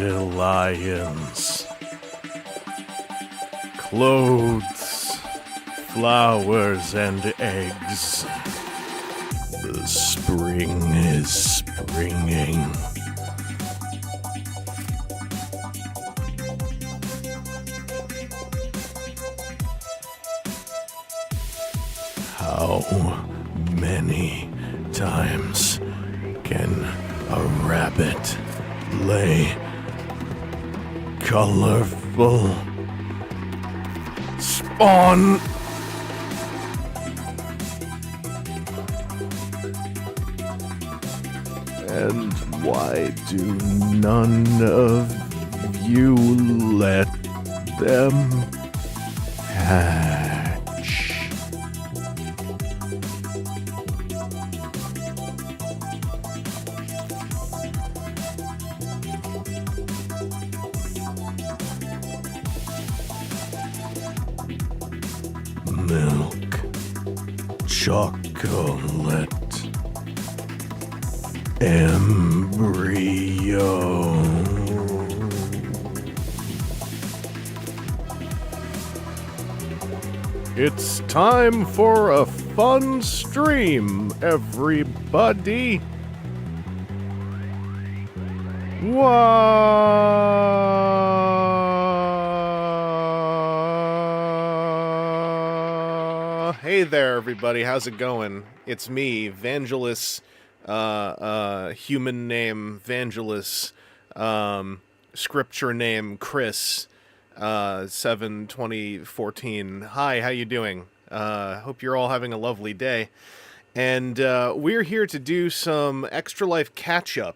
Dandelions, clothes, flowers, and eggs. The spring is springing. How many times can a rabbit lay colorful spawn? And why do none of you let them hatch? Milk, chocolate, embryo. It's time for a fun stream, everybody. Hey there, everybody. How's it going? It's me, Vangelus, human name Vangelus, scripture name Chris, 7/20/14. Hi, how you doing? Hope you're all having a lovely day. And we're here to do some Extra Life Catchup,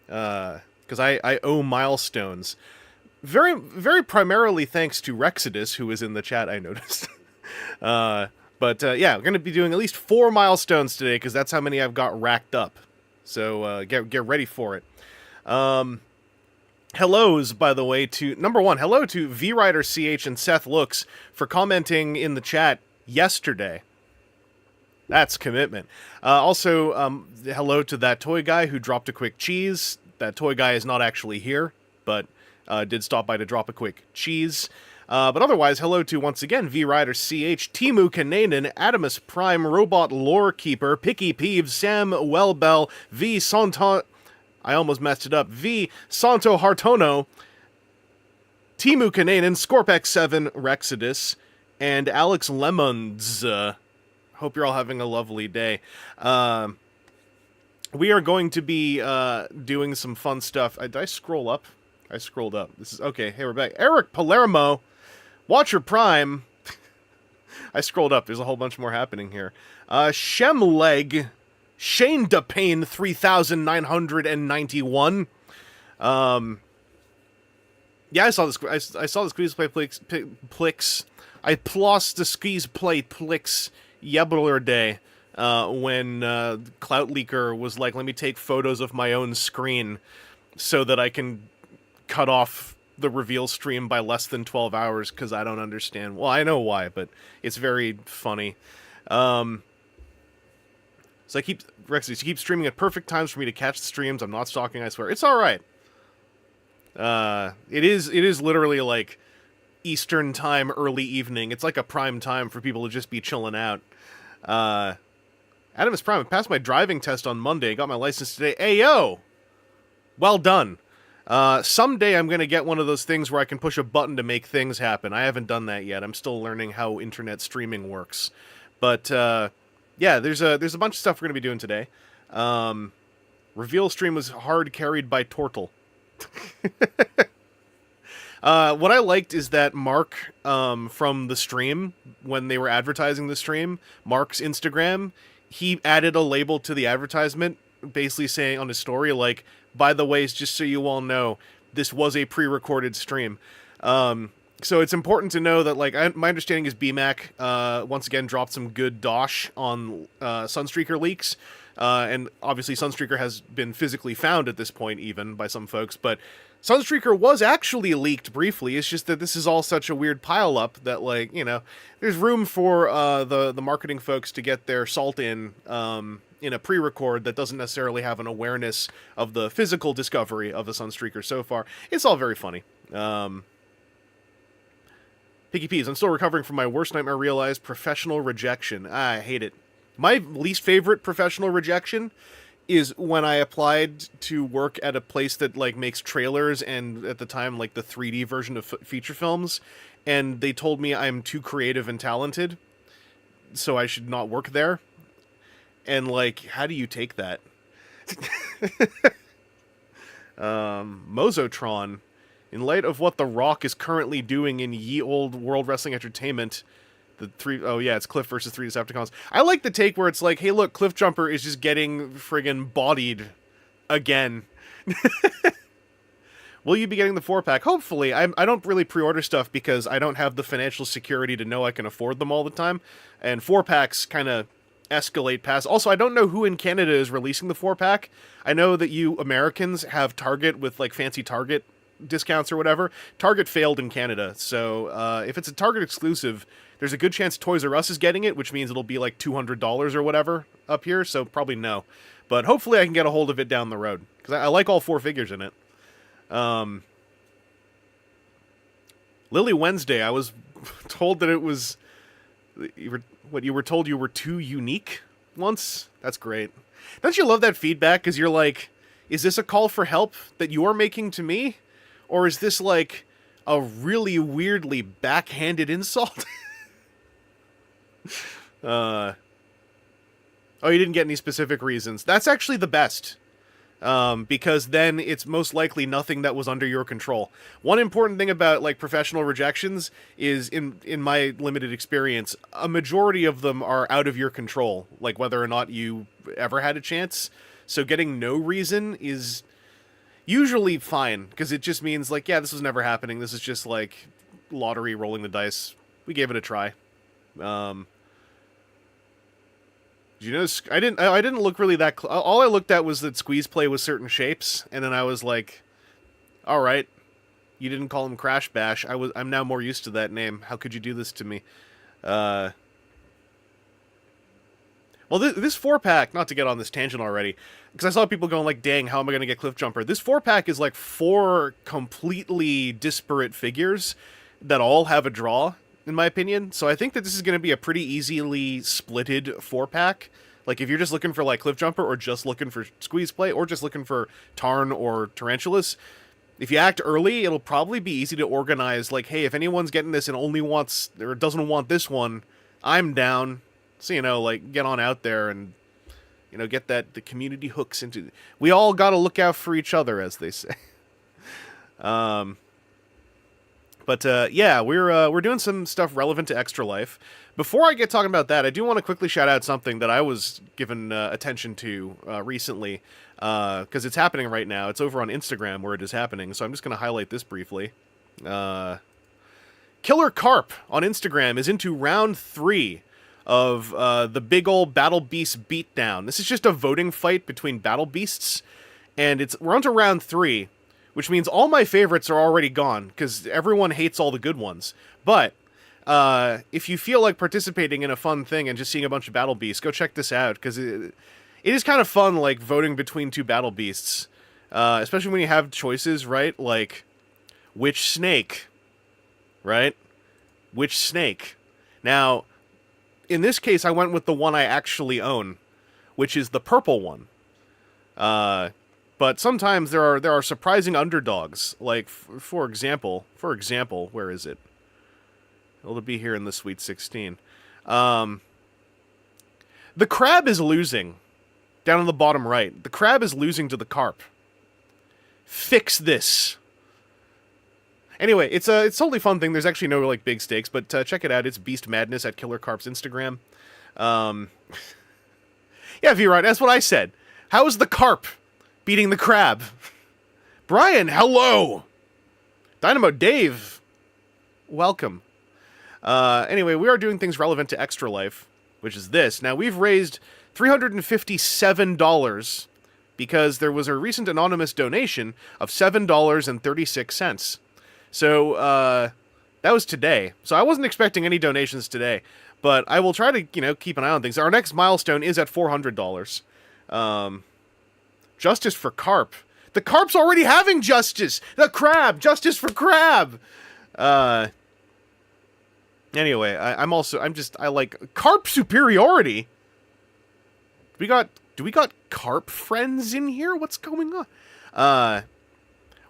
because I owe milestones. Very primarily thanks to Rexodus, who was in the chat, I noticed. But yeah, we're going to be doing at least 4 milestones today, because that's how many I've got racked up. So get ready for it. Hellos, by the way, to... Number one, hello to VRiderCH and Seth Looks for commenting in the chat yesterday. That's commitment. Also, hello to that toy guy who dropped a quick cheese. That toy guy is not actually here, but did stop by to drop a quick cheese. But otherwise, hello to, once again, VRiderCH, Timu Kananen, Optimus Prime, Robot Lore Keeper, Picky Peeves, Sam Wellbell, V Santo... I almost messed it up. V Santo Hartono, Timu Kananen, Scorpex7, Rexodus, and Alex Lemons. Hope you're all having a lovely day. We are going to be doing some fun stuff. Did I scroll up? I scrolled up. This is okay. Hey, we're back. Eric Palermo, Watcher Prime. I scrolled up. There's a whole bunch more happening here. Shemleg, Shane DePayne 3991. Yeah, I saw this. I saw the squeeze play plix. I plus the squeeze play plix yesterday when Clout Leaker was like, "Let me take photos of my own screen so that I can cut off the reveal stream by less than 12 hours because I don't understand." Well, I know why, but it's very funny. So I keep Rexy, you keep streaming at perfect times for me to catch the streams. I'm not stalking, I swear. It's all right. It is literally like Eastern time, early evening. It's like a prime time for people to just be chilling out. Optimus Prime, I passed my driving test on Monday. Got my license today. Ayo! Well done. Someday I'm going to get one of those things where I can push a button to make things happen. I haven't done that yet. I'm still learning how internet streaming works. But, yeah, there's a bunch of stuff we're going to be doing today. Reveal stream was hard carried by Tortle. What I liked is that Mark, from the stream, when they were advertising the stream, Mark's Instagram, he added a label to the advertisement, basically saying on his story, like, by the way, just so you all know, this was a pre-recorded stream. So it's important to know that, like, my understanding is BMAC, once again, dropped some good dosh on Sunstreaker leaks. And obviously Sunstreaker has been physically found at this point, even, by some folks, but Sunstreaker was actually leaked briefly. It's just that this is all such a weird pile-up that, like, you know, there's room for the marketing folks to get their salt in a pre-record that doesn't necessarily have an awareness of the physical discovery of the Sunstreaker so far. It's all very funny. Piggy Peas, I'm still recovering from my worst nightmare realized, professional rejection. I hate it. My least favorite professional rejection is when I applied to work at a place that, like, makes trailers and, at the time, like, the 3D version of feature films, and they told me I'm too creative and talented, so I should not work there. And, like, how do you take that? Mozotron, in light of what The Rock is currently doing in ye old World Wrestling Entertainment... it's Cliff versus 3 Decepticons. I like the take where it's like, hey, look, Cliff Jumper is just getting friggin' bodied again. Will you be getting the 4-pack? Hopefully. I don't really pre-order stuff because I don't have the financial security to know I can afford them all the time. And 4-packs kind of escalate past. Also, I don't know who in Canada is releasing the 4-pack. I know that you Americans have Target with, like, fancy Target discounts or whatever. Target failed in Canada, so if it's a Target exclusive, there's a good chance Toys R Us is getting it, which means it'll be like $200 or whatever up here, so probably no. But hopefully I can get a hold of it down the road, because I like all 4 figures in it. Lily Wednesday, I was told that it was... you were told you were too unique once? That's great. Don't you love that feedback? Because you're like, is this a call for help that you're making to me? Or is this, like, a really weirdly backhanded insult? Oh, you didn't get any specific reasons. That's actually the best. Because then it's most likely nothing that was under your control. One important thing about, like, professional rejections is, in my limited experience, a majority of them are out of your control. Like, whether or not you ever had a chance. So getting no reason is... usually fine, because it just means, like, yeah, this was never happening. This is just, like, lottery rolling the dice. We gave it a try. Did you notice? I didn't look really that... all I looked at was that Squeeze Play was certain shapes, and then I was like, all right, you didn't call him Crash Bash. I'm now more used to that name. How could you do this to me? Well, this 4-pack, not to get on this tangent already, because I saw people going like, dang, how am I going to get Cliff Jumper? This 4-pack is like 4 completely disparate figures that all have a draw, in my opinion. So I think that this is going to be a pretty easily splitted 4-pack. Like, if you're just looking for, like, Cliff Jumper, or just looking for Squeeze Play, or just looking for Tarn or Tarantulas, if you act early, it'll probably be easy to organize, like, hey, if anyone's getting this and only wants, or doesn't want this one, I'm down. So, you know, like, get on out there and, you know, get the community hooks into... We all gotta look out for each other, as they say. Yeah, we're doing some stuff relevant to Extra Life. Before I get talking about that, I do want to quickly shout out something that I was given attention to recently, because it's happening right now. It's over on Instagram where it is happening, so I'm just going to highlight this briefly. Killer Carp on Instagram is into round 3 of the big old Battle Beast beatdown. This is just a voting fight between Battle Beasts, and we're on to round 3, which means all my favorites are already gone, because everyone hates all the good ones. But if you feel like participating in a fun thing and just seeing a bunch of Battle Beasts, go check this out, because it is kind of fun, like, voting between 2 Battle Beasts. Especially when you have choices, right? Like, which snake? Right? Which snake? Now, in this case, I went with the one I actually own, which is the purple one. But sometimes there are surprising underdogs. Like, for example, where is it? It'll be here in the Sweet 16. The crab is losing. Down in the bottom right. The crab is losing to the carp. Fix this. Anyway, it's a totally fun thing. There's actually no, like, big stakes, but check it out. It's Beast Madness at Killer Carp's Instagram. Yeah, V-Rod, that's what I said. How is the carp beating the crab? Brian, hello! Dynamo Dave, welcome. Anyway, we are doing things relevant to Extra Life, which is this. Now, we've raised $357 because there was a recent anonymous donation of $7.36. So, that was today. So I wasn't expecting any donations today, but I will try to, keep an eye on things. Our next milestone is at $400. Justice for Carp. The Carp's already having justice! The crab! Justice for crab! Anyway, I like Carp superiority. Do we got Carp friends in here? What's going on?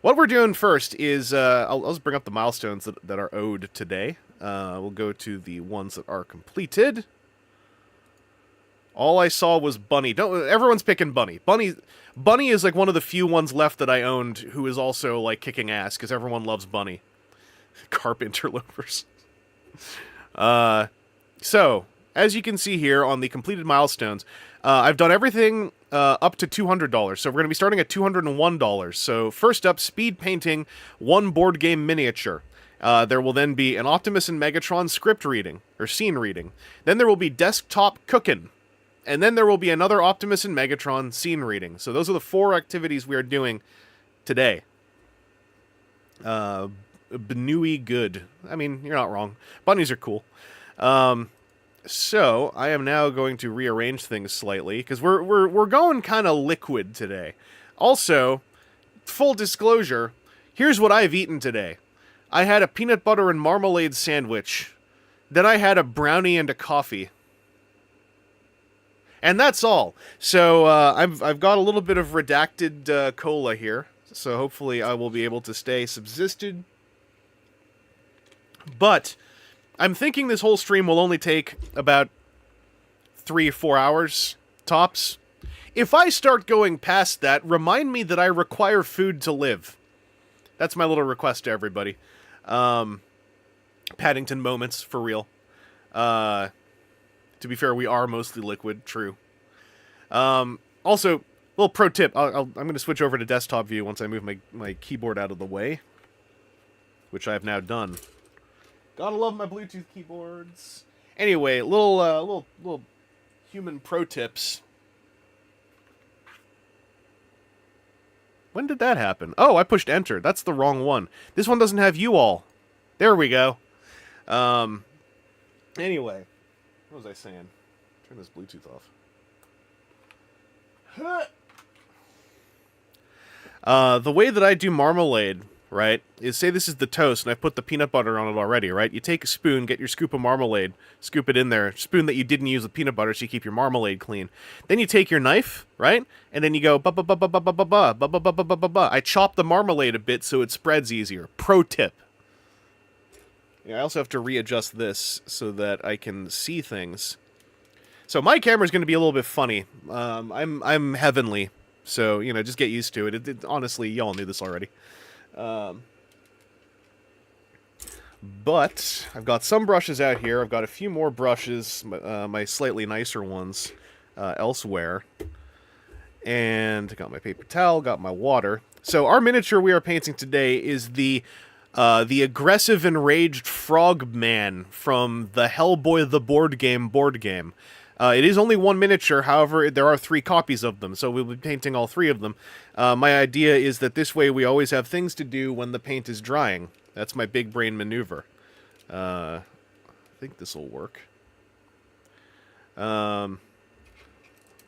What we're doing first is, I'll just bring up the milestones that are owed today. We'll go to the ones that are completed. All I saw was Bunny. Everyone's picking Bunny. Bunny is like one of the few ones left that I owned who is also like kicking ass, because everyone loves Bunny. Carp interlopers. So, as you can see here on the completed milestones, I've done everything up to $200, so we're going to be starting at $201. So first up, speed painting 1 board game miniature. There will then be an Optimus and Megatron script reading, or scene reading. Then there will be desktop cooking. And then there will be another Optimus and Megatron scene reading. So those are the 4 activities we are doing today. Benui good. I mean, you're not wrong. Bunnies are cool. So, I am now going to rearrange things slightly, because we're going kind of liquid today. Also, full disclosure, here's what I've eaten today. I had a peanut butter and marmalade sandwich. Then I had a brownie and a coffee. And that's all. So, I've got a little bit of redacted cola here, so hopefully I will be able to stay subsisted. But I'm thinking this whole stream will only take about 3 or 4 hours, tops. If I start going past that, remind me that I require food to live. That's my little request to everybody. Paddington moments, for real. To be fair, we are mostly liquid, true. Also, little pro tip, I'm going to switch over to desktop view once I move my keyboard out of the way, which I have now done. Gotta love my Bluetooth keyboards. Anyway, little human pro tips. When did that happen? Oh, I pushed enter. That's the wrong one. This one doesn't have you all. There we go. Anyway, what was I saying? Turn this Bluetooth off. The way that I do marmalade, right, is say this is the toast, and I put the peanut butter on it already, right? You take a spoon, get your scoop of marmalade, scoop it in there, spoon that you didn't use with peanut butter so you keep your marmalade clean. Then you take your knife, right, and then you go ba-ba-ba-ba-ba-ba-ba-ba-ba-ba-ba-ba. I chop the marmalade a bit so it spreads easier. Pro tip. Yeah, I also have to readjust this so that I can see things. So my camera's going to be a little bit funny. I'm heavenly, so, just get used to it. Honestly, y'all knew this already. But I've got some brushes out here. I've got a few more brushes, my slightly nicer ones, elsewhere. And I got my paper towel, got my water. So our miniature we are painting today is the the aggressive enraged frog man from the Hellboy the board game. It is only one miniature, however, there are 3 copies of them, so we'll be painting all 3 of them. My idea is that this way we always have things to do when the paint is drying. That's my big brain maneuver. I think this will work. Lorcan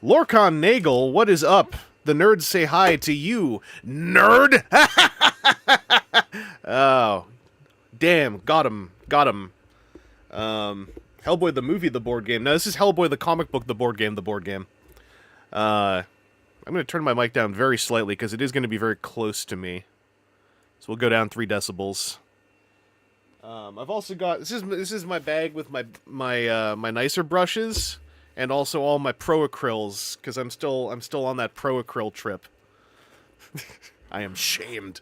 Nagel, what is up? The nerds say hi to you, nerd! Oh, damn, got him. Hellboy the movie, the board game. No, this is Hellboy the comic book, the board game. I'm going to turn my mic down very slightly, because it is going to be very close to me. So we'll go down 3 decibels. I've also got... This is my bag with my nicer brushes, and also all my pro acryls, because I'm still on that pro acryl trip. I am shamed.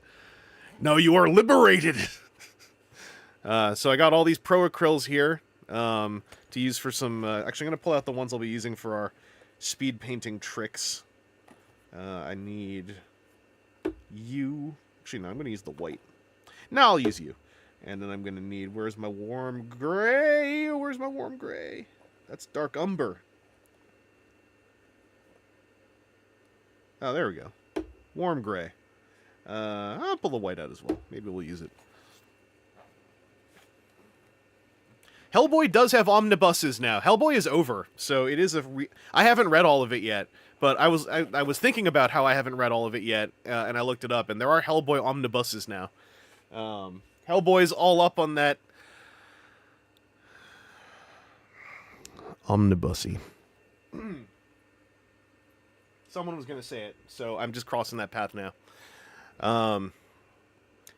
No, you are liberated! So I got all these pro acryls here to use for some... actually, I'm going to pull out the ones I'll be using for our speed painting tricks. I need you... Actually, no, I'm going to use the white. No, I'll use you. And then I'm going to need... Where's my warm gray? Where's my warm gray? That's dark umber. Oh, there we go. Warm gray. I'll pull the white out as well. Maybe we'll use it. Hellboy does have omnibuses now. Hellboy is over, so it is I haven't read all of it yet, but I was thinking about how I haven't read all of it yet, and I looked it up, and there are Hellboy omnibuses now. Hellboy's all up on that omnibusy. Someone was going to say it, so I'm just crossing that path now.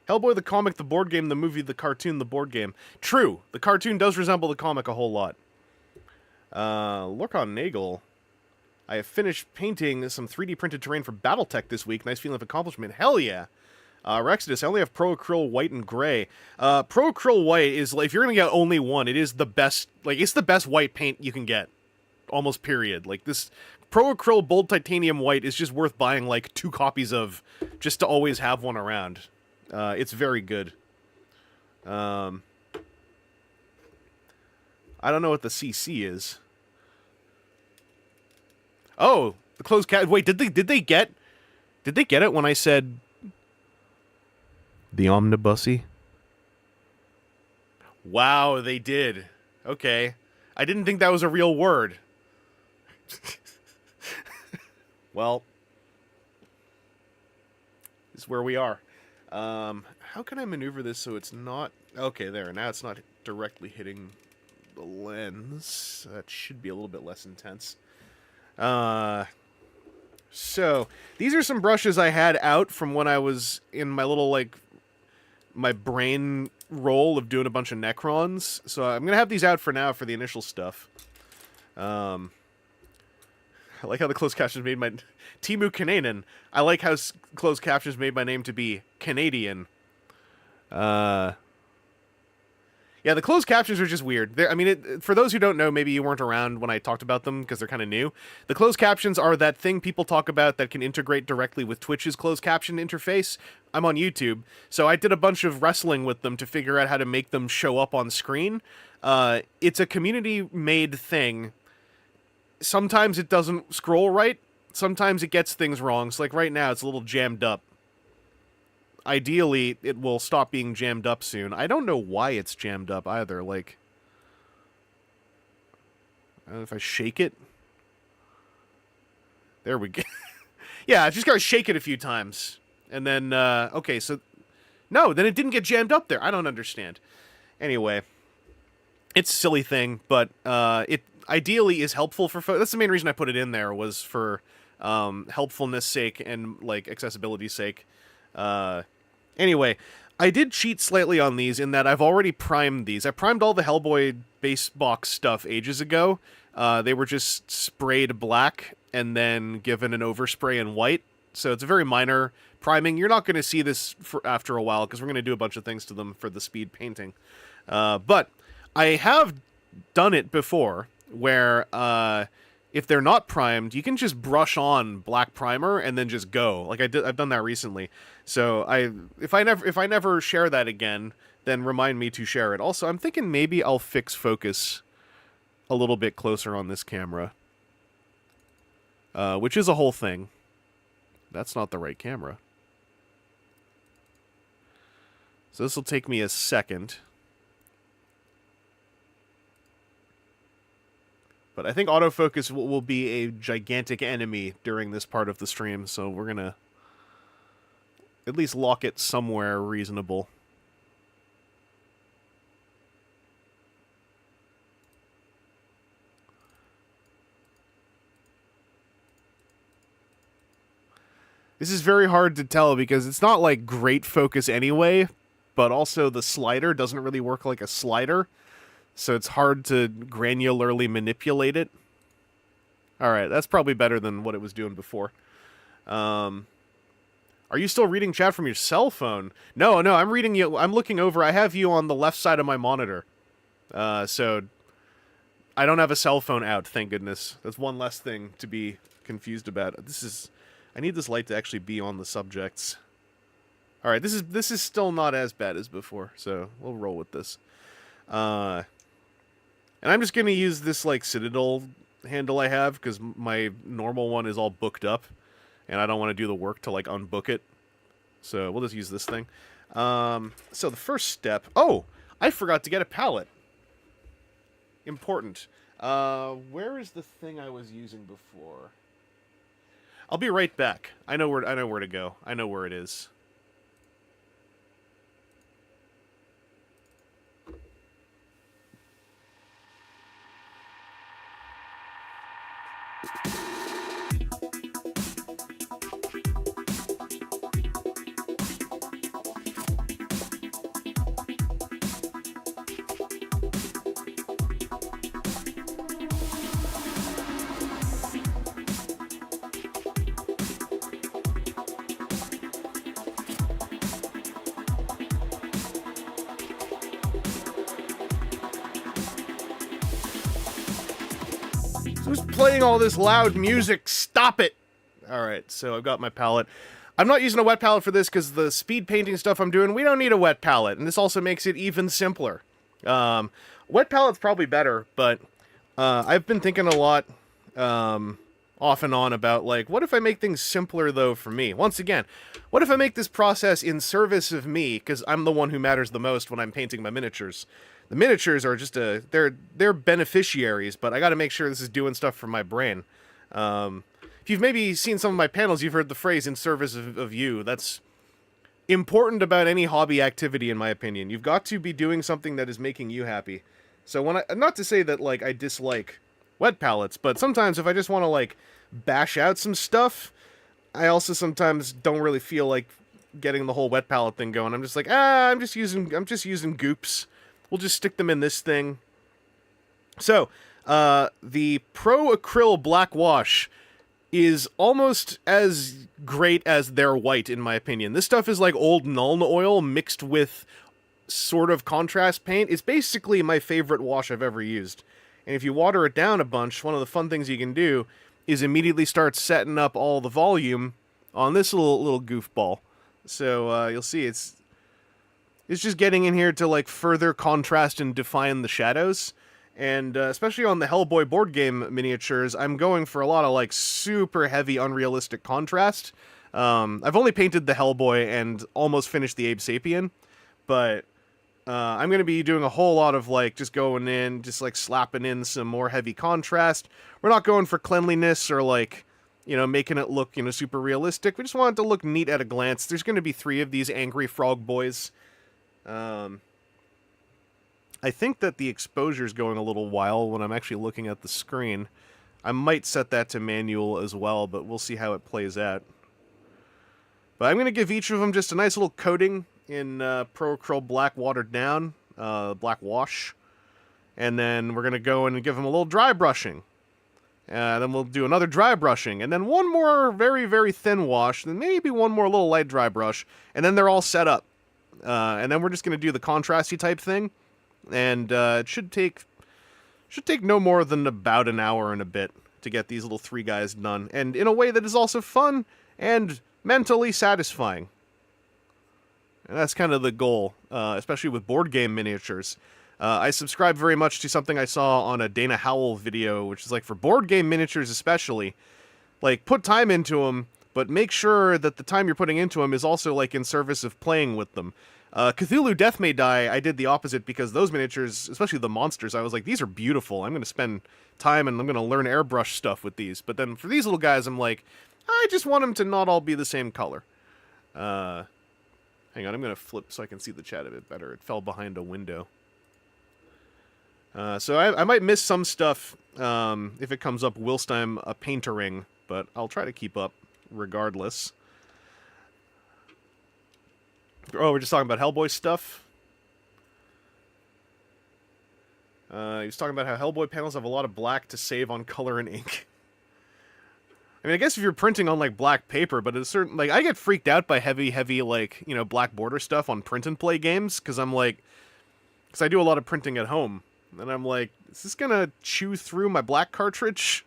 Hellboy the comic, the board game, the movie, the cartoon, the board game. True, the cartoon does resemble the comic a whole lot. Lorcan Nagel. I have finished painting some 3D printed terrain for Battletech this week. Nice feeling of accomplishment. Hell yeah. Rexodus, I only have Pro Acryl White and Gray. Pro Acryl White is, like, if you're going to get only one, it is the best, like, it's the best white paint you can get. Almost period. Like, this Pro Acryl Bold Titanium White is just worth buying, like, 2 copies of, just to always have one around. It's very good. I don't know what the CC is. Oh, the closed cat. Wait, did they get it when I said the omnibusy? Wow, they did. Okay. I didn't think that was a real word. Well, this is where we are. How can I maneuver this so it's not... Okay, there. Now it's not directly hitting the lens. That should be a little bit less intense. So, these are some brushes I had out from when I was in my little, like, my brain roll of doing a bunch of Necrons. So I'm going to have these out for now for the initial stuff. I like how the closed captions made my... Timu Kananen. I like how closed captions made my name to be Canadian. Yeah, the closed captions are just weird. I mean, for those who don't know, maybe you weren't around when I talked about them because they're kind of new. The closed captions are that thing people talk about that can integrate directly with Twitch's closed caption interface. I'm on YouTube, so I did a bunch of wrestling with them to figure out how to make them show up on screen. It's a community-made thing. Sometimes it doesn't scroll right. Sometimes it gets things wrong. So, like, right now, it's a little jammed up. Ideally, it will stop being jammed up soon. I don't know why it's jammed up either. Like, I don't know if I shake it. There we go. Yeah, I just gotta shake it a few times. And then, okay, so... No, then it didn't get jammed up there. I don't understand. Anyway. It's a silly thing, but it ideally is helpful for folks. That's the main reason I put it in there, was for helpfulness sake and, like, accessibility sake. Anyway, I did cheat slightly on these in that I've already primed these. I primed all the Hellboy base box stuff ages ago. They were just sprayed black and then given an overspray in white. So it's a very minor priming. You're not going to see this after a while because we're going to do a bunch of things to them for the speed painting. But I have done it before where if they're not primed, you can just brush on black primer and then just go. Like I've done that recently. So if I never share that again, then remind me to share it. Also, I'm thinking maybe I'll fix focus a little bit closer on this camera, which is a whole thing. That's not the right camera. So this will take me a second. But I think autofocus will be a gigantic enemy during this part of the stream, so we're going to at least lock it somewhere reasonable. This is very hard to tell because it's not like great focus anyway, but also the slider doesn't really work like a slider. So it's hard to granularly manipulate it. Alright, that's probably better than what it was doing before. Are you still reading chat from your cell phone? No, I'm reading you. I'm looking over. I have you on the left side of my monitor. So I don't have a cell phone out, thank goodness. That's one less thing to be confused about. I need this light to actually be on the subjects. Alright, this is still not as bad as before, so we'll roll with this. And I'm just going to use this, like, Citadel handle I have, because my normal one is all booked up, and I don't want to do the work to, like, unbook it. So we'll just use this thing. So the first step... Oh! I forgot to get a palette. Important. Where is the thing I was using before? I'll be right back. I know where to go. I know where it is. Who's playing all this loud music? Stop it! Alright, so I've got my palette. I'm not using a wet palette for this because the speed painting stuff I'm doing, we don't need a wet palette, and this also makes it even simpler. Wet palette's probably better, but I've been thinking a lot off and on about, like, what if I make things simpler, though, for me? Once again, what if I make this process in service of me, because I'm the one who matters the most when I'm painting my miniatures. The miniatures are just they're beneficiaries, but I gotta make sure this is doing stuff for my brain. If you've maybe seen some of my panels, you've heard the phrase "in service of you." That's important about any hobby activity, in my opinion. You've got to be doing something that is making you happy. So when not to say that, like, I dislike wet palettes, but sometimes if I just want to, like, bash out some stuff, I also sometimes don't really feel like getting the whole wet palette thing going. I'm just like, I'm just using goops. We'll just stick them in this thing. So, the Pro Acryl Black Wash is almost as great as their white, in my opinion. This stuff is like old Nuln oil mixed with sort of contrast paint. It's basically my favorite wash I've ever used. And if you water it down a bunch, one of the fun things you can do is immediately start setting up all the volume on this little goofball. So, you'll see it's just getting in here to, like, further contrast and define the shadows. And especially on the Hellboy board game miniatures, I'm going for a lot of, like, super heavy, unrealistic contrast. I've only painted the Hellboy and almost finished the Abe Sapien, but I'm going to be doing a whole lot of, like, just going in, just, like, slapping in some more heavy contrast. We're not going for cleanliness or, like, you know, making it look, you know, super realistic. We just want it to look neat at a glance. There's going to be 3 of these angry frog boys. I think that the exposure's going a little wild when I'm actually looking at the screen. I might set that to manual as well, but we'll see how it plays out. But I'm going to give each of them just a nice little coating in Pro Acryl Black Watered Down, Black Wash. And then we're going to go in and give them a little dry brushing. Then we'll do another dry brushing, and then one more very, very thin wash, then maybe one more little light dry brush, and then they're all set up. And then we're just going to do the contrasty type thing, and it should take no more than about an hour and a bit to get these little 3 guys done, and in a way that is also fun and mentally satisfying. And that's kind of the goal, especially with board game miniatures. I subscribe very much to something I saw on a Dana Howell video, which is like, for board game miniatures especially, like, put time into them, but make sure that the time you're putting into them is also, like, in service of playing with them. Cthulhu Death May Die, I did the opposite, because those miniatures, especially the monsters, I was like, these are beautiful. I'm going to spend time and I'm going to learn airbrush stuff with these. But then for these little guys, I'm like, I just want them to not all be the same color. Hang on, I'm going to flip so I can see the chat a bit better. It fell behind a window. So I might miss some stuff if it comes up whilst I'm paintering, but I'll try to keep up regardless. Oh, we're just talking about Hellboy stuff. He was talking about how Hellboy panels have a lot of black to save on color and ink. I mean, I guess if you're printing on, like, black paper, but at a certain... Like, I get freaked out by heavy, like, you know, black border stuff on print-and-play games, because I'm like... Because I do a lot of printing at home. And I'm like, is this gonna chew through my black cartridge?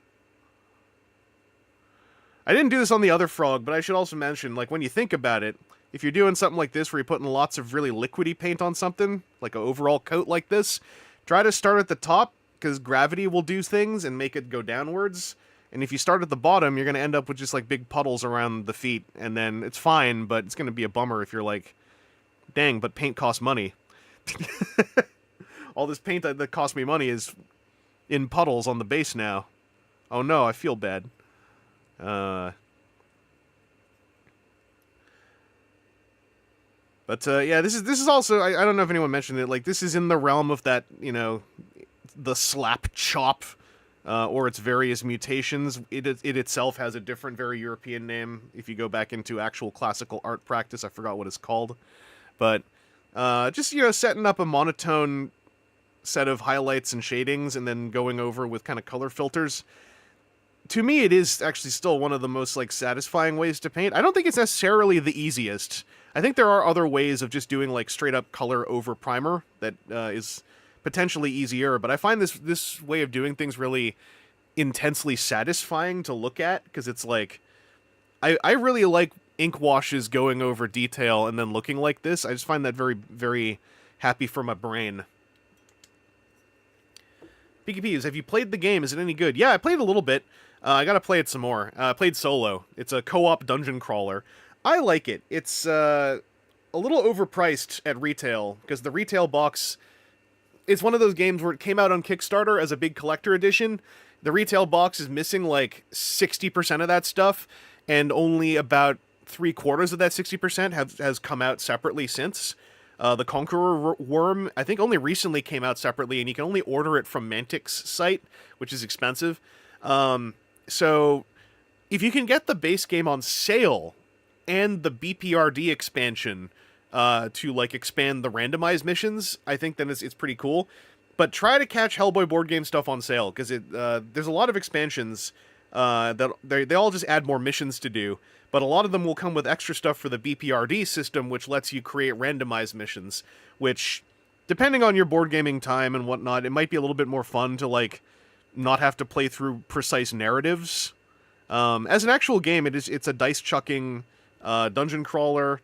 I didn't do this on the other frog, but I should also mention, like, when you think about it, if you're doing something like this where you're putting lots of really liquidy paint on something, like an overall coat like this, try to start at the top, because gravity will do things and make it go downwards. And if you start at the bottom, you're going to end up with just, like, big puddles around the feet, and then it's fine, but it's going to be a bummer if you're like, dang, but paint costs money. All this paint that cost me money is in puddles on the base now. Oh no, I feel bad. But yeah, this is also, I don't know if anyone mentioned it, like, this is in the realm of that, you know, the slap chop, or its various mutations. It itself has a different, very European name. If you go back into actual classical art practice, I forgot what it's called. But just, you know, setting up a monotone set of highlights and shadings and then going over with kind of color filters. To me, it is actually still one of the most, like, satisfying ways to paint. I don't think it's necessarily the easiest. I think there are other ways of just doing, like, straight up color over primer that is potentially easier, but I find this way of doing things really intensely satisfying to look at, because it's like, I really like ink washes going over detail and then looking like this. I just find that very, very happy for my brain. PKPs, have you played the game? Is it any good? Yeah, I played a little bit. I gotta play it some more. I played Solo. It's a co-op dungeon crawler. I like it. It's a little overpriced at retail, because the retail box... It's one of those games where it came out on Kickstarter as a big collector edition. The retail box is missing, like, 60% of that stuff, and only about 3/4 of that 60% has come out separately since. The Conqueror Worm, I think, only recently came out separately, and you can only order it from Mantic's site, which is expensive. So, if you can get the base game on sale, and the BPRD expansion, to, like, expand the randomized missions, I think then it's pretty cool. But try to catch Hellboy board game stuff on sale, because there's a lot of expansions that they all just add more missions to do, but a lot of them will come with extra stuff for the BPRD system, which lets you create randomized missions, which, depending on your board gaming time and whatnot, it might be a little bit more fun to, like, not have to play through precise narratives. As an actual game, it's a dice-chucking dungeon crawler.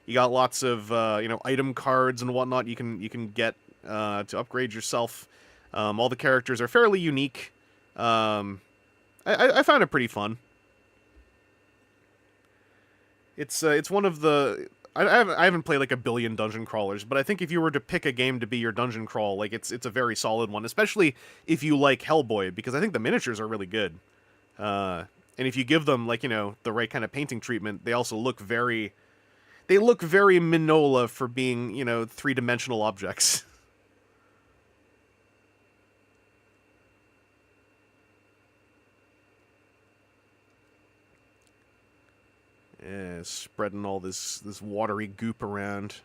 You got lots of, you know, item cards and whatnot you can get to upgrade yourself. All the characters are fairly unique. I found it pretty fun. It's one of the... I haven't played, like, a billion dungeon crawlers, but I think if you were to pick a game to be your dungeon crawl, like, it's a very solid one, especially if you like Hellboy, because I think the miniatures are really good. And if you give them, like, you know, the right kind of painting treatment, they also look very... They look very Minola for being, you know, three-dimensional objects. Yeah, spreading all this watery goop around.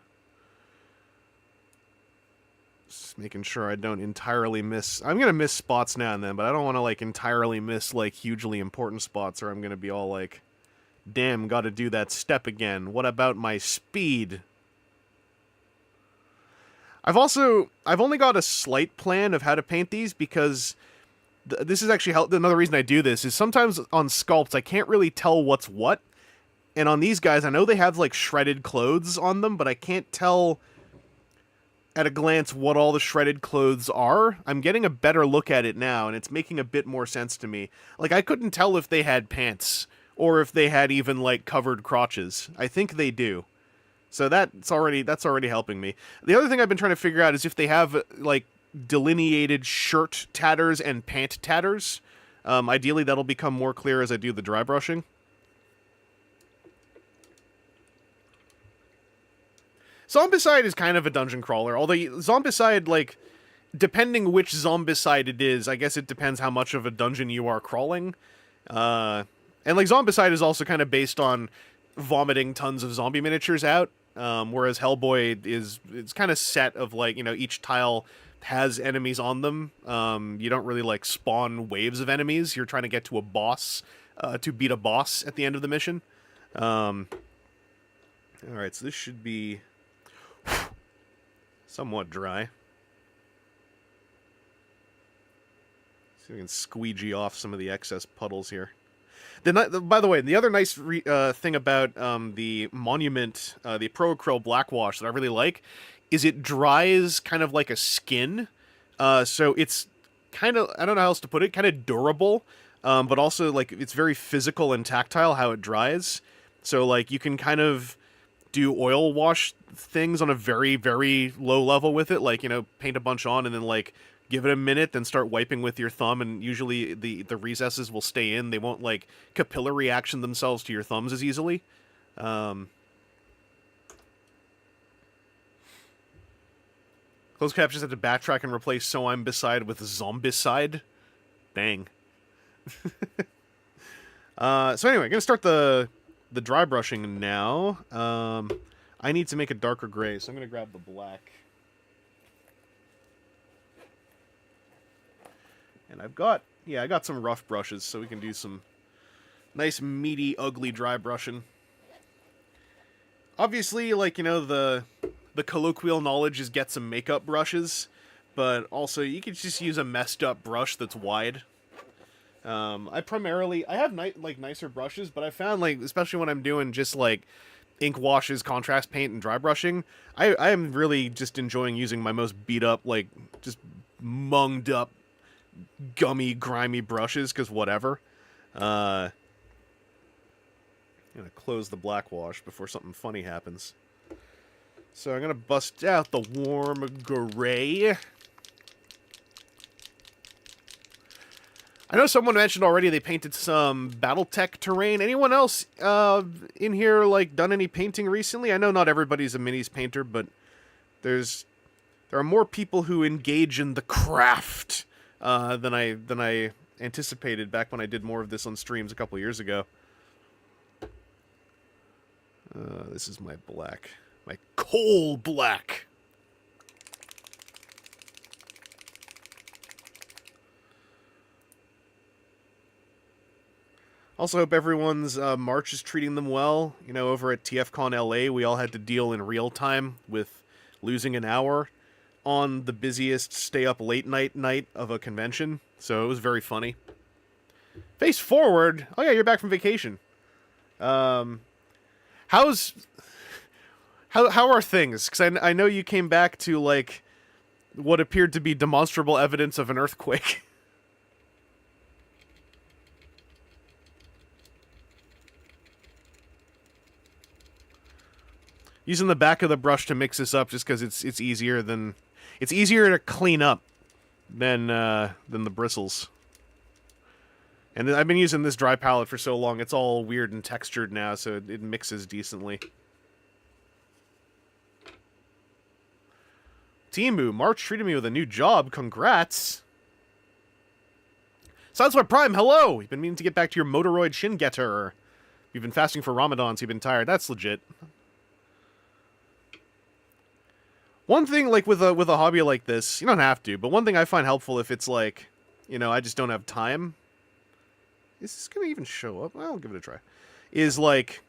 Just making sure I don't entirely miss... I'm gonna miss spots now and then, but I don't want to, like, entirely miss, like, hugely important spots, or I'm gonna be all like... Damn, gotta do that step again. What about my speed? I've only got a slight plan of how to paint these, because this is actually another reason I do this is sometimes on sculpts I can't really tell what's what, and on these guys I know they have like shredded clothes on them, but I can't tell at a glance what all the shredded clothes are. I'm getting a better look at it now, and it's making a bit more sense to me. Like, I couldn't tell if they had pants, or if they had even, like, covered crotches. I think they do. So that's already helping me. The other thing I've been trying to figure out is if they have, like, delineated shirt tatters and pant tatters. Ideally, that'll become more clear as I do the dry brushing. Zombicide is kind of a dungeon crawler, although Zombicide, like, depending which Zombicide it is, I guess it depends how much of a dungeon you are crawling. And, like, Zombicide is also kind of based on vomiting tons of zombie miniatures out, whereas Hellboy it's kind of set of, like, you know, each tile has enemies on them. You don't really, like, spawn waves of enemies. You're trying to get to a boss, to beat a boss at the end of the mission. Alright, so this should be somewhat dry. See if we can squeegee off some of the excess puddles here. By the way, the other nice thing about the Monument, the Pro Acryl Blackwash that I really like, is it dries kind of like a skin. So it's kind of, I don't know how else to put it, kind of durable, but also like it's very physical and tactile how it dries. So like you can kind of do oil wash things on a very, very low level with it, like, you know, paint a bunch on and then, like, give it a minute, then start wiping with your thumb, and usually the recesses will stay in. They won't, like, capillary action themselves to your thumbs as easily. Closed captions had to backtrack and replace "So I'm Beside" with "Zombicide." Dang. So anyway, gonna start the dry brushing now. I need to make a darker gray, so I'm going to grab the black. And I got some rough brushes, so we can do some nice, meaty, ugly dry brushing. Obviously, like, you know, the colloquial knowledge is get some makeup brushes, but also you could just use a messed up brush that's wide. I have nicer brushes, but I found, like, especially when I'm doing just, like, ink washes, contrast paint, and dry brushing, I am really just enjoying using my most beat up, like, just munged up, gummy, grimy brushes, because whatever. I'm gonna close the black wash before something funny happens. So I'm gonna bust out the warm gray. I know someone mentioned already they painted some Battletech terrain. Anyone else in here, like, done any painting recently? I know not everybody's a minis painter, but there are more people who engage in the craft than I anticipated back when I did more of this on streams a couple years ago. This is my black. My coal black. Also hope everyone's March is treating them well. You know, over at TFCon LA, we all had to deal in real time with losing an hour on the busiest stay-up-late night of a convention. So it was very funny. Face forward. Oh yeah, you're back from vacation. How are things? Because I know you came back to, like, what appeared to be demonstrable evidence of an earthquake. Using the back of the brush to mix this up just because it's easier to clean up than the bristles. And I've been using this dry palette for so long, it's all weird and textured now, so it mixes decently. Timu, March treated me with a new job. Congrats. Sideswipe Prime, hello! You've been meaning to get back to your Motoroid Shin Getter. You've been fasting for Ramadan, so you've been tired. That's legit. One thing, like, with a hobby like this, you don't have to, but one thing I find helpful if it's, like, you know, I just don't have time. Is this gonna even show up? Well, I'll give it a try. Is, like,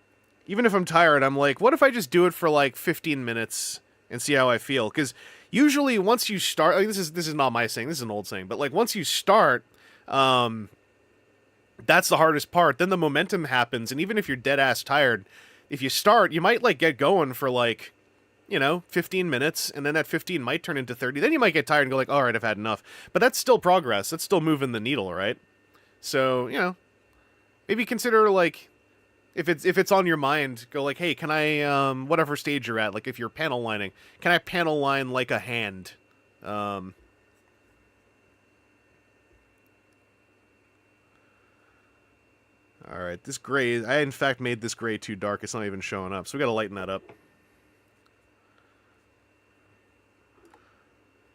even if I'm tired, I'm like, what if I just do it for, like, 15 minutes and see how I feel? Because usually once you start, like, this is not my saying, this is an old saying, but, like, once you start, That's the hardest part. Then the momentum happens, and even if you're dead ass tired, if you start, you might like get going for like, 15 minutes, and then that 15 might turn into 30. Then you might get tired and go like, all right, I've had enough. But that's still progress. That's still moving the needle, right? So, maybe consider like, if it's on your mind, go like, hey, can I, whatever stage you're at, like if you're panel lining, can I panel line like a hand? Alright, this gray, I in fact made this gray too dark, it's not even showing up, so we gotta lighten that up.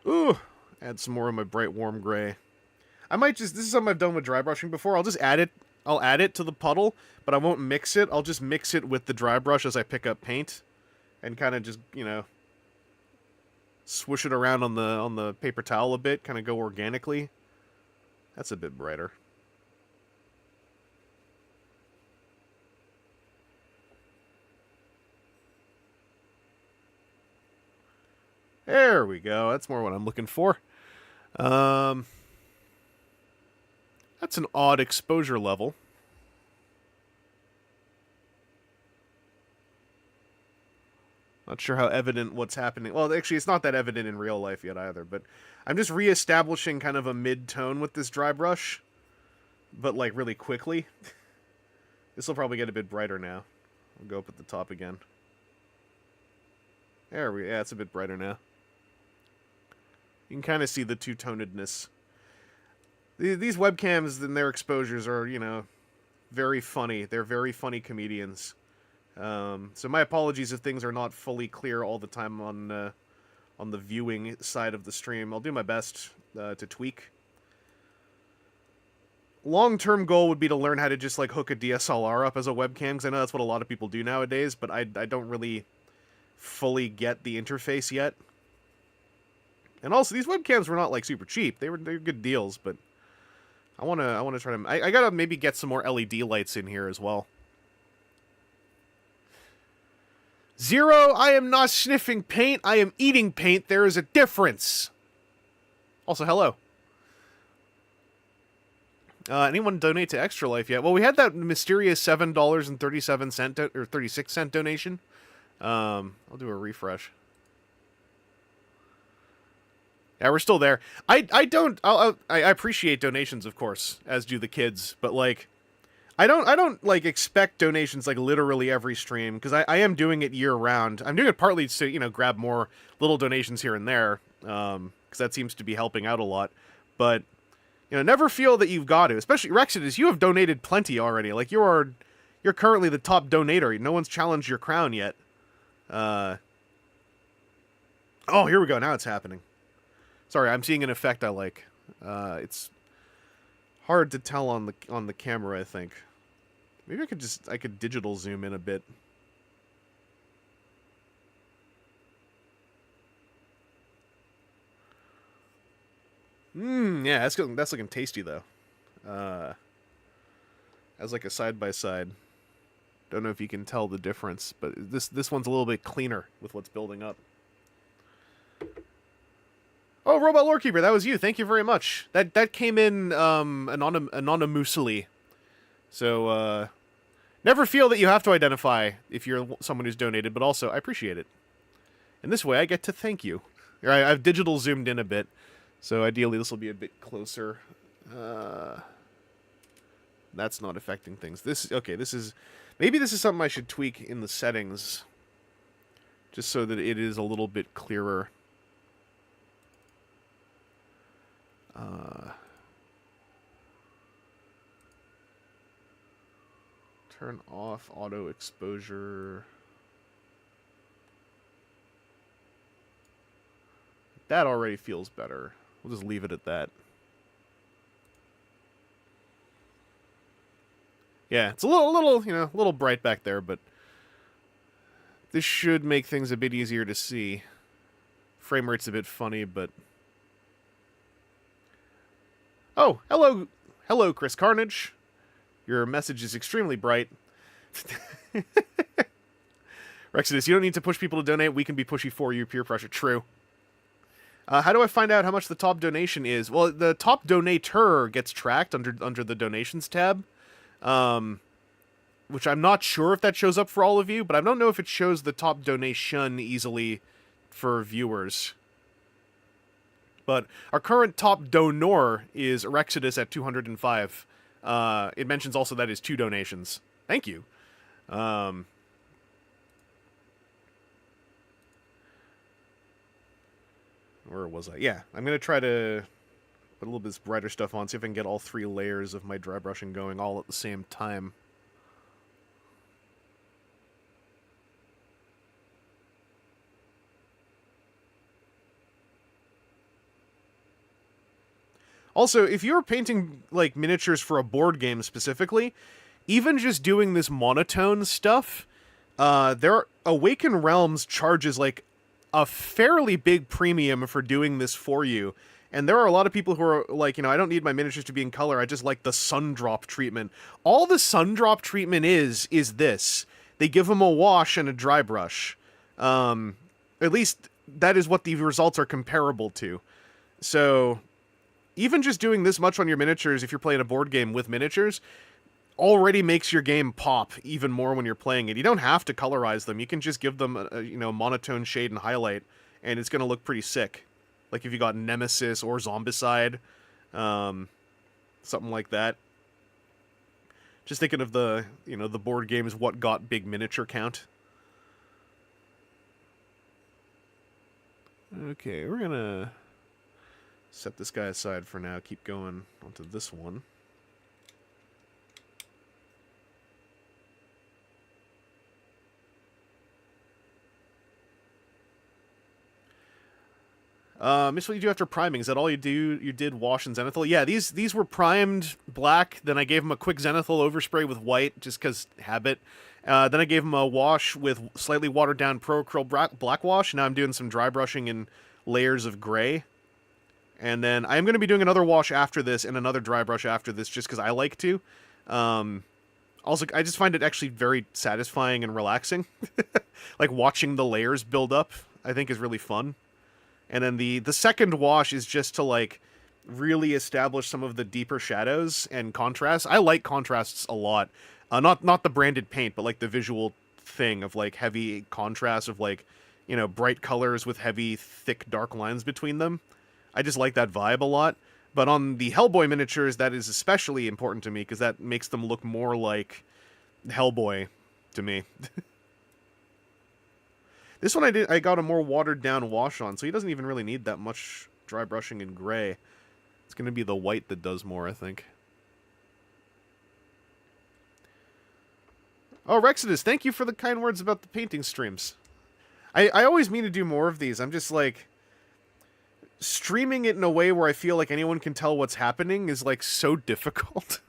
Ooh, add some more of my bright warm gray. I might just, this is something I've done with dry brushing before, I'll add it to the puddle, but I won't mix it, I'll just mix it with the dry brush as I pick up paint, and kind of just, swoosh it around on the paper towel a bit, kind of go organically. That's a bit brighter. There we go. That's more what I'm looking for. That's an odd exposure level. Not sure how evident what's happening. Well, actually, it's not that evident in real life yet either, but I'm just re-establishing kind of a mid-tone with this dry brush, but like really quickly. This will probably get a bit brighter now. I'll go up at the top again. There we go. Yeah, it's a bit brighter now. You can kind of see the two-tonedness. These webcams and their exposures are, very funny. They're very funny comedians. So my apologies if things are not fully clear all the time on the viewing side of the stream. I'll do my best to tweak. Long-term goal would be to learn how to just like hook a DSLR up as a webcam, because I know that's what a lot of people do nowadays, but I don't really fully get the interface yet. And also, these webcams were not like super cheap. They're good deals, but I wanna try to. I gotta maybe get some more LED lights in here as well. Zero, I am not sniffing paint. I am eating paint. There is a difference. Also, hello. Anyone donate to Extra Life yet? Well, we had that mysterious $7.37 or 36-cent donation. I'll do a refresh. Yeah, we're still there. I appreciate donations, of course, as do the kids, but like, I don't like expect donations like literally every stream, because I am doing it year round. I'm doing it partly to grab more little donations here and there, because that seems to be helping out a lot. But never feel that you've got to. Especially Rexidus, you have donated plenty already. Like you're currently the top donator. No one's challenged your crown yet. Oh, here we go. Now it's happening. Sorry, I'm seeing an effect I like. It's hard to tell on the camera, I think. Maybe I could digital zoom in a bit. Yeah, that's looking tasty though. As like a side by side. Don't know if you can tell the difference, but this one's a little bit cleaner with what's building up. Oh, Robot Lorekeeper, that was you. Thank you very much. That came in anonymously. So never feel that you have to identify if you're someone who's donated, but also I appreciate it. And this way I get to thank you. I've digital zoomed in a bit, so ideally this will be a bit closer. That's not affecting things. Maybe this is something I should tweak in the settings, just so that it is a little bit clearer. Turn off auto exposure. That already feels better. We'll just leave it at that. Yeah, it's a little bright back there, but this should make things a bit easier to see. Frame rate's a bit funny, but oh, hello, Chris Carnage. Your message is extremely bright. Rexidus, you don't need to push people to donate. We can be pushy for you. Peer pressure. True. How do I find out how much the top donation is? Well, the top donator gets tracked under the donations tab, which I'm not sure if that shows up for all of you, but I don't know if it shows the top donation easily for viewers. But our current top donor is Erexidus at 205. It mentions also that is 2 donations. Thank you. Where was I? Yeah, I'm going to try to put a little bit brighter stuff on, see if I can get all 3 layers of my dry brushing going all at the same time. Also, if you're painting, like, miniatures for a board game specifically, even just doing this monotone stuff, Awaken Realms charges, like, a fairly big premium for doing this for you. And there are a lot of people who are like, I don't need my miniatures to be in color, I just like the sun drop treatment. All the sun drop treatment is this. They give them a wash and a dry brush. At least that is what the results are comparable to. So even just doing this much on your miniatures, if you're playing a board game with miniatures, already makes your game pop even more when you're playing it. You don't have to colorize them. You can just give them a monotone shade and highlight, and it's going to look pretty sick. Like if you got Nemesis or Zombicide, something like that. Just thinking of the, the board games what got big miniature count. Okay, we're going to set this guy aside for now. Keep going onto this one. Miss, what you do after priming? Is that all you do? You did wash and zenithal? Yeah, these were primed black. Then I gave them a quick zenithal overspray with white, just because habit. Then I gave them a wash with slightly watered down Pro Acryl black wash. Now I'm doing some dry brushing in layers of gray. And then I'm going to be doing another wash after this and another dry brush after this, just because I like to. Also, I just find it actually very satisfying and relaxing. Like watching the layers build up, I think is really fun. And then the second wash is just to, like, really establish some of the deeper shadows and contrasts. I like contrasts a lot. Not the branded paint, but, like, the visual thing of, like, heavy contrast of, like, bright colors with heavy, thick, dark lines between them. I just like that vibe a lot. But on the Hellboy miniatures, that is especially important to me, because that makes them look more like Hellboy to me. This one I got a more watered down wash on, so he doesn't even really need that much dry brushing in gray. It's going to be the white that does more, I think. Oh, Rexidus, thank you for the kind words about the painting streams. I always mean to do more of these. I'm just like, streaming it in a way where I feel like anyone can tell what's happening is, like, so difficult.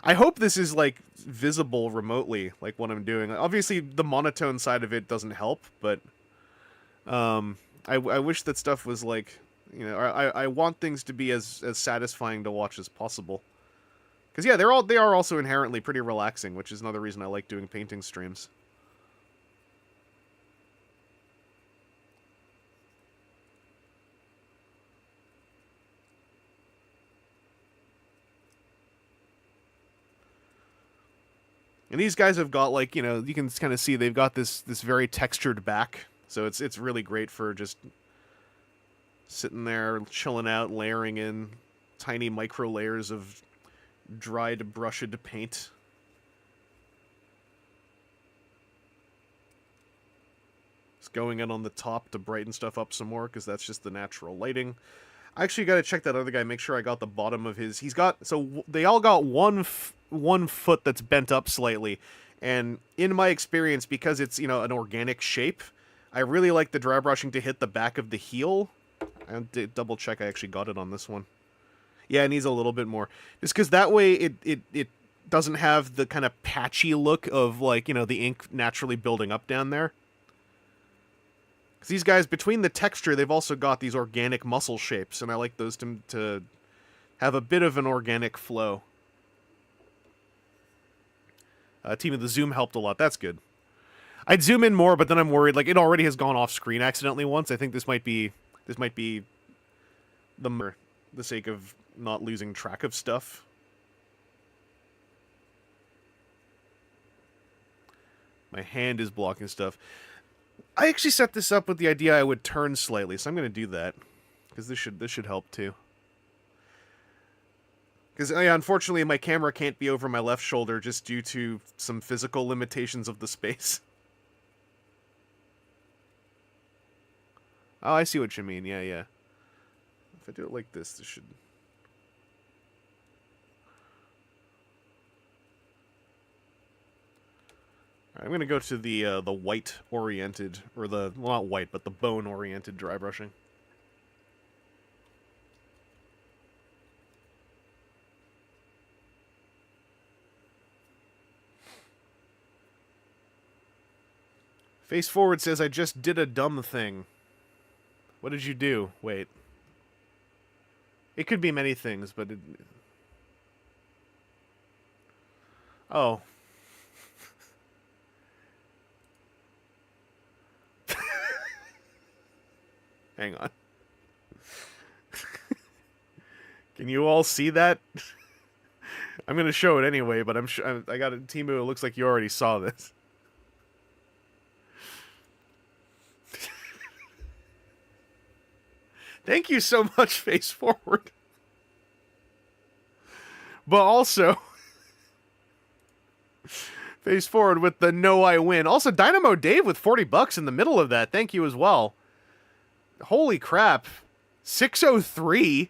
I hope this is, like, visible remotely, like what I'm doing. Obviously, the monotone side of it doesn't help, but I wish that stuff was, like, I want things to be as satisfying to watch as possible. Because, yeah, they are also inherently pretty relaxing, which is another reason I like doing painting streams. And these guys have got, like, you can kind of see they've got this very textured back. So it's really great for just sitting there, chilling out, layering in tiny micro layers of dried, brushed paint. Just going in on the top to brighten stuff up some more, because that's just the natural lighting. I actually got to check that other guy, make sure I got the bottom of his... So they all got one foot that's bent up slightly. And in my experience, because it's, an organic shape, I really like the dry brushing to hit the back of the heel. I have to double check I actually got it on this one. Yeah, it needs a little bit more. Just because that way it doesn't have the kind of patchy look of, like, the ink naturally building up down there. Because these guys, between the texture, they've also got these organic muscle shapes, and I like those to have a bit of an organic flow. Team of the Zoom helped a lot. That's good. I'd zoom in more, but then I'm worried. Like, it already has gone off screen accidentally once. I think this might be This might be the sake of not losing track of stuff. My hand is blocking stuff. I actually set this up with the idea I would turn slightly, so I'm going to do that. Because this should help, too. Because, unfortunately, my camera can't be over my left shoulder just due to some physical limitations of the space. Oh, I see what you mean. Yeah, yeah. If I do it like this should... I'm going to go to the white-oriented, or the, well, not white, but the bone-oriented dry brushing. Face Forward says, I just did a dumb thing. What did you do? Wait. It could be many things, but it... Oh. Hang on. Can you all see that? I'm going to show it anyway, but I'm sure I got it. Timu, it looks like you already saw this. Thank you so much, Face Forward. But also, Face Forward with the no I win. Also, Dynamo Dave with $40 in the middle of that. Thank you as well. Holy crap. 603.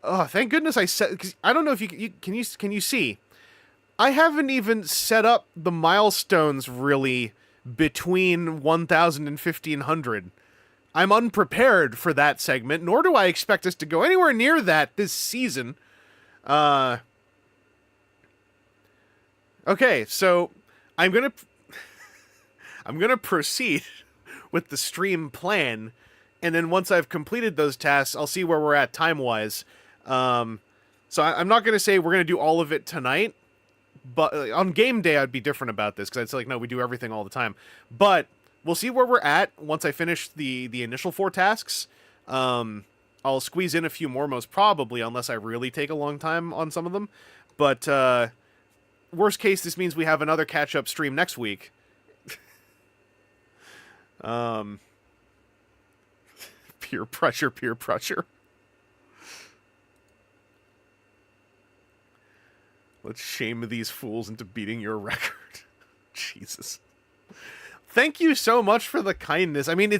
Oh, thank goodness I said, cause I don't know if can you see? I haven't even set up the milestones really between 1,000 and 1,500. I'm unprepared for that segment, nor do I expect us to go anywhere near that this season. Okay, so I'm gonna proceed with the stream plan, and then once I've completed those tasks, I'll see where we're at time-wise. So I'm not gonna say we're gonna do all of it tonight, but on game day I'd be different about this, because I'd say, like, no, we do everything all the time. But we'll see where we're at once I finish the initial 4 tasks. I'll squeeze in a few more, most probably, unless I really take a long time on some of them. But worst case, this means we have another catch-up stream next week. Peer pressure, peer pressure. Let's shame these fools into beating your record. Jesus. Thank you so much for the kindness. I mean,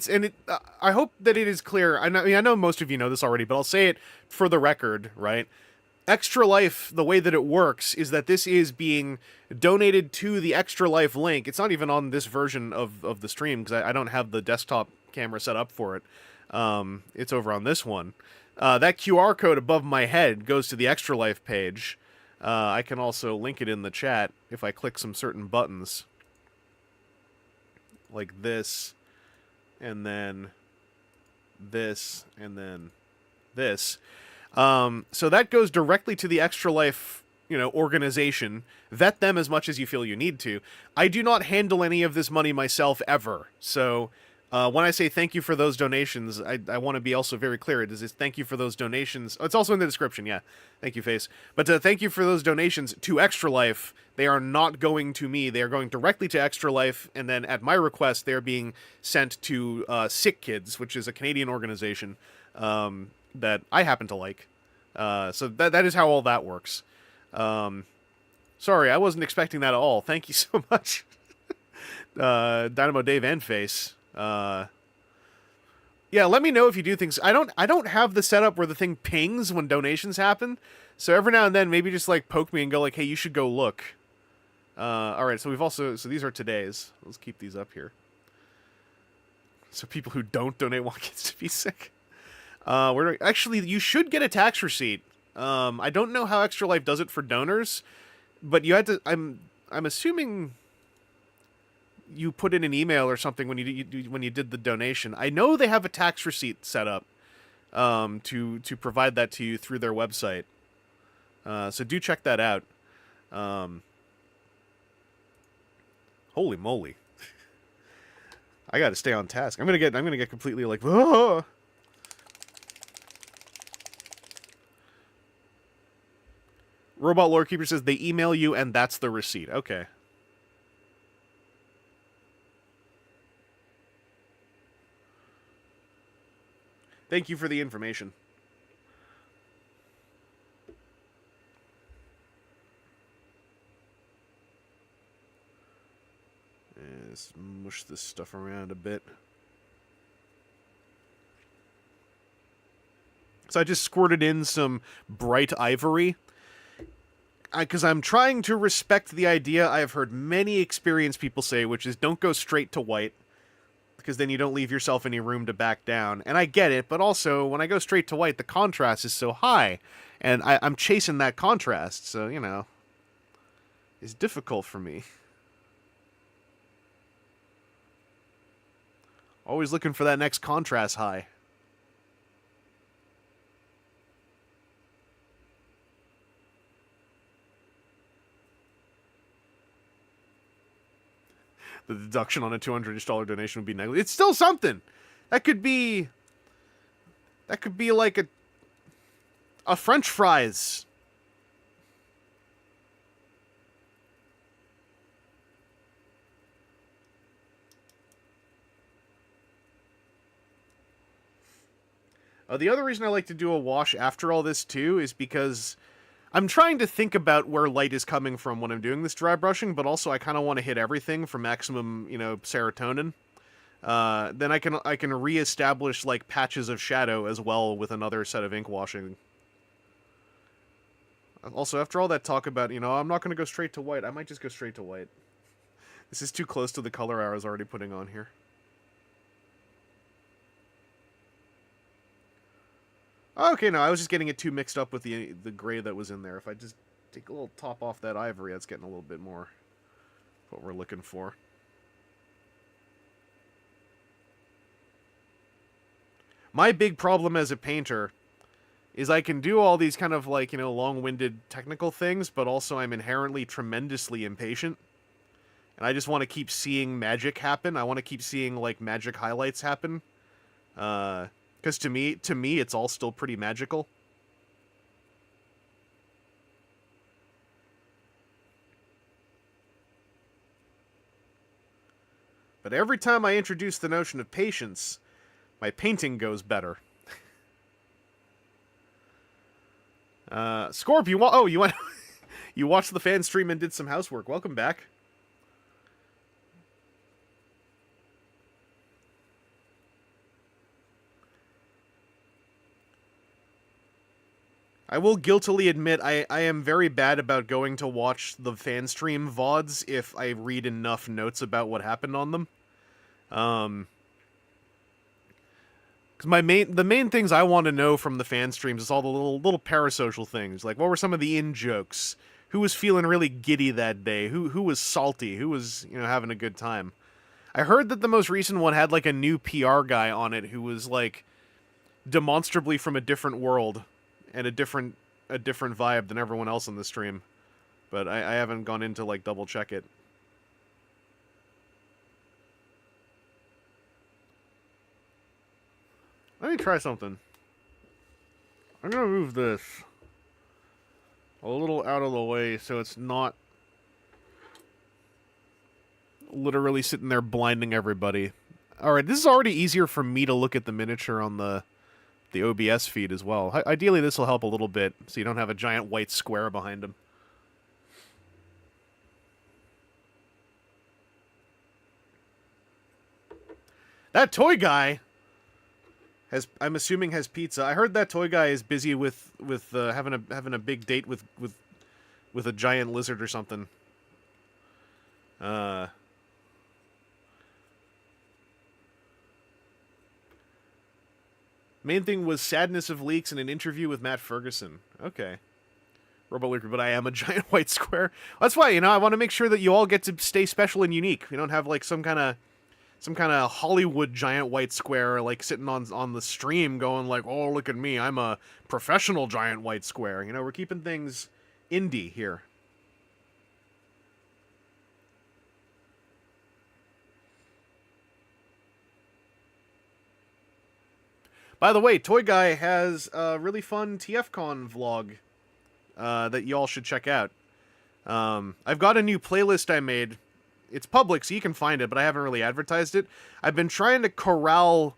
I hope that it is clear. I know most of you know this already, but I'll say it for the record, right? Extra Life, the way that it works is that this is being donated to the Extra Life link. It's not even on this version of the stream, because I don't have the desktop camera set up for it. It's over on this one. That QR code above my head goes to the Extra Life page. I can also link it in the chat if I click some certain buttons. Like this, and then this, and then this. So that goes directly to the Extra Life, organization. Vet them as much as you feel you need to. I do not handle any of this money myself ever. So when I say thank you for those donations, I want to be also very clear. It is thank you for those donations. Oh, it's also in the description, yeah. Thank you, Face. But thank you for those donations to Extra Life. They are not going to me. They are going directly to Extra Life, and then at my request, they're being sent to Sick Kids, which is a Canadian organization that I happen to like. So that is how all that works. Sorry, I wasn't expecting that at all. Thank you so much, Dynamo Dave and Face. Yeah, let me know if you do things. I don't have the setup where the thing pings when donations happen. So every now and then, maybe just like poke me and go like, hey, you should go look. All right, so these are today's. Let's keep these up here. So people who don't donate want kids to be sick. Actually, you should get a tax receipt. I don't know how Extra Life does it for donors, but you had to. I'm assuming you put in an email or something when you did the donation. I know they have a tax receipt set up to provide that to you through their website. So do check that out. Holy moly. I gotta stay on task. I'm gonna get completely like, oh! Robot Lore Keeper says they email you and that's the receipt. Okay. Thank you for the information. Let's mush this stuff around a bit. So I just squirted in some bright ivory. Because I'm trying to respect the idea I've heard many experienced people say, which is don't go straight to white. Because then you don't leave yourself any room to back down. And I get it, but also, when I go straight to white, the contrast is so high. And I'm chasing that contrast, so, you know, it's difficult for me. Always looking for that next contrast high. The deduction on a $200 donation would be negligible. It's still something. That could be like a French fries. The other reason I like to do a wash after all this too is because I'm trying to think about where light is coming from when I'm doing this dry brushing, but also I kind of want to hit everything for maximum, you know, serotonin. Then I can reestablish like patches of shadow as well with another set of ink washing. Also, after all that talk about, you know, I'm not going to go straight to white, I might just go straight to white. This is too close to the color I was already putting on here. Okay, no, I was just getting it too mixed up with the gray that was in there. If I just take a little top off that ivory, that's getting a little bit more what we're looking for. My big problem as a painter is I can do all these kind of like, you know, long-winded technical things, but also I'm inherently tremendously impatient. And I just want to keep seeing magic happen. I want to keep seeing like magic highlights happen. Because to me, it's all still pretty magical. But every time I introduce the notion of patience, my painting goes better. Scorp, you want? Oh, you want? You watched the fan stream and did some housework. Welcome back. I will guiltily admit I am very bad about going to watch the fan stream VODs if I read enough notes about what happened on them. Because the main things I want to know from the fan streams is all the little parasocial things. Like, what were some of the in-jokes? Who was feeling really giddy that day? Who was salty? Who was, you know, having a good time? I heard that the most recent one had, like, a new PR guy on it who was, like, demonstrably from a different world. And a different vibe than everyone else on the stream. But I haven't gone in to, like, double check it. Let me try something. I'm gonna move this a little out of the way so it's not literally sitting there blinding everybody. Alright, this is already easier for me to look at the miniature on the OBS feed as well. Ideally, this will help a little bit, so you don't have a giant white square behind him. That toy guy I'm assuming has pizza. I heard that toy guy is busy with having a big date with a giant lizard or something. Main thing was sadness of leaks in an interview with Matt Ferguson. Okay. Robo-Lurker, but I am a giant white square. That's why, you know, I want to make sure that you all get to stay special and unique. You don't have, like, some kind of Hollywood giant white square, like, sitting on the stream going, like, oh, look at me, I'm a professional giant white square. You know, we're keeping things indie here. By the way, Toy Guy has a really fun TFCon vlog that y'all should check out. I've got a new playlist I made. It's public, so you can find it, but I haven't really advertised it. I've been trying to corral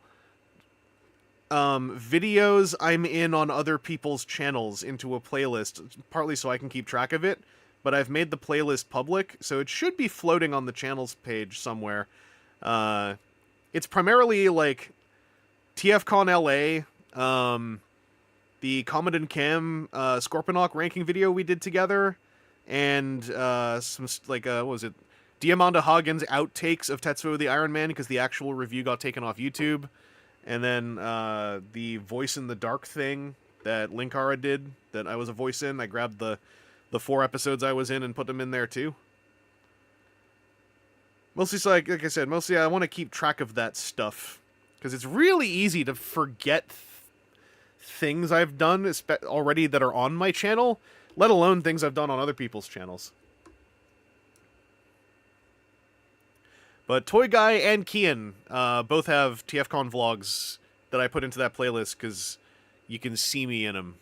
videos I'm in on other people's channels into a playlist, partly so I can keep track of it, but I've made the playlist public, so it should be floating on the channels page somewhere. It's primarily, like, TFCon LA, the Comet and Cam Scorponok ranking video we did together, and some, like, what was it? Diamanda Hagen's outtakes of Tetsuo the Iron Man, because the actual review got taken off YouTube. And then the Voice in the Dark thing that Linkara did, that I was a voice in. I grabbed the 4 episodes I was in and put them in there, too. Mostly, so like I said, mostly I want to keep track of that stuff. Because it's really easy to forget things I've done already that are on my channel, let alone things I've done on other people's channels. But Toy Guy and Kian both have TFCon vlogs that I put into that playlist because you can see me in them.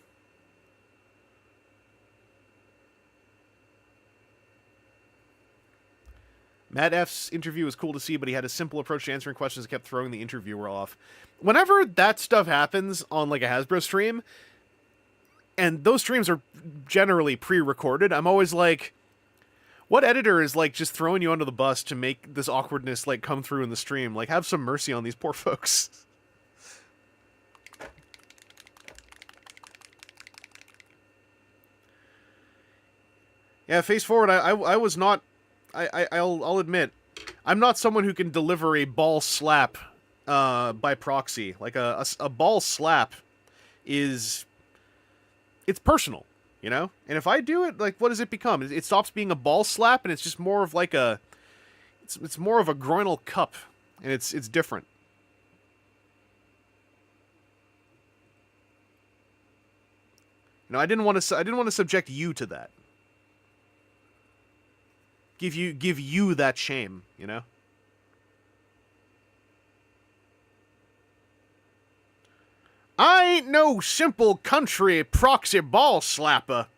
Matt F's interview was cool to see, but he had a simple approach to answering questions that kept throwing the interviewer off. Whenever that stuff happens on, like, a Hasbro stream, and those streams are generally pre-recorded, I'm always like, what editor is, like, just throwing you under the bus to make this awkwardness, like, come through in the stream? Like, have some mercy on these poor folks. Yeah, face forward, I was not... I'll admit, I'm not someone who can deliver a ball slap by proxy. Like, a ball slap is... It's personal. You know? And if I do it, like, what does it become? It stops being a ball slap, and it's just more of, like, a... It's more of a groinal cup, and it's different. You know, I didn't want to subject you to that. Give you that shame, you know? I ain't no simple country proxy ball slapper.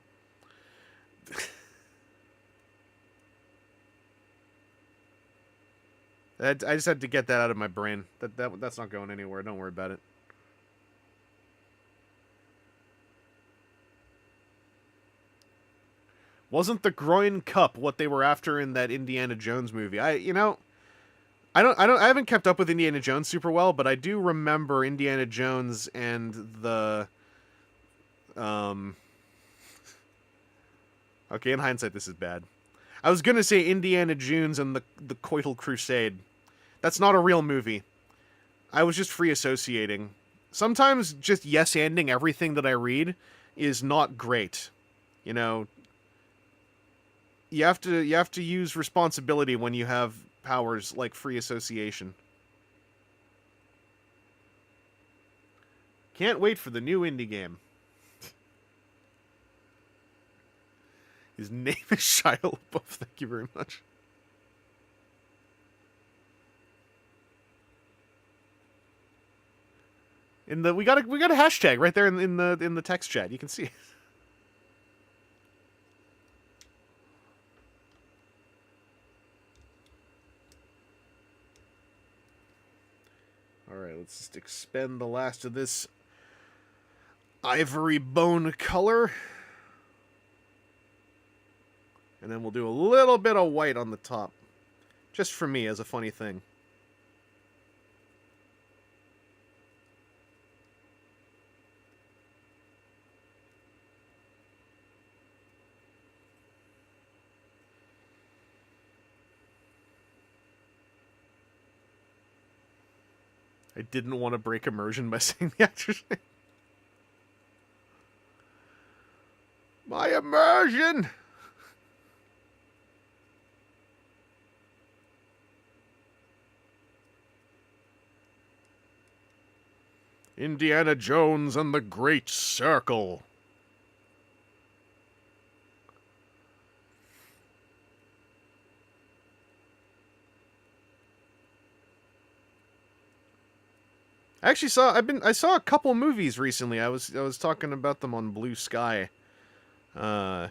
I just had to get that out of my brain. That's not going anywhere. Don't worry about it. Wasn't the groin cup what they were after in that Indiana Jones movie? I haven't kept up with Indiana Jones super well, but I do remember Indiana Jones and the... Okay, in hindsight, this is bad. I was gonna say Indiana Jones and the Coital Crusade. That's not a real movie. I was just free associating. Sometimes just yes-anding everything that I read is not great. You know, you have to use responsibility when you have powers like free association. Can't wait for the new indie game. His name is Shia LaBeouf. Thank you very much. We got a hashtag right there in the text chat. You can see it. Alright, let's just expend the last of this ivory bone color. And then we'll do a little bit of white on the top. Just for me, as a funny thing. I didn't want to break immersion by saying the actor's name. My immersion! Indiana Jones and the Great Circle. I actually I saw a couple movies recently. I was talking about them on Blue Sky. Uh,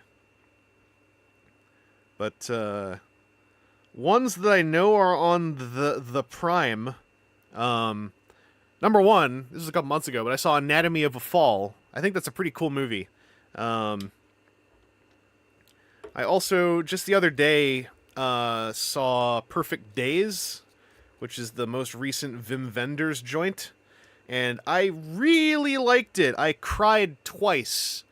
but ones that I know are on the Prime. Number one, this was a couple months ago, but I saw Anatomy of a Fall. I think that's a pretty cool movie. I also, just the other day, saw Perfect Days, which is the most recent Wim Wenders joint, and I really liked it. I cried twice.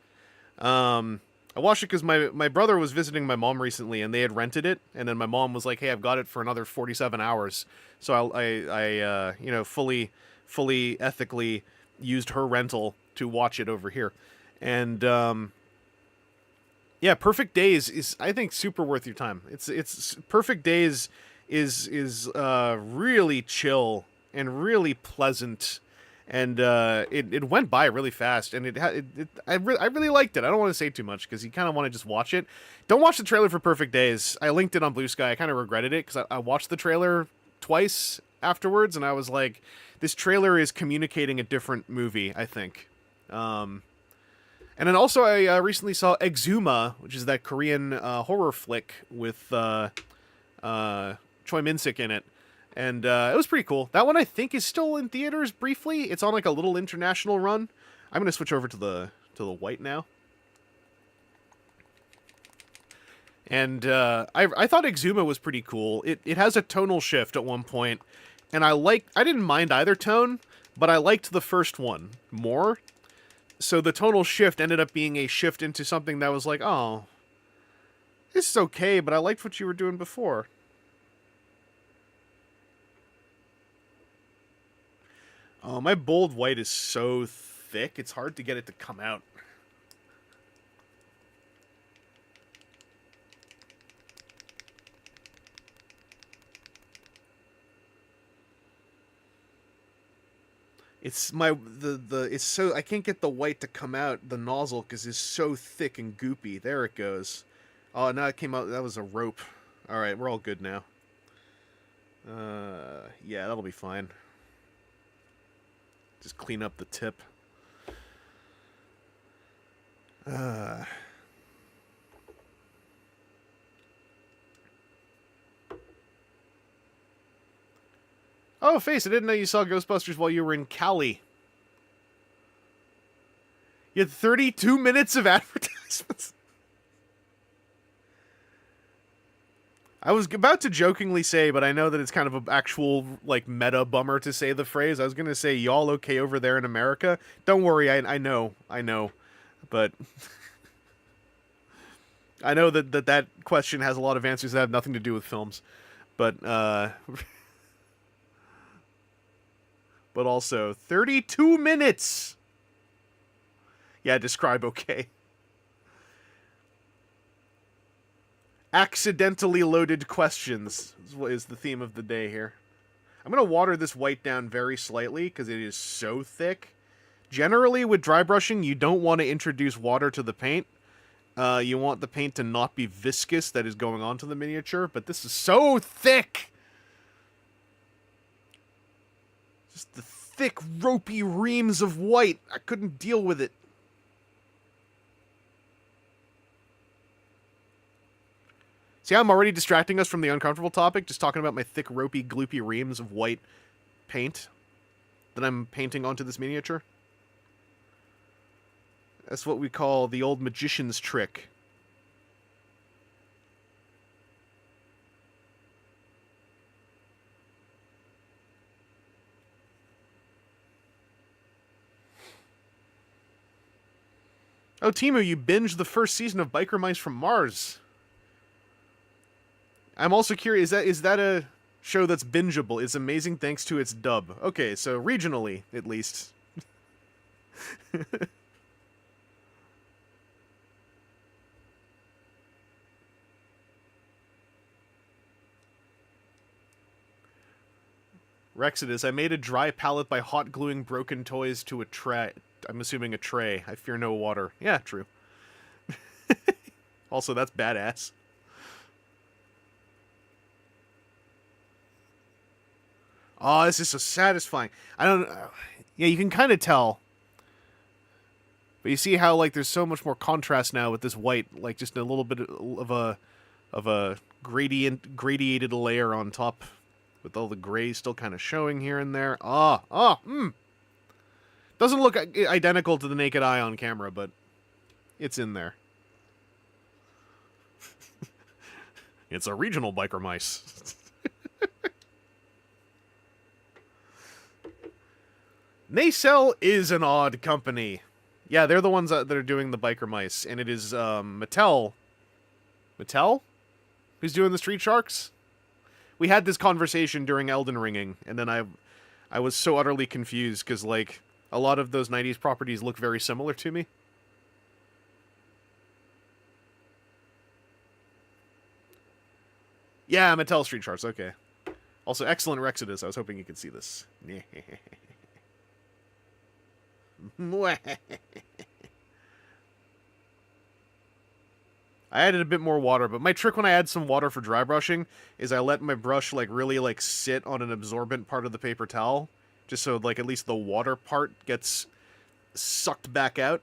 I watched it because my brother was visiting my mom recently, and they had rented it, and then my mom was like, "Hey, I've got it for another 47 hours." So I you know, fully ethically used her rental to watch it over here, and yeah, Perfect Days is, I think, super worth your time. It's Perfect Days is really chill and really pleasant, and it went by really fast, and I really liked it. I don't want to say too much because you kind of want to just watch it. Don't watch the trailer for Perfect Days. I linked it on Blue Sky. I kind of regretted it because I watched the trailer twice afterwards, and I was like, this trailer is communicating a different movie, I think. And then also I recently saw Exuma, which is that Korean horror flick with Choi Min-sik in it. And it was pretty cool. That one I think is still in theaters briefly. It's on like a little international run. I'm going to switch over to the white now. And I thought Exuma was pretty cool. It has a tonal shift at one point, and I didn't mind either tone, but I liked the first one more. So the tonal shift ended up being a shift into something that was like, oh, this is okay, but I liked what you were doing before. Oh, my bold white is so thick, it's hard to get it to come out. It's it's so, I can't get the white to come out, the nozzle, because it's so thick and goopy. There it goes. Oh, now it came out. That was a rope. All right, we're all good now. Yeah, that'll be fine. Just clean up the tip. Oh, Face, I didn't know you saw Ghostbusters while you were in Cali. You had 32 minutes of advertisements. I was about to jokingly say, but I know that it's kind of an actual, like, meta bummer to say the phrase. I was going to say, y'all okay over there in America? Don't worry, I know. But I know that question has a lot of answers that have nothing to do with films. But, but also 32 minutes. Yeah, describe okay. Accidentally loaded questions is the theme of the day here. I'm going to water this white down very slightly because it is so thick. Generally, with dry brushing, you don't want to introduce water to the paint. You want the paint to not be viscous that is going onto the miniature, but this is so thick! Just the thick, ropey reams of white. I couldn't deal with it. See how I'm already distracting us from the uncomfortable topic? Just talking about my thick, ropey, gloopy reams of white paint that I'm painting onto this miniature. That's what we call the old magician's trick. Oh, Timu, you binged the first season of Biker Mice from Mars. I'm also curious, is that a show that's bingeable? It's amazing thanks to its dub. Okay, so regionally, at least. Rexodus, I made a dry palette by hot gluing broken toys to a tray. I'm assuming a tray. I fear no water. Yeah, true. Also, that's badass. Oh, this is so satisfying. I don't. Yeah, you can kind of tell. But you see how, like, there's so much more contrast now with this white, like, just a little bit of a gradiated layer on top, with all the gray still kind of showing here and there. Doesn't look identical to the naked eye on camera, but it's in there. It's a regional biker mice. Nacelle is an odd company. Yeah, they're the ones that are doing the biker mice, and it is Mattel. Mattel? Who's doing the Street Sharks? We had this conversation during Elden Ringing, and then I was so utterly confused, because, like, a lot of those 90s properties look very similar to me. Yeah, Mattel Street Sharks, okay. Also, excellent Rexodus. I was hoping you could see this. I added a bit more water, but my trick when I add some water for dry brushing is I let my brush, like, really, like, sit on an absorbent part of the paper towel, just so, like, at least the water part gets sucked back out.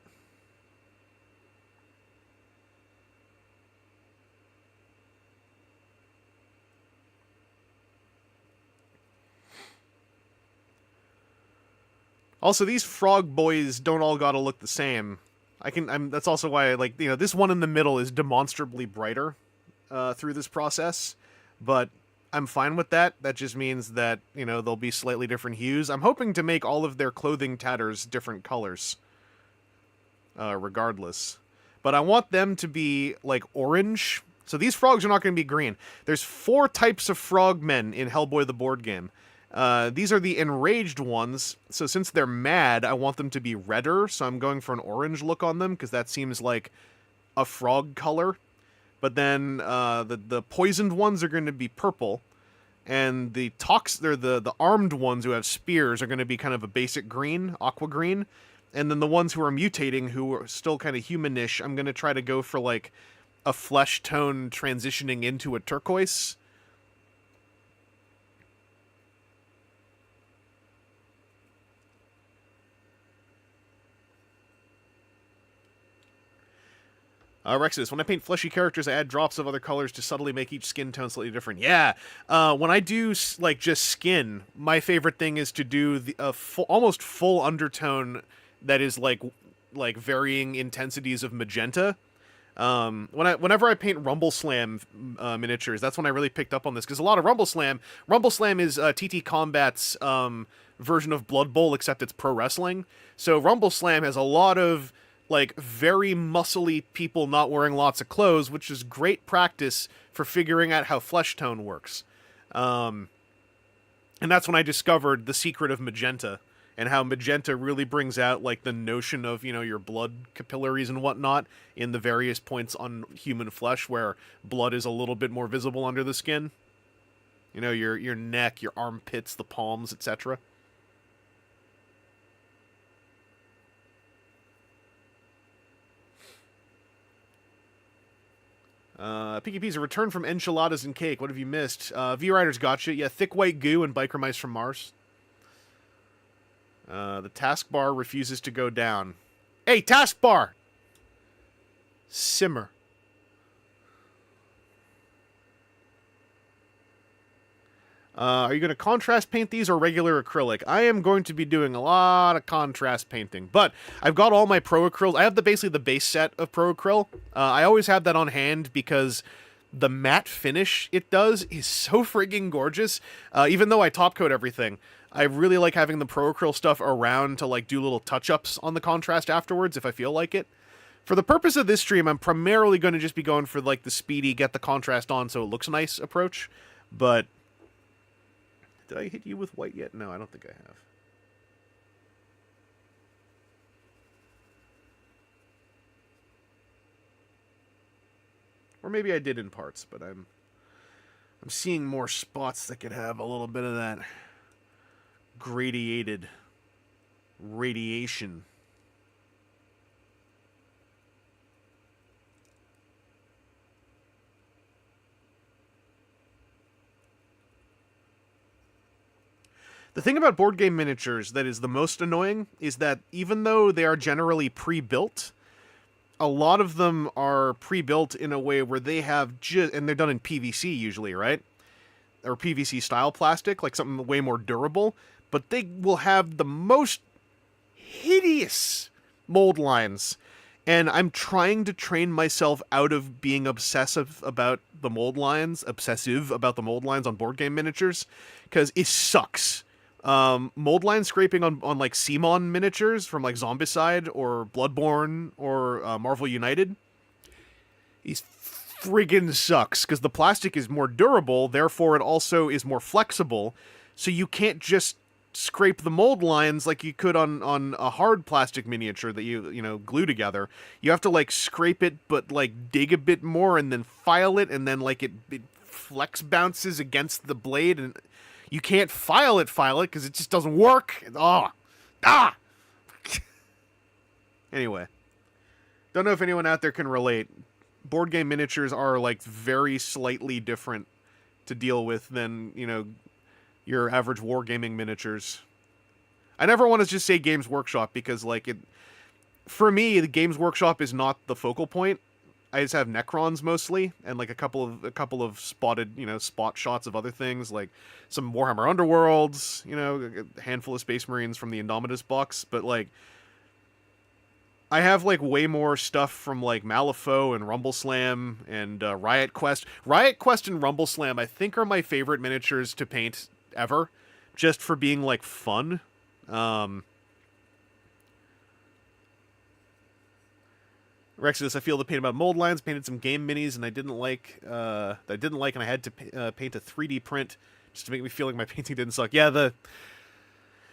Also, these frog boys don't all gotta look the same. That's also why, like, you know, this one in the middle is demonstrably brighter through this process, but I'm fine with that. That just means that, you know, they'll be slightly different hues. I'm hoping to make all of their clothing tatters different colors, regardless. But I want them to be, like, orange. So these frogs are not going to be green. There's 4 types of frogmen in Hellboy the board game. These are the enraged ones, so since they're mad, I want them to be redder, so I'm going for an orange look on them, because that seems like a frog color. But then, the poisoned ones are going to be purple, and the armed ones who have spears are going to be kind of a basic green, aqua green, and then the ones who are mutating, who are still kind of humanish, I'm going to try to go for, like, a flesh tone transitioning into a turquoise. Rexus, when I paint fleshy characters, I add drops of other colors to subtly make each skin tone slightly different. Yeah, when I do, like, just skin, my favorite thing is to do the almost full undertone that is, like varying intensities of magenta. Whenever I paint Rumble Slam miniatures, that's when I really picked up on this, because a lot of Rumble Slam is TT Combat's version of Blood Bowl, except it's pro wrestling. So Rumble Slam has a lot of, like, very muscly people not wearing lots of clothes, which is great practice for figuring out how flesh tone works. And that's when I discovered the secret of magenta, and how magenta really brings out, like, the notion of, you know, your blood capillaries and whatnot in the various points on human flesh where blood is a little bit more visible under the skin. You know, your neck, your armpits, the palms, etc. PKP's a return from enchiladas and cake. What have you missed? V-Riders gotcha. Yeah, thick white goo and biker mice from Mars. The taskbar refuses to go down. Hey, taskbar! Simmer. Are you going to contrast paint these or regular acrylic? I am going to be doing a lot of contrast painting, but I've got all my Pro Acryls. I have basically the base set of Pro Acryl. I always have that on hand because the matte finish it does is so frigging gorgeous. Even though I top coat everything, I really like having the Pro Acryl stuff around to, like, do little touch-ups on the contrast afterwards if I feel like it. For the purpose of this stream, I'm primarily going to just be going for, like, the speedy, get the contrast on so it looks nice approach, but... Did I hit you with white yet? No, I don't think I have. Or maybe I did in parts, but I'm seeing more spots that could have a little bit of that gradiated radiation. The thing about board game miniatures that is the most annoying is that even though they are generally pre-built, a lot of them are pre-built in a way where they have and they're done in PVC usually, right? Or PVC style plastic, like something way more durable, but they will have the most hideous mold lines. And I'm trying to train myself out of being obsessive about the mold lines on board game miniatures, because it sucks. Mold line scraping on like Simon miniatures from like Zombicide or Bloodborne or Marvel United, he's friggin' sucks, because the plastic is more durable, therefore it also is more flexible, so you can't just scrape the mold lines like you could on a hard plastic miniature that you know glue together. You have to like scrape it, but like dig a bit more and then file it, and then like it flex bounces against the blade, and you can't file it because it just doesn't work. Anyway, don't know if anyone out there can relate. Board game miniatures are like very slightly different to deal with than, you know, your average wargaming miniatures. I never want to just say Games Workshop, because like for me, the Games Workshop is not the focal point. I just have Necrons mostly, and like a couple of spotted, you know, spot shots of other things, like some Warhammer Underworlds, you know, a handful of Space Marines from the Indomitus box, but like I have like way more stuff from like Malifaux and Rumble Slam and Riot Quest. Riot Quest and Rumble Slam, I think, are my favorite miniatures to paint ever, just for being like fun. Rexodus, I feel the pain about mold lines. Painted some game minis, and I didn't like, and I had to paint a 3D print just to make me feel like my painting didn't suck. Yeah, the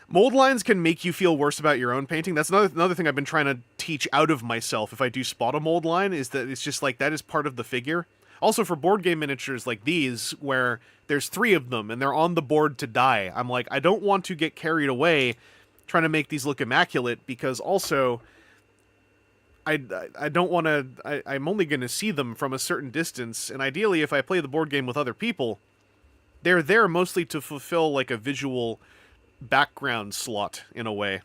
mold lines can make you feel worse about your own painting. That's another thing I've been trying to teach out of myself if I do spot a mold line, is that it's just like that is part of the figure. Also, for board game miniatures like these, where there's 3 of them and they're on the board to die, I'm like, I don't want to get carried away trying to make these look immaculate, because also I don't want to... I'm only going to see them from a certain distance, and ideally if I play the board game with other people, they're there mostly to fulfill like a visual background slot in a way.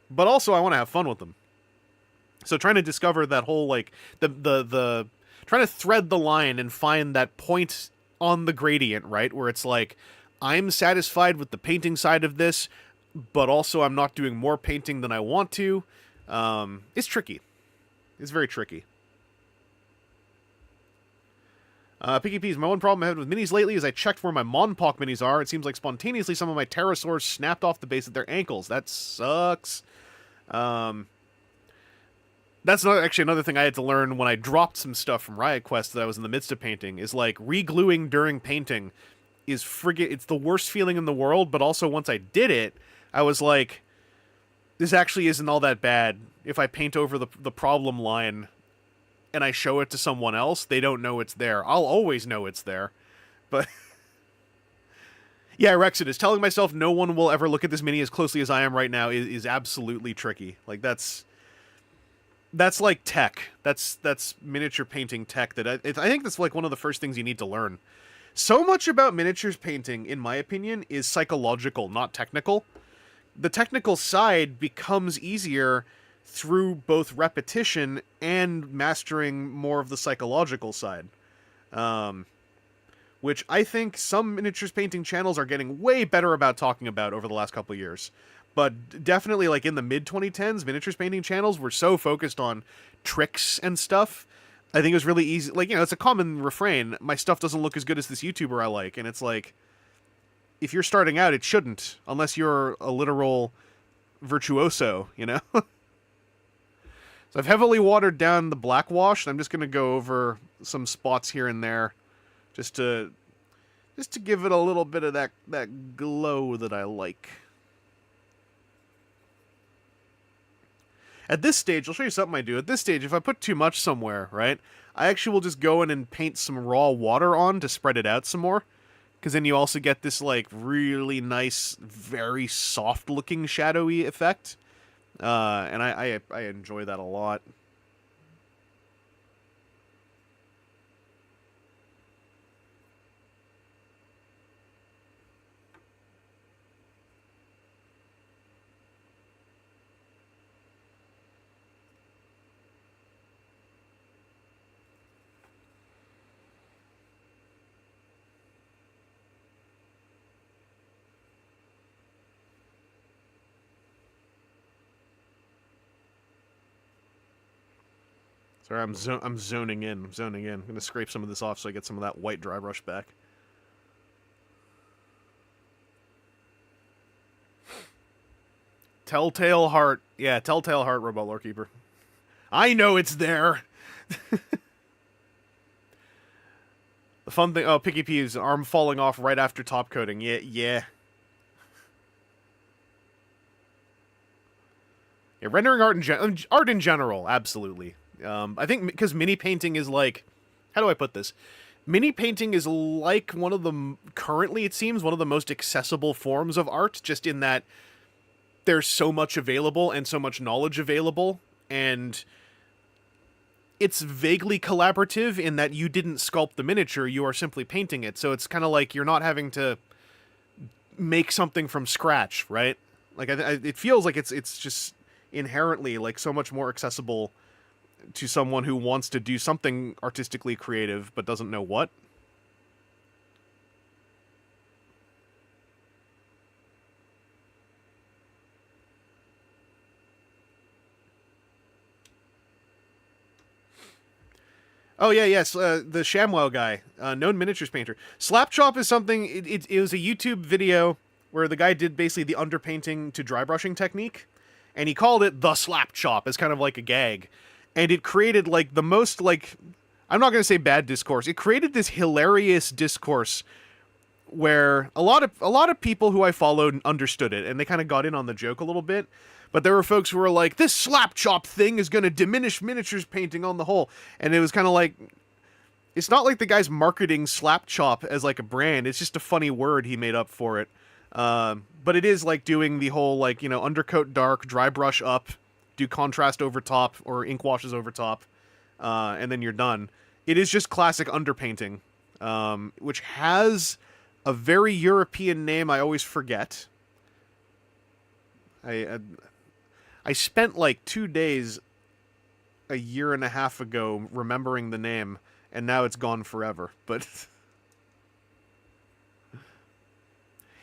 But also I want to have fun with them. So trying to discover that whole like the trying to thread the line and find that point on the gradient, right, where it's like I'm satisfied with the painting side of this, but also I'm not doing more painting than I want to. It's tricky. It's very tricky. Picky Peas, my one problem I had with minis lately is I checked where my Monpok minis are. It seems like spontaneously some of my pterosaurs snapped off the base of their ankles. That sucks. That's actually another thing I had to learn when I dropped some stuff from Riot Quest that I was in the midst of painting, is like re-gluing during painting is it's the worst feeling in the world, but also once I did it, I was like, this actually isn't all that bad. If I paint over the problem line and I show it to someone else, they don't know it's there. I'll always know it's there. But yeah, Rexodus, telling myself no one will ever look at this mini as closely as I am right now is absolutely tricky. Like that's like tech. That's miniature painting tech that I think that's like one of the first things you need to learn. So much about miniatures painting, in my opinion, is psychological, not technical. The technical side becomes easier through both repetition and mastering more of the psychological side. Which I think some miniatures painting channels are getting way better about talking about over the last couple of years. But definitely, like, in the mid-2010s, miniatures painting channels were so focused on tricks and stuff. I think it was really easy. Like, you know, it's a common refrain, my stuff doesn't look as good as this YouTuber I like. And it's like, if you're starting out, it shouldn't. Unless you're a literal virtuoso, you know? So I've heavily watered down the black wash, and I'm just going to go over some spots here and there just to give it a little bit of that glow that I like. At this stage, I'll show you something I do. At this stage, if I put too much somewhere, right, I actually will just go in and paint some raw water on to spread it out some more. Because then you also get this, like, really nice, very soft-looking shadowy effect. And I enjoy that a lot. Sorry, I'm zoning in. I'm zoning in. I'm gonna scrape some of this off so I get some of that white dry brush back. Telltale Heart. Yeah, Telltale Heart, Robot Lorekeeper. I know it's there! The fun thing... Oh, Picky Peas, arm falling off right after top coating. Yeah. Yeah, rendering art in general, absolutely. I think because mini painting is like... How do I put this? Mini painting is like one of the... Currently, it seems, one of the most accessible forms of art, just in that there's so much available and so much knowledge available, and it's vaguely collaborative in that you didn't sculpt the miniature, you are simply painting it, so it's kind of like you're not having to make something from scratch, right? Like, it feels like it's just inherently, like, so much more accessible to someone who wants to do something artistically creative but doesn't know what. Oh, yeah, yes, the ShamWow guy, known miniatures painter. Slapchop is something, it was a YouTube video where the guy did basically the underpainting to dry brushing technique, and he called it the Slapchop as kind of like a gag. And it created, like, the most, like, I'm not going to say bad discourse, it created this hilarious discourse where a lot of people who I followed understood it, and they kind of got in on the joke a little bit. But there were folks who were like, this slap chop thing is going to diminish miniatures painting on the whole. And it was kind of like, it's not like the guy's marketing slap chop as like a brand. It's just a funny word he made up for it. But it is like doing the whole, like, you know, undercoat dark, dry brush up, do contrast over top or ink washes over top, and then you're done. It is just classic underpainting, which has a very European name I always forget. I spent like 2 days a year and a half ago remembering the name, and now it's gone forever. But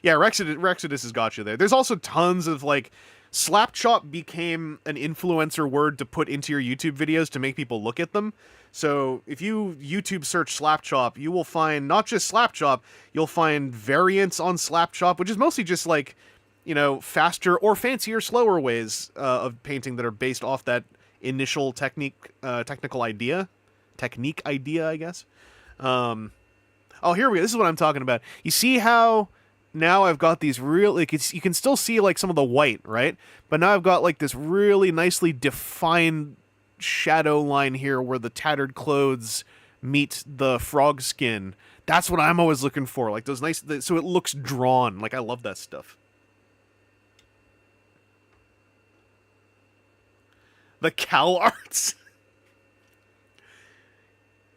yeah, Rexodus has got you there. There's also tons of, like, Slapchop became an influencer word to put into your YouTube videos to make people look at them. So if you YouTube search Slapchop, you will find not just Slapchop, you'll find variants on Slapchop, which is mostly just, like, you know, faster or fancier, slower ways of painting that are based off that initial technical idea. Technique idea, I guess. Oh, here we go. This is what I'm talking about. You see how now I've got these real, like, you can still see, like, some of the white, right? But now I've got, like, this really nicely defined shadow line here where the tattered clothes meet the frog skin. That's what I'm always looking for. Like, those nice, so it looks drawn. Like, I love that stuff. The cowl arts.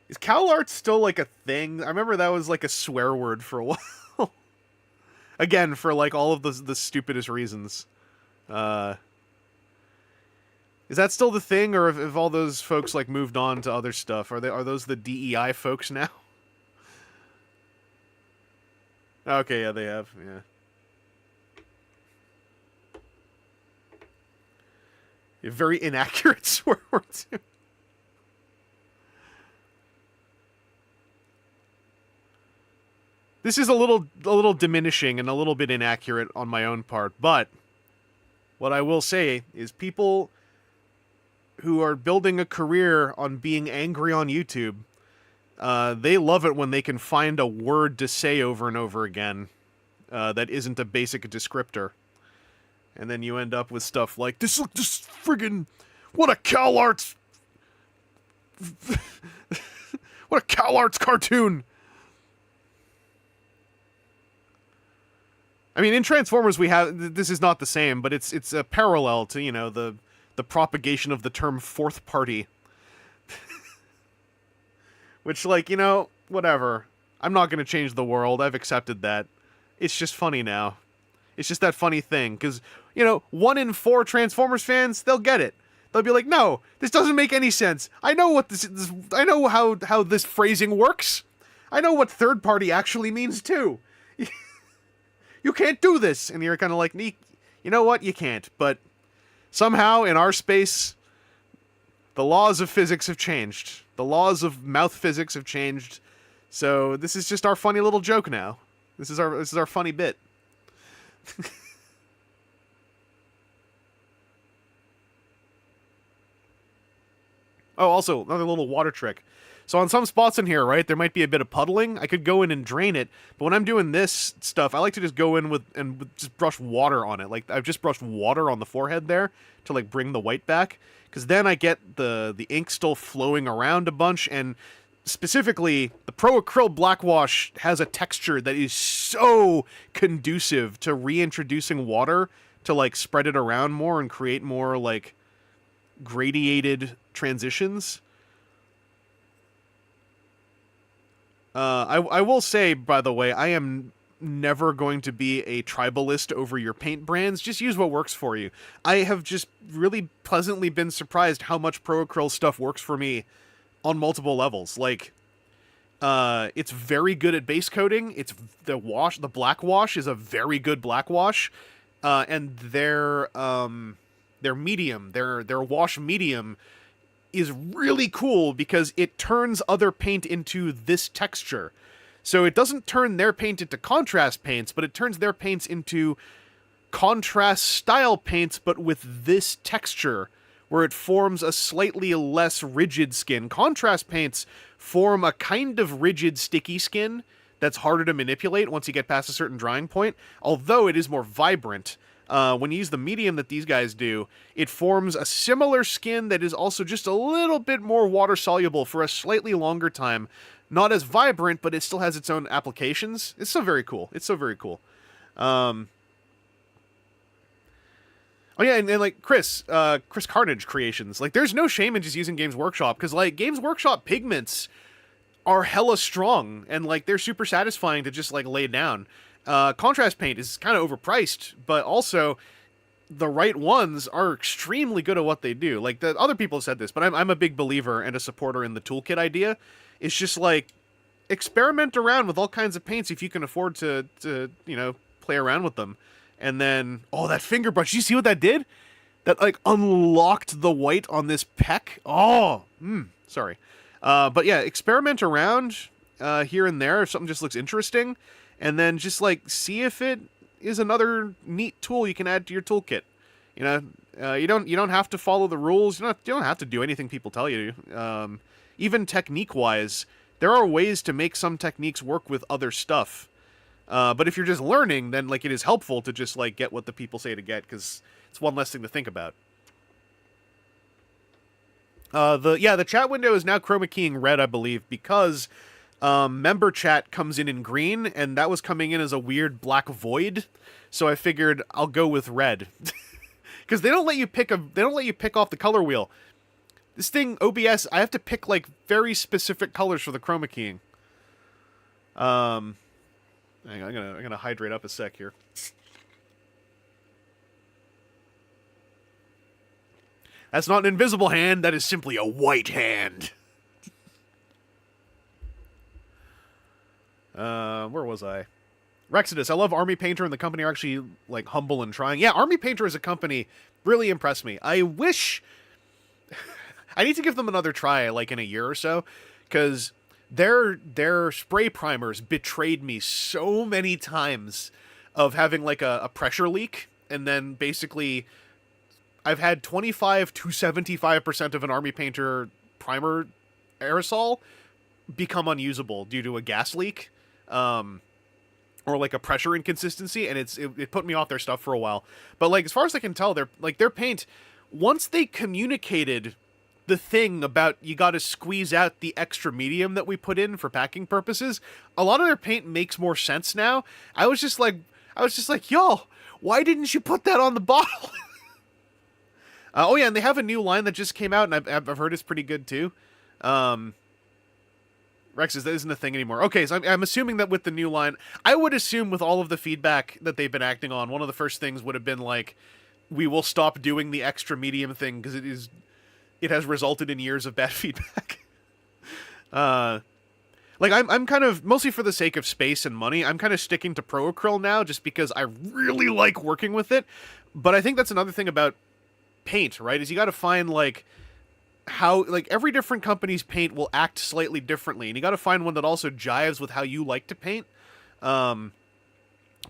Is cowl art still, like, a thing? I remember that was, like, a swear word for a while. Again, for, like, all of the stupidest reasons. Is that still the thing, or have all those folks, like, moved on to other stuff? Are those the DEI folks now? Okay, yeah, they have, yeah. A very inaccurate swear word, too. This is a little diminishing and a little bit inaccurate on my own part, but what I will say is people who are building a career on being angry on YouTube, they love it when they can find a word to say over and over again that isn't a basic descriptor. And then you end up with stuff like, this friggin', what a cowl arts, what a cowl arts cartoon. I mean, in Transformers we have, this is not the same, but it's a parallel to, you know, the propagation of the term fourth party. Which, like, you know, whatever. I'm not going to change the world. I've accepted that. It's just funny now. It's just that funny thing, because, you know, 1 in 4 Transformers fans, they'll get it. They'll be like, no, this doesn't make any sense. I know what this I know how this phrasing works. I know what third party actually means, too. You can't do this. And you're kind of like, you know what? You can't. But somehow, in our space, The laws of physics have changed. The laws of mouth physics have changed. So this is just our funny little joke now. This is our funny bit. Oh, also, another little water trick. So on some spots in here, right, there might be a bit of puddling. I could go in and drain it, but when I'm doing this stuff, I like to just go in with just brush water on it. Like, I've just brushed water on the forehead there to, like, bring the white back, because then I get the ink still flowing around a bunch, and specifically, the Pro Acryl Black Wash has a texture that is so conducive to reintroducing water to, like, spread it around more and create more, like, gradiated transitions. I will say, by the way, I am never going to be a tribalist over your paint brands. Just use what works for you. I have just really pleasantly been surprised how much Pro Acryl stuff works for me on multiple levels. Like, it's very good at base coating. It's the black wash is a very good black wash, and their medium, their wash medium is really cool because it turns other paint into this texture. So it doesn't turn their paint into contrast paints, but it turns their paints into contrast style paints, but with this texture, where it forms a slightly less rigid skin. Contrast paints form a kind of rigid, sticky skin that's harder to manipulate once you get past a certain drying point, although it is more vibrant. When you use the medium that these guys do, it forms a similar skin that is also just a little bit more water-soluble for a slightly longer time. Not as vibrant, but it still has its own applications. It's so very cool. It's so very cool. Oh yeah, and like Chris Carnage Creations. Like, there's no shame in just using Games Workshop, because, like, Games Workshop pigments are hella strong, and, like, they're super satisfying to just, like, lay down. Contrast paint is kind of overpriced, but also the right ones are extremely good at what they do. Like, the other people have said this, but I'm a big believer and a supporter in the toolkit idea. It's just, like, experiment around with all kinds of paints if you can afford to you know, play around with them. And then, oh, that finger brush, you see what that did? That, like, unlocked the white on this peck. Oh, sorry. But yeah, experiment around here and there if something just looks interesting. And then just, like, see if it is another neat tool you can add to your toolkit. You know, you don't have to follow the rules. You don't have to do anything people tell you to. Even technique-wise, there are ways to make some techniques work with other stuff. But if you're just learning, then, like, it is helpful to just, like, get what the people say to get, because it's one less thing to think about. The chat window is now chroma keying red, I believe, because member chat comes in green, and that was coming in as a weird black void. So I figured I'll go with red, because they don't let you pick off the color wheel. This thing, OBS, I have to pick, like, very specific colors for the chroma keying. Hang on, I'm gonna hydrate up a sec here. That's not an invisible hand, that is simply a white hand. Where was I? Rexodus, I love Army Painter, and the company are actually, like, humble and trying. Yeah, Army Painter as a company really impressed me. I wish... I need to give them another try, like, in a year or so, because their spray primers betrayed me so many times of having, like, a pressure leak, and then basically I've had 25 to 75% of an Army Painter primer aerosol become unusable due to a gas leak, or, like, a pressure inconsistency, and it put me off their stuff for a while. But, like, as far as I can tell, their paint, once they communicated the thing about you got to squeeze out the extra medium that we put in for packing purposes, a lot of their paint makes more sense now. I was just like, yo, why didn't you put that on the bottle? Oh yeah, and they have a new line that just came out, and I've heard it's pretty good too. Rex says that isn't a thing anymore. Okay, so I'm assuming that with the new line, I would assume with all of the feedback that they've been acting on, one of the first things would have been like, we will stop doing the extra medium thing because it has resulted in years of bad feedback. Like, I'm kind of, mostly for the sake of space and money, I'm kind of sticking to Pro Acryl now, just because I really like working with it. But I think that's another thing about paint, right? Is you got to find, like, how, like, every different company's paint will act slightly differently, and you got to find one that also jives with how you like to paint. Pro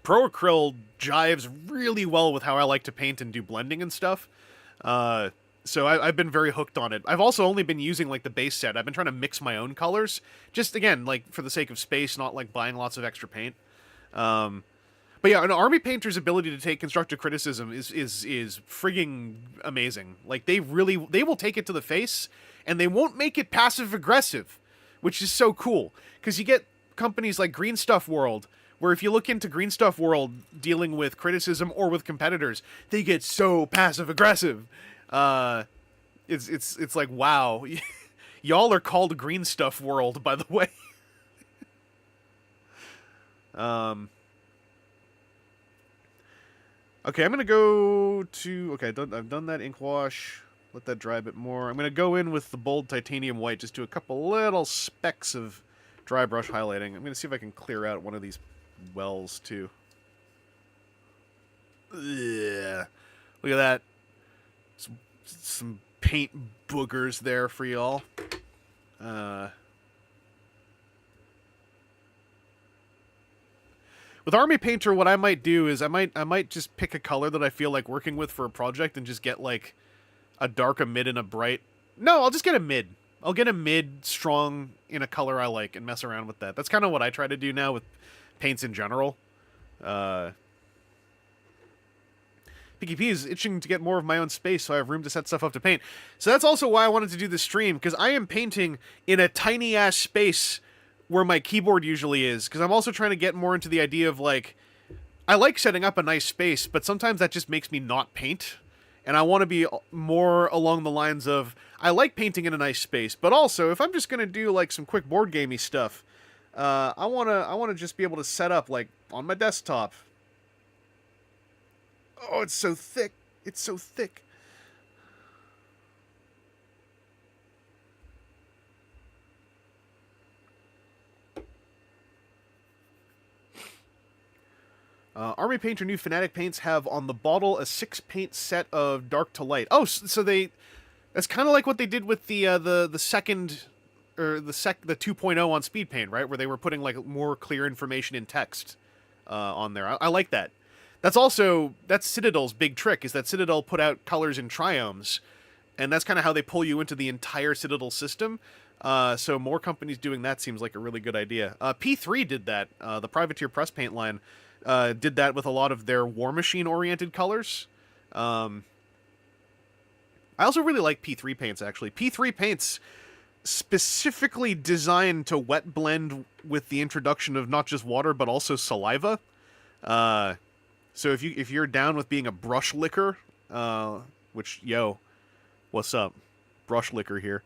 Acryl jives really well with how I like to paint and do blending and stuff. So I've been very hooked on it. I've also only been using, like, the base set. I've been trying to mix my own colors, just, again, like, for the sake of space, not, like, buying lots of extra paint. But yeah, an army painter's ability to take constructive criticism is frigging amazing. Like, they will take it to the face, and they won't make it passive-aggressive, which is so cool. Because you get companies like Green Stuff World, where if you look into Green Stuff World dealing with criticism or with competitors, they get so passive-aggressive. It's like, wow. Y'all are called Green Stuff World, by the way. Okay, I'm gonna go to... Okay, I've done that ink wash. Let that dry a bit more. I'm gonna go in with the bold titanium white, just do a couple little specks of dry brush highlighting. I'm gonna see if I can clear out one of these wells, too. Ugh. Look at that. Some paint boogers there for y'all. With Army Painter, what I might do is I might just pick a color that I feel like working with for a project and just get, like, a dark, a mid, and a bright. No, I'll just get a mid. I'll get a mid strong in a color I like and mess around with that. That's kind of what I try to do now with paints in general. PKP is itching to get more of my own space, so I have room to set stuff up to paint. So that's also why I wanted to do this stream, because I am painting in a tiny-ass space where my keyboard usually is, because I'm also trying to get more into the idea of, like, I like setting up a nice space, but sometimes that just makes me not paint, and I want to be more along the lines of, I like painting in a nice space, but also, if I'm just going to do, like, some quick board gamey stuff, I want to just be able to set up, like, on my desktop. Oh, it's so thick. It's so thick. Army Painter new Fnatic paints have on the bottle a 6-paint set of dark to light. Oh, so that's kind of like what they did with the second, or the 2.0 on Speed Paint, right? Where they were putting, like, more clear information in text on there. I like that. That's Citadel's big trick, is that Citadel put out colors in triomes, and that's kind of how they pull you into the entire Citadel system. So more companies doing that seems like a really good idea. P3 did that. The Privateer Press Paint line did that with a lot of their War Machine-oriented colors. I also really like P3 paints, actually. P3 paints specifically designed to wet blend with the introduction of not just water, but also saliva. So if you're down with being a brush licker, which, yo, what's up? Brush licker here.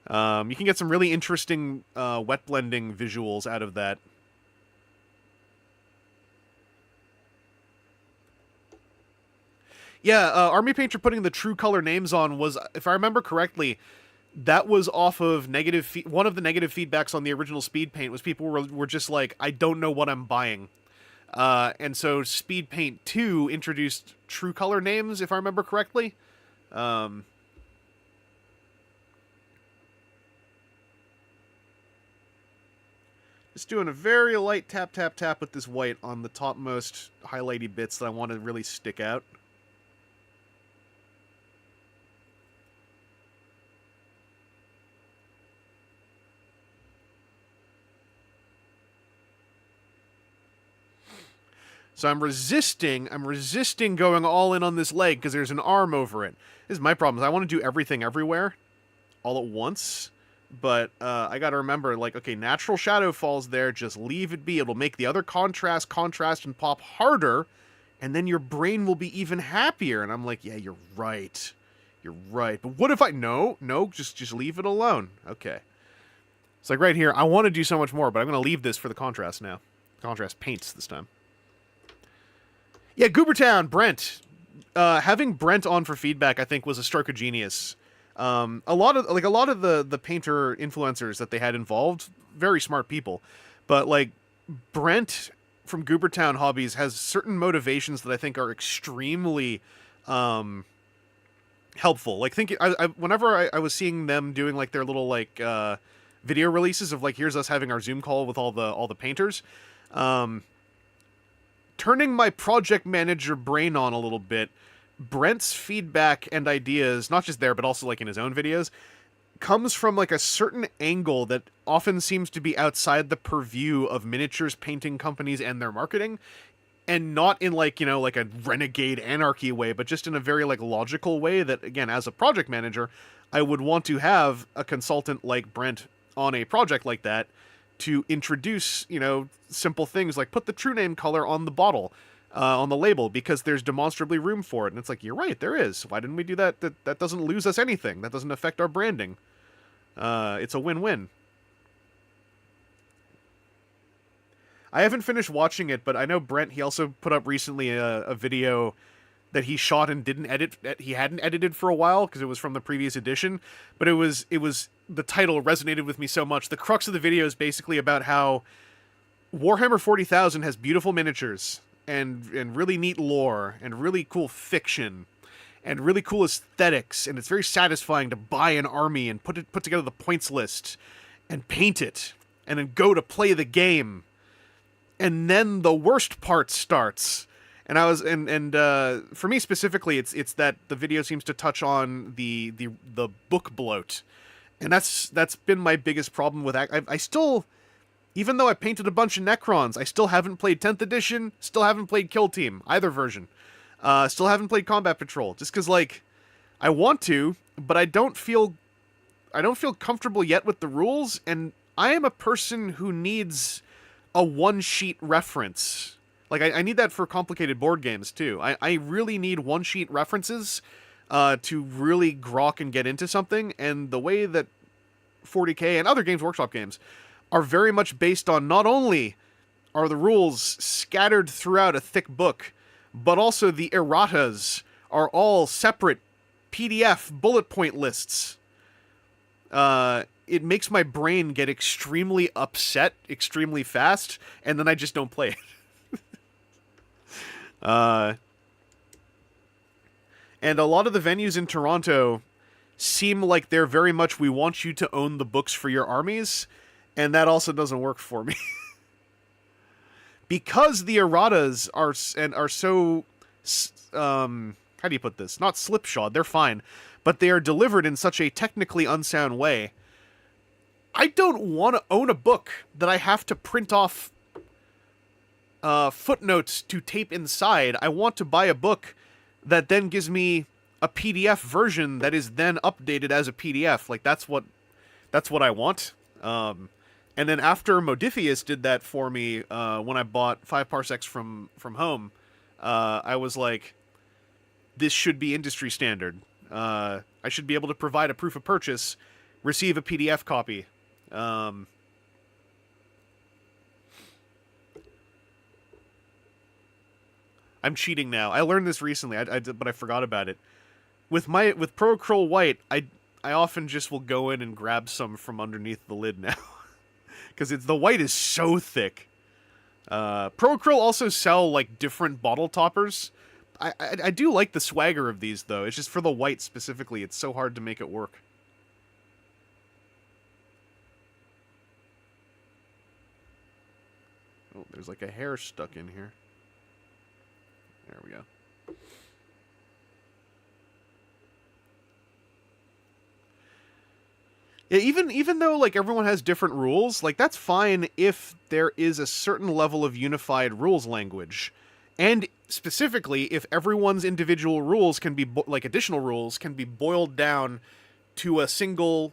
You can get some really interesting wet blending visuals out of that. Yeah, Army Painter putting the true color names on was, if I remember correctly, that was off of one of the negative feedbacks on the original Speed Paint was people were just like, I don't know what I'm buying. And so Speed Paint 2 introduced true color names, if I remember correctly. Just doing a very light tap, tap, tap with this white on the topmost highlighty bits that I want to really stick out. So I'm resisting going all in on this leg because there's an arm over it. This is my problem. I want to do everything everywhere all at once. But I got to remember, like, okay, natural shadow falls there. Just leave it be. It'll make the other contrast, and pop harder. And then your brain will be even happier. And I'm like, yeah, you're right. You're right. But what if I... No, just leave it alone. Okay. It's like right here, I want to do so much more, but I'm going to leave this for the contrast now. Contrast paints this time. Yeah, Goobertown, Brent. Having Brent on for feedback, I think, was a stroke of genius. A lot of the painter influencers that they had involved, very smart people. But, like, Brent from Goobertown Hobbies has certain motivations that I think are extremely helpful. Like thinking, whenever I was seeing them doing like their little like video releases of like, here's us having our Zoom call with all the painters, um, turning my project manager brain on a little bit. Brent's feedback and ideas, not just there but also like in his own videos, comes from like a certain angle that often seems to be outside the purview of miniatures painting companies and their marketing, and not in like, you know, like a renegade anarchy way, but just in a very like logical way that, again, as a project manager, I would want to have a consultant like Brent on a project like that to introduce, you know, simple things like put the true name color on the bottle, on the label, because there's demonstrably room for it. And it's like, you're right, there is. Why didn't we do that? That doesn't lose us anything. That doesn't affect our branding. It's a win-win. I haven't finished watching it, but I know Brent, he also put up recently a video that he shot and didn't edit. He hadn't edited for a while because it was from the previous edition, but it was the title resonated with me so much. The crux of the video is basically about how Warhammer 40,000 has beautiful miniatures and really neat lore and really cool fiction and really cool aesthetics, and it's very satisfying to buy an army and put together the points list and paint it and then go to play the game. And then the worst part starts. And I was for me specifically, it's that the video seems to touch on the book bloat, and that's been my biggest problem with I still, even though I painted a bunch of Necrons, I still haven't played 10th edition, still haven't played Kill Team, either version, still haven't played Combat Patrol, just because like I want to, but I don't feel comfortable yet with the rules, and I am a person who needs a one-sheet reference. Like, I need that for complicated board games, too. I really need one-sheet references to really grok and get into something, and the way that 40K and other Games Workshop games are very much based on not only are the rules scattered throughout a thick book, but also the erratas are all separate PDF bullet point lists. It makes my brain get extremely upset extremely fast, and then I just don't play it. And a lot of the venues in Toronto seem like they're very much, we want you to own the books for your armies, and that also doesn't work for me. Because the erratas are so, how do you put this? Not slipshod, they're fine, but they are delivered in such a technically unsound way. I don't want to own a book that I have to print off footnotes to tape inside. I want to buy a book that then gives me a PDF version that is then updated as a PDF. Like, that's what I want. And then after Modifius did that for me, when I bought 5 parsecs from home, I was like, this should be industry standard. I should be able to provide a proof of purchase, receive a PDF copy. I'm cheating now. I learned this recently, but I forgot about it. With Pro Acryl White, I often just will go in and grab some from underneath the lid now, because the white is so thick. Pro Acryl also sell like different bottle toppers. I do like the swagger of these though. It's just for the white specifically, it's so hard to make it work. Oh, there's like a hair stuck in here. There we go. Yeah, even though like everyone has different rules, like that's fine if there is a certain level of unified rules language. And specifically if everyone's individual rules can be like additional rules can be boiled down to a single,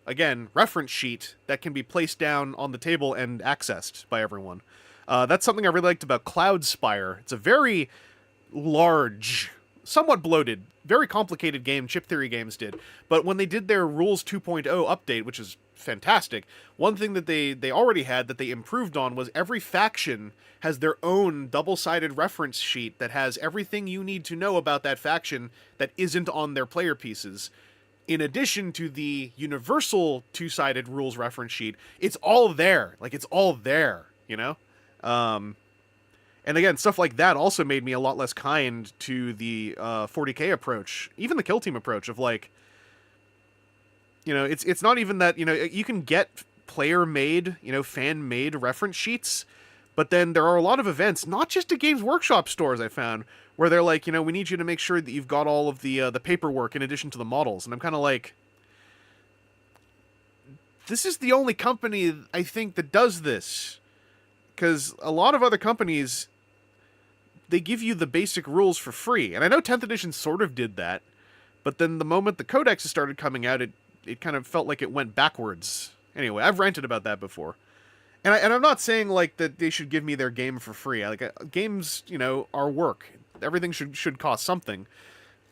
again, reference sheet that can be placed down on the table and accessed by everyone. That's something I really liked about Cloudspire. It's a very large, somewhat bloated, very complicated game Chip Theory Games did. But when they did their Rules 2.0 update, which is fantastic, one thing that they already had that they improved on was every faction has their own double-sided reference sheet that has everything you need to know about that faction that isn't on their player pieces. In addition to the universal two-sided rules reference sheet, it's all there. Like, it's all there, you know? And again, stuff like that also made me a lot less kind to the 40k approach, even the kill team approach of like, you know, it's not even that, you know, you can get player-made, you know, fan-made reference sheets, but then there are a lot of events, not just at Games Workshop stores, I found, where they're like, you know, we need you to make sure that you've got all of the paperwork in addition to the models. And I'm kind of like, this is the only company, I think, that does this. Because a lot of other companies, they give you the basic rules for free. And I know 10th edition sort of did that, but then the moment the codexes started coming out, it kind of felt like it went backwards. Anyway, I've ranted about that before. And I'm not saying, like, that they should give me their game for free. Like, games, you know, are work. Everything should cost something.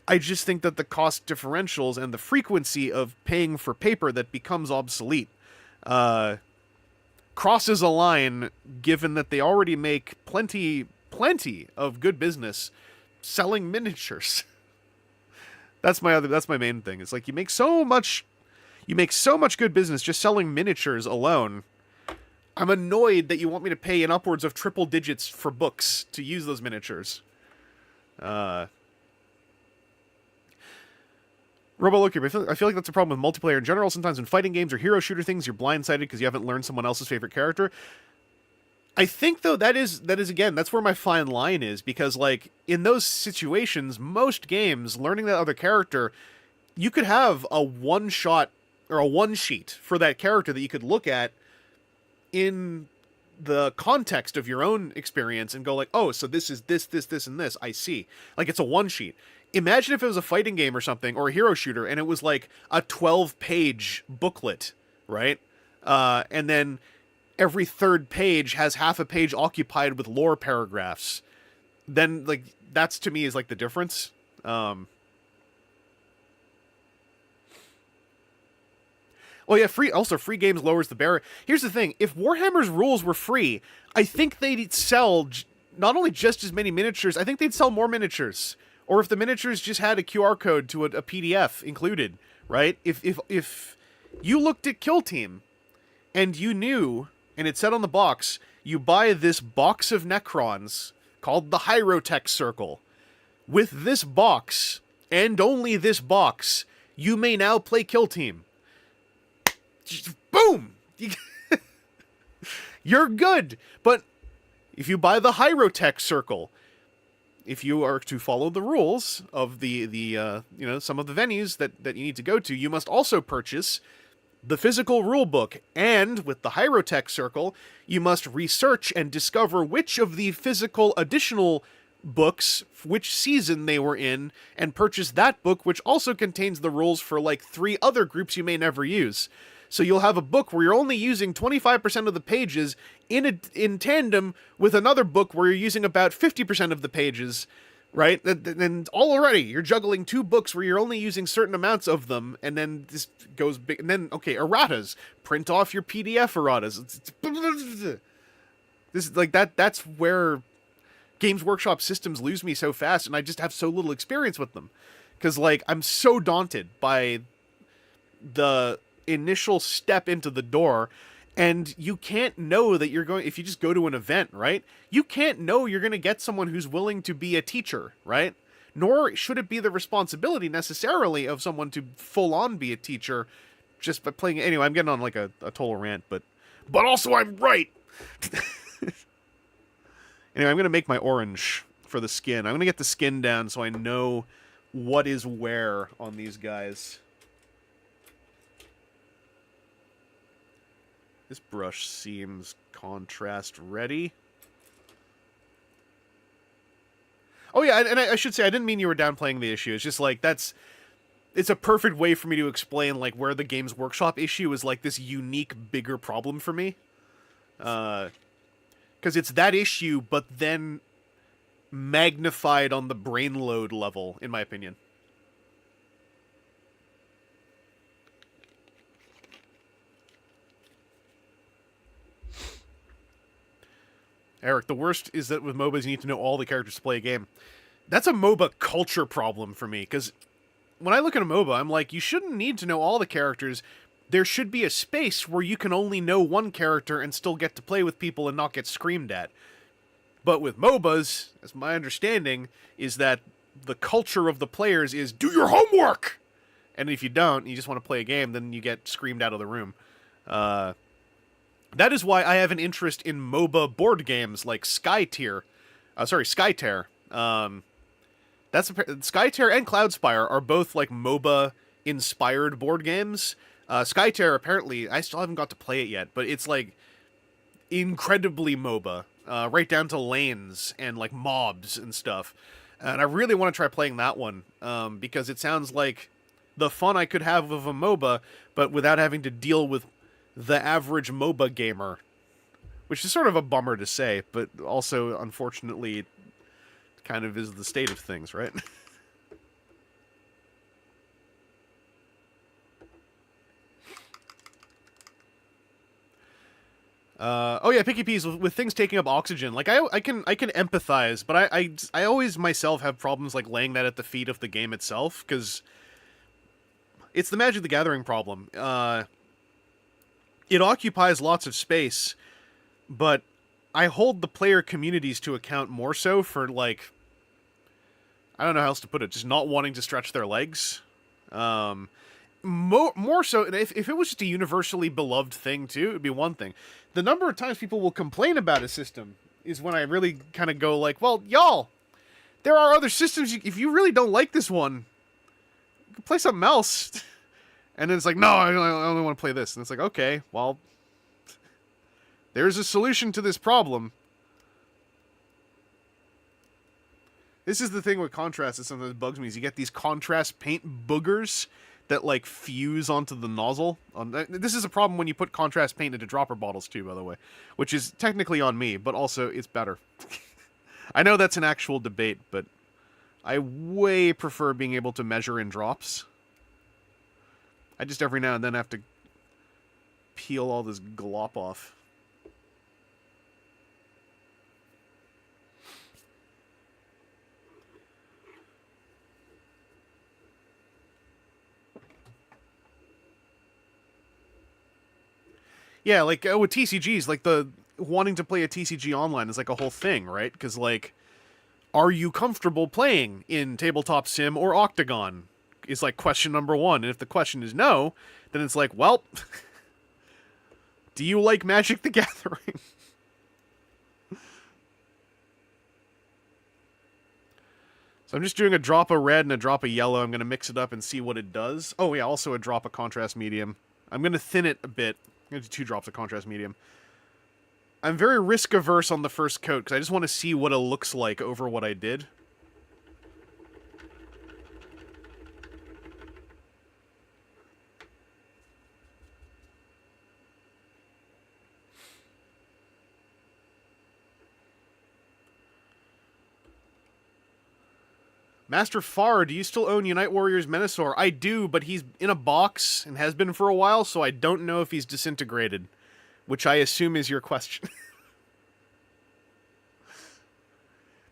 I just think that the cost differentials and the frequency of paying for paper that becomes obsolete crosses a line, given that they already make plenty of good business selling miniatures. That's my main thing. It's like you make so much good business just selling miniatures alone. I'm annoyed that you want me to pay in upwards of triple digits for books to use those miniatures. RoboLoki, I feel like that's a problem with multiplayer in general. Sometimes in fighting games or hero shooter things, you're blindsided because you haven't learned someone else's favorite character. I think, though, that is again, that's where my fine line is, because, like, in those situations, most games, learning that other character, you could have a one-shot or a one-sheet for that character that you could look at in the context of your own experience and go like, oh, so this is this, and this, I see. Like, it's a one-sheet. Imagine if it was a fighting game or something, or a hero shooter, and it was like a 12-page booklet, right? And then every third page has half a page occupied with lore paragraphs. Then, like, that's to me is like the difference. Well, yeah, free games lowers the barrier. Here's the thing. If Warhammer's rules were free, I think they'd sell not only just as many miniatures, I think they'd sell more miniatures. Or if the miniatures just had a QR code to a PDF included, right? If you looked at Kill Team and you knew, and it said on the box, you buy this box of Necrons called the Hyrotech Circle. With this box, and only this box, you may now play Kill Team. Boom! You're good. But if you buy the Hyrotech Circle, if you are to follow the rules of the you know, some of the venues that you need to go to, you must also purchase the physical rulebook. And with the Hyrotech Circle, you must research and discover which of the physical additional books, which season they were in, and purchase that book, which also contains the rules for like 3 other groups you may never use. So you'll have a book where you're only using 25% of the pages in tandem with another book where you're using about 50% of the pages, right? And already you're juggling 2 books where you're only using certain amounts of them, and then this goes big. And then, okay, erratas. Print off your PDF erratas. This is like that's where Games Workshop systems lose me so fast, and I just have so little experience with them. Because, like, I'm so daunted by the initial step into the door, and you can't know that you're going, if you just go to an event, right? You can't know you're going to get someone who's willing to be a teacher, right? Nor should it be the responsibility necessarily of someone to full on be a teacher just by playing. Anyway, I'm getting on like a total rant, but also I'm right. Anyway, I'm going to make my orange for the skin. I'm going to get the skin down so I know what is where on these guys. This brush seems contrast ready. Oh yeah, and I should say, I didn't mean you were downplaying the issue. It's just like, it's a perfect way for me to explain like where the Games Workshop issue is like this unique, bigger problem for me. Because it's that issue, but then magnified on the brain load level, in my opinion. Eric, the worst is that with MOBAs, you need to know all the characters to play a game. That's a MOBA culture problem for me, because when I look at a MOBA, I'm like, you shouldn't need to know all the characters. There should be a space where you can only know one character and still get to play with people and not get screamed at. But with MOBAs, as my understanding, is that the culture of the players is do your homework! And if you don't, you just want to play a game, then you get screamed out of the room. That is why I have an interest in MOBA board games like Skytear. Skytear. Skytear and Cloudspire are both like MOBA-inspired board games. Skytear, apparently, I still haven't got to play it yet, but it's like incredibly MOBA. Right down to lanes and like mobs and stuff. And I really want to try playing that one, because it sounds like the fun I could have of a MOBA, but without having to deal with the average MOBA gamer. Which is sort of a bummer to say, but also, unfortunately, kind of is the state of things, right? Oh yeah, Picky Peas, with things taking up oxygen. Like, I can empathize, but I always myself have problems, like, laying that at the feet of the game itself, because it's the Magic the Gathering problem. It occupies lots of space, but I hold the player communities to account more so for, like, I don't know how else to put it, just not wanting to stretch their legs. More so, if it was just a universally beloved thing, too, it would be one thing. The number of times people will complain about a system is when I really kind of go like, well, y'all, there are other systems, if you really don't like this one, you can play something else. And then it's like, no, I only want to play this. And it's like, okay, well, there's a solution to this problem. This is the thing with contrast that sometimes bugs me, is you get these contrast paint boogers that, like, fuse onto the nozzle. This is a problem when you put contrast paint into dropper bottles, too, by the way. Which is technically on me, but also it's better. I know that's an actual debate, but I way prefer being able to measure in drops. I just every now and then have to peel all this glop off. Yeah, like, with TCGs, like, the wanting to play a TCG online is, like, a whole thing, right? Because, like, are you comfortable playing in Tabletop Sim or Octagon? Is, like, question number one. And if the question is no, then it's like, well, do you like Magic the Gathering? So I'm just doing a drop of red and a drop of yellow. I'm going to mix it up and see what it does. Oh, yeah, also a drop of contrast medium. I'm going to thin it a bit. I'm going to do 2 drops of contrast medium. I'm very risk-averse on the first coat, because I just want to see what it looks like over what I did. Master Farr, do you still own Unite Warriors Menasor? I do, but he's in a box and has been for a while, so I don't know if he's disintegrated. Which I assume is your question.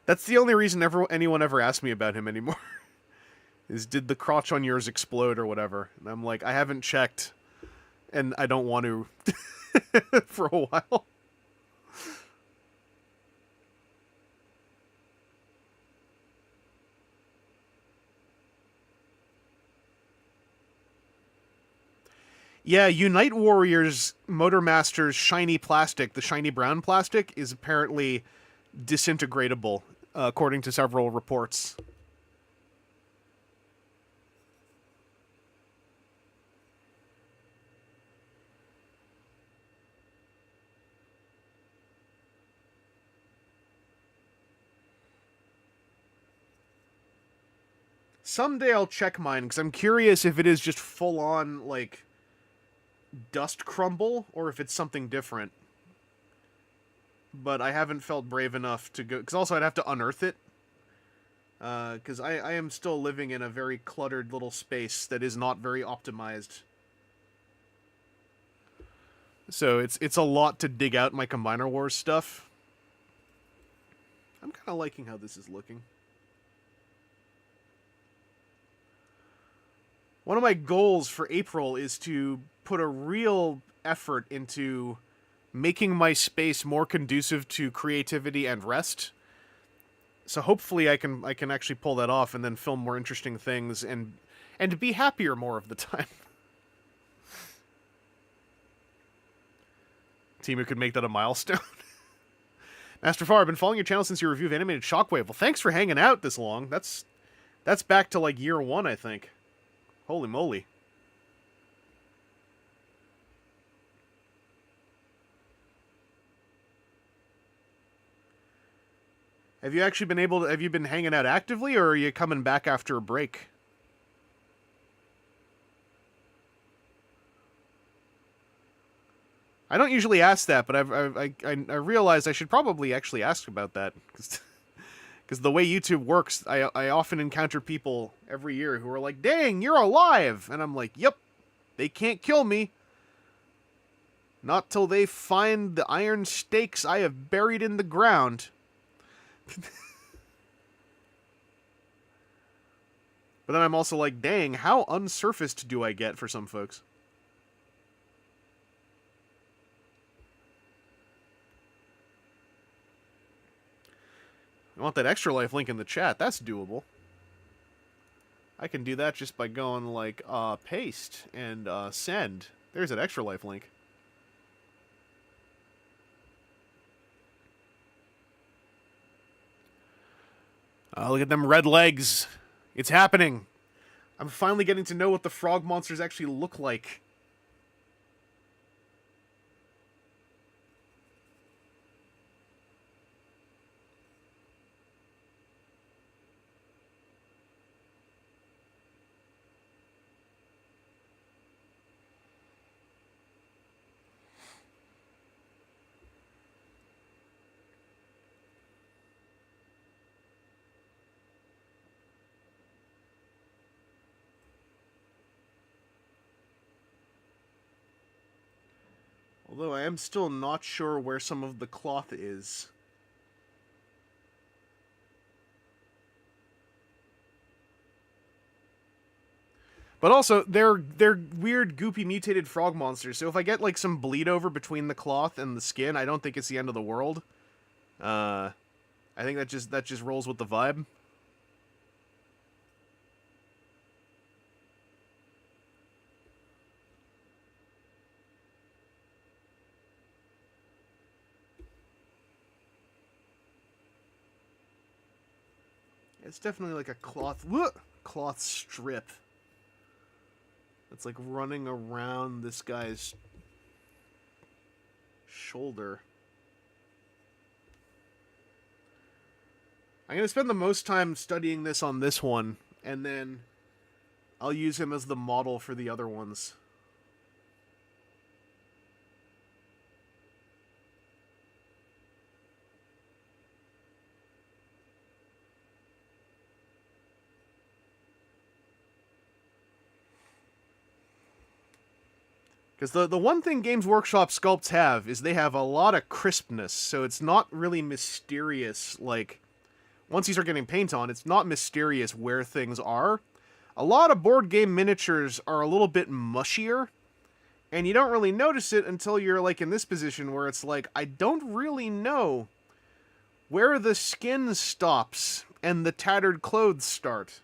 That's the only reason anyone ever asked me about him anymore. Is, did the crotch on yours explode or whatever? And I'm like, I haven't checked, and I don't want to for a while. Yeah, Unite Warriors Motormaster's shiny plastic, the shiny brown plastic, is apparently disintegratable, according to several reports. Someday I'll check mine, because I'm curious if it is just full-on, like, dust crumble, or if it's something different. But I haven't felt brave enough to go, because also I'd have to unearth it. Because I am still living in a very cluttered little space that is not very optimized. So it's a lot to dig out my Combiner Wars stuff. I'm kind of liking how this is looking. One of my goals for April is to put a real effort into making my space more conducive to creativity and rest. So hopefully I can actually pull that off and then film more interesting things and be happier more of the time. Team who could make that a milestone. Master Far, I've been following your channel since your review of Animated Shockwave. Well, thanks for hanging out this long. That's back to like year 1, I think. Holy moly. Have you actually been able to, have you been hanging out actively, or are you coming back after a break? I don't usually ask that, but I realized I should probably actually ask about that. Because the way YouTube works, I often encounter people every year who are like, dang, you're alive! And I'm like, yep, they can't kill me. Not till they find the iron stakes I have buried in the ground. But then I'm also like, dang, how unsurfaced do I get for some folks? I want that Extra Life link in the chat. That's doable. I can do that just by going like, paste and send. There's that Extra Life link. Look at them red legs. It's happening. I'm finally getting to know what the frog monsters actually look like. Although I am still not sure where some of the cloth is. But also, they're weird, goopy, mutated frog monsters. So if I get like some bleed over between the cloth and the skin, I don't think it's the end of the world. I think that just rolls with the vibe. It's definitely like a cloth strip that's like running around this guy's shoulder. I'm going to spend the most time studying this on this one, and then I'll use him as the model for the other ones. Because the one thing Games Workshop sculpts have is they have a lot of crispness, so it's not really mysterious. Like, once you start getting paint on, it's not mysterious where things are. A lot of board game miniatures are a little bit mushier, and you don't really notice it until you're, like, in this position where it's like, I don't really know where the skin stops and the tattered clothes start.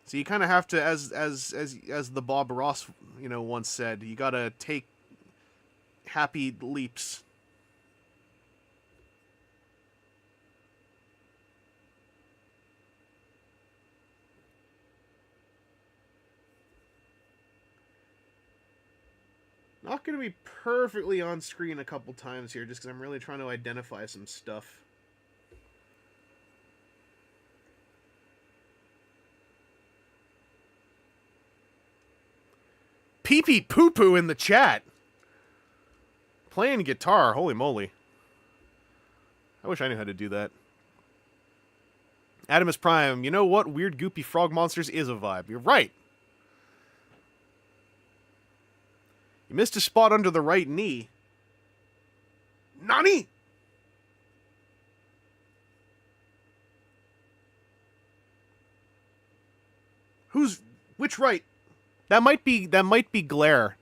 So you kind of have to, as the Bob Ross, once said, you gotta take happy leaps. Not gonna be perfectly on screen a couple times here, just because I'm really trying to identify some stuff. Pee-pee poo-poo in the chat. Playing guitar, holy moly. I wish I knew how to do that. Optimus Prime, you know what? Weird goopy frog monsters is a vibe. You're right. You missed a spot under the right knee. Nani? Which right? That might be glare.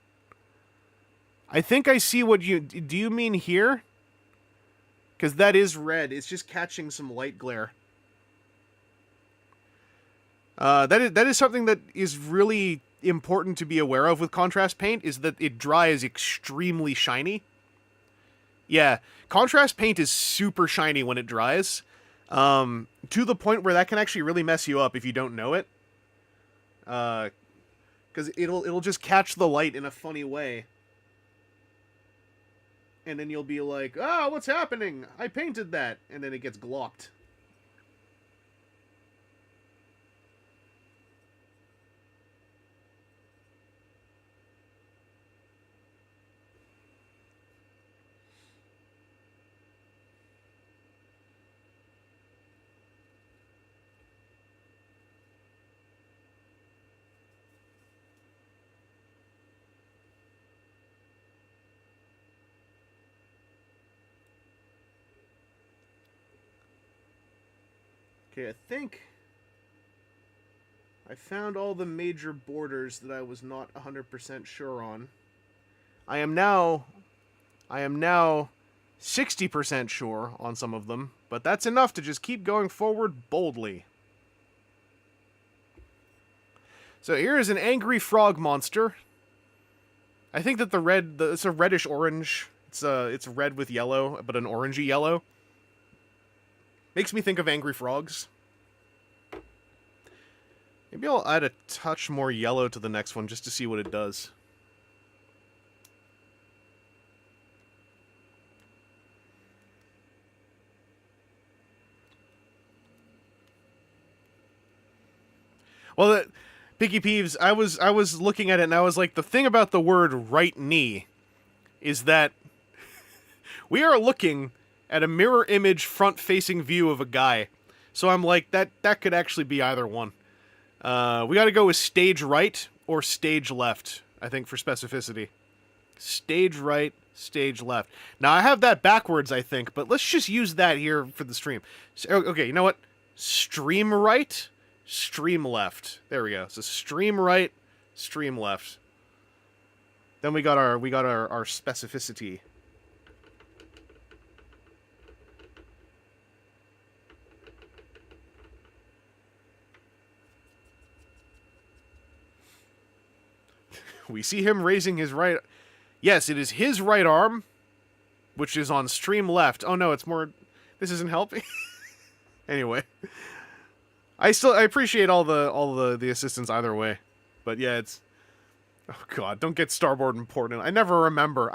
I think I see what you... Do you mean here? Because that is red. It's just catching some light glare. That is something that is really important to be aware of with contrast paint, is that it dries extremely shiny. Yeah, contrast paint is super shiny when it dries, to the point where that can actually really mess you up if you don't know it. Because it'll just catch the light in a funny way. And then you'll be like, "Ah, what's happening? I painted that." And then it gets glocked. Okay, I think I found all the major borders that I was not 100% sure on. I am now 60% sure on some of them, but that's enough to just keep going forward boldly. So here is an angry frog monster. I think that it's a reddish orange. It's red with yellow, but an orangey yellow. Makes me think of angry frogs. Maybe I'll add a touch more yellow to the next one just to see what it does. Well, Picky Peeves, I was looking at it and I was like, the thing about the word right knee is that we are looking at a mirror image front-facing view of a guy. So I'm like, that could actually be either one. We gotta go with stage right or stage left, I think, for specificity. Stage right, stage left. Now, I have that backwards, I think, but let's just use that here for the stream. So, okay, you know what? Stream right, stream left. There we go. So stream right, stream left. Then we got our specificity. We see him raising his right... Yes, it is his right arm, which is on stream left. Oh no, it's more... This isn't helping. Anyway. I appreciate all the assistance either way. But yeah, it's... Oh god, don't get starboard important. I never remember.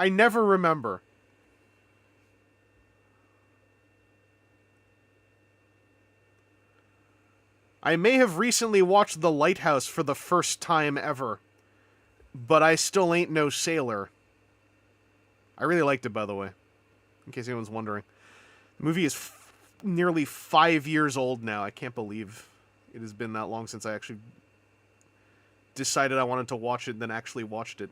I may have recently watched The Lighthouse for the first time ever. But I still ain't no sailor. I really liked it, by the way. In case anyone's wondering. The movie is nearly 5 years old now. I can't believe it has been that long since I actually decided I wanted to watch it and then actually watched it.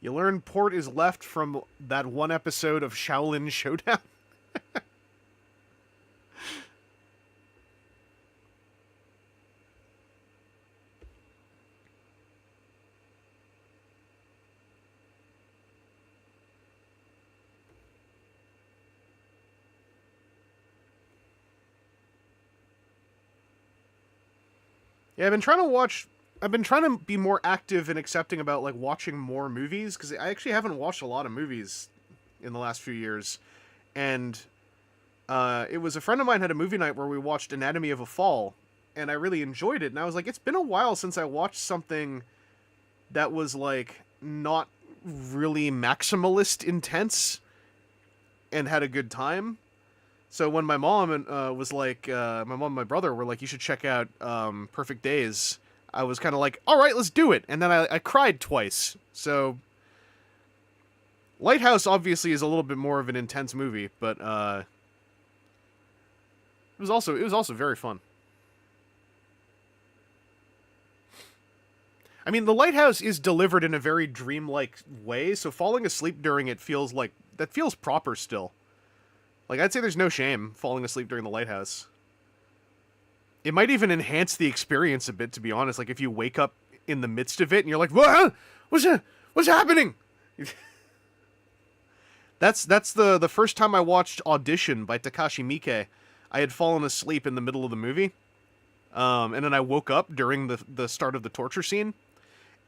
You learn port is left from that one episode of Shaolin Showdown. Yeah, I've been trying to be more active and accepting about, like, watching more movies, because I actually haven't watched a lot of movies in the last few years. And it was a friend of mine had a movie night where we watched Anatomy of a Fall, and I really enjoyed it. And I was like, it's been a while since I watched something that was, like, not really maximalist intense and had a good time. So when my mom was like, my mom and my brother were like, you should check out Perfect Days, I was kind of like, all right, let's do it. And then I cried twice. So Lighthouse obviously is a little bit more of an intense movie, but it was also very fun. I mean, The Lighthouse is delivered in a very dreamlike way, so falling asleep during it feels proper still. Like, I'd say there's no shame falling asleep during the lighthouse. It might even enhance the experience a bit, to be honest. Like, if you wake up in the midst of it and you're like, what? What's happening? That's the first time I watched Audition by Takashi Miike. I had fallen asleep in the middle of the movie. And then I woke up during the start of the torture scene.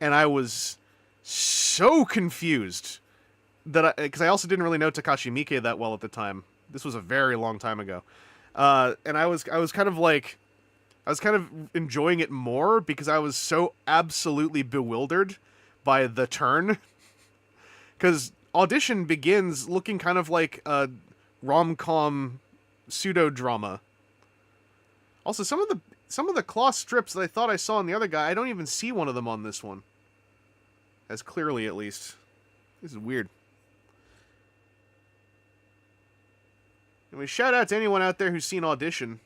And I was so confused that because I also didn't really know Takashi Miike that well at the time. This was a very long time ago. And I was kind of like, I was kind of enjoying it more because I was so absolutely bewildered by the turn. Because Audition begins looking kind of like a rom-com pseudo-drama. Also, some of the cloth strips that I thought I saw on the other guy, I don't even see one of them on this one. As clearly, at least. This is weird. Anyway, shout out to anyone out there who's seen Audition.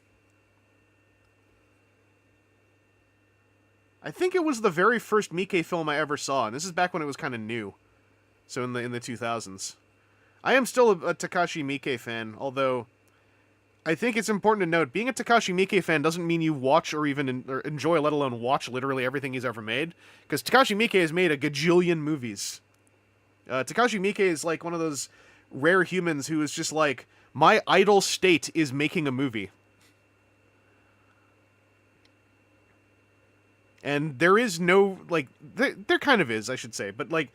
I think it was the very first Miike film I ever saw, and this is back when it was kind of new. So in the 2000s. I am still a Takashi Miike fan, although I think it's important to note, being a Takashi Miike fan doesn't mean you watch or even enjoy, let alone watch, literally everything he's ever made. Because Takashi Miike has made a gajillion movies. Takashi Miike is like one of those rare humans who is just like, my idle state is making a movie. And there is no, like, there kind of is, I should say, but, like,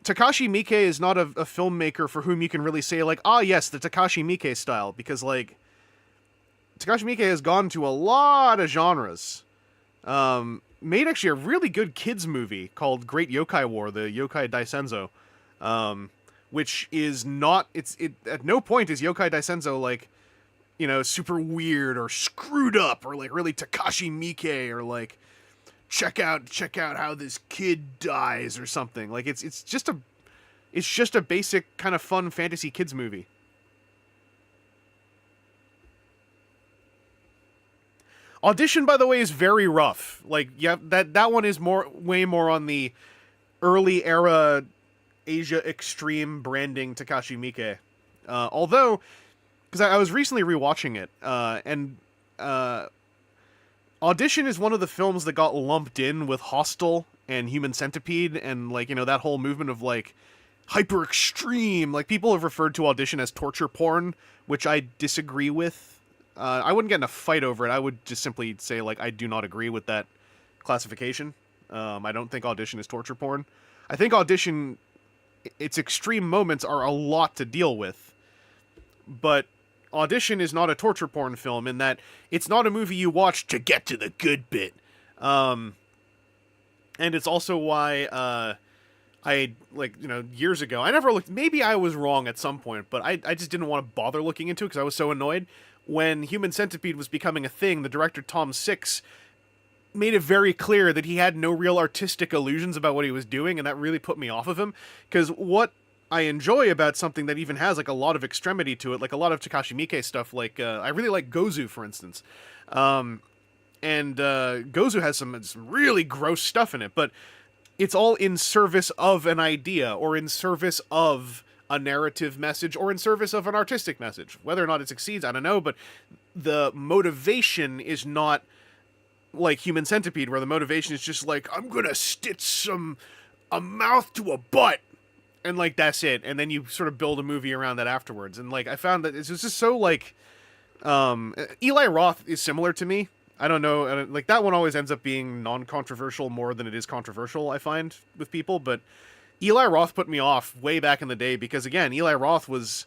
Takashi Miike is not a filmmaker for whom you can really say, like, ah, yes, the Takashi Miike style, because, like, Takashi Miike has gone to a lot of genres. Made actually a really good kids movie called Great Yokai War, the Yokai Daisenzo, which is not, at no point is Yokai Daisenzo, like, you know, super weird or screwed up or, like, really Takashi Miike or, like, check out how this kid dies or something. Like, it's just a basic kind of fun fantasy kids movie. Audition, by the way, is very rough. Like, yeah, that one is way more on the early era Asia Extreme branding Takashi Miike. Although, because I was recently rewatching it, and Audition is one of the films that got lumped in with Hostel and Human Centipede and, like, you know, that whole movement of, like, hyper extreme. Like, people have referred to Audition as torture porn, which I disagree with. I wouldn't get in a fight over it. I would just simply say, like, I do not agree with that classification. I don't think Audition is torture porn. I think Audition, its extreme moments are a lot to deal with. But Audition is not a torture porn film in that it's not a movie you watch to get to the good bit. And it's also why I, like, you know, years ago, I never looked, maybe I was wrong at some point, but I just didn't want to bother looking into it because I was so annoyed. When Human Centipede was becoming a thing, the director Tom Six made it very clear that he had no real artistic illusions about what he was doing, and that really put me off of him. Because what I enjoy about something that even has, like, a lot of extremity to it, like a lot of Takashi Miike stuff, like, I really like Gozu, for instance. And Gozu has some really gross stuff in it, but it's all in service of an idea, or in service of a narrative message, or in service of an artistic message. Whether or not it succeeds, I don't know, but the motivation is not like Human Centipede, where the motivation is just like, I'm gonna stitch a mouth to a butt, and, like, that's it, and then you sort of build a movie around that afterwards. And, like, I found that it's just so, like, Eli Roth is similar to me. I don't know, like, that one always ends up being non-controversial more than it is controversial, I find, with people, but Eli Roth put me off way back in the day because, again, Eli Roth was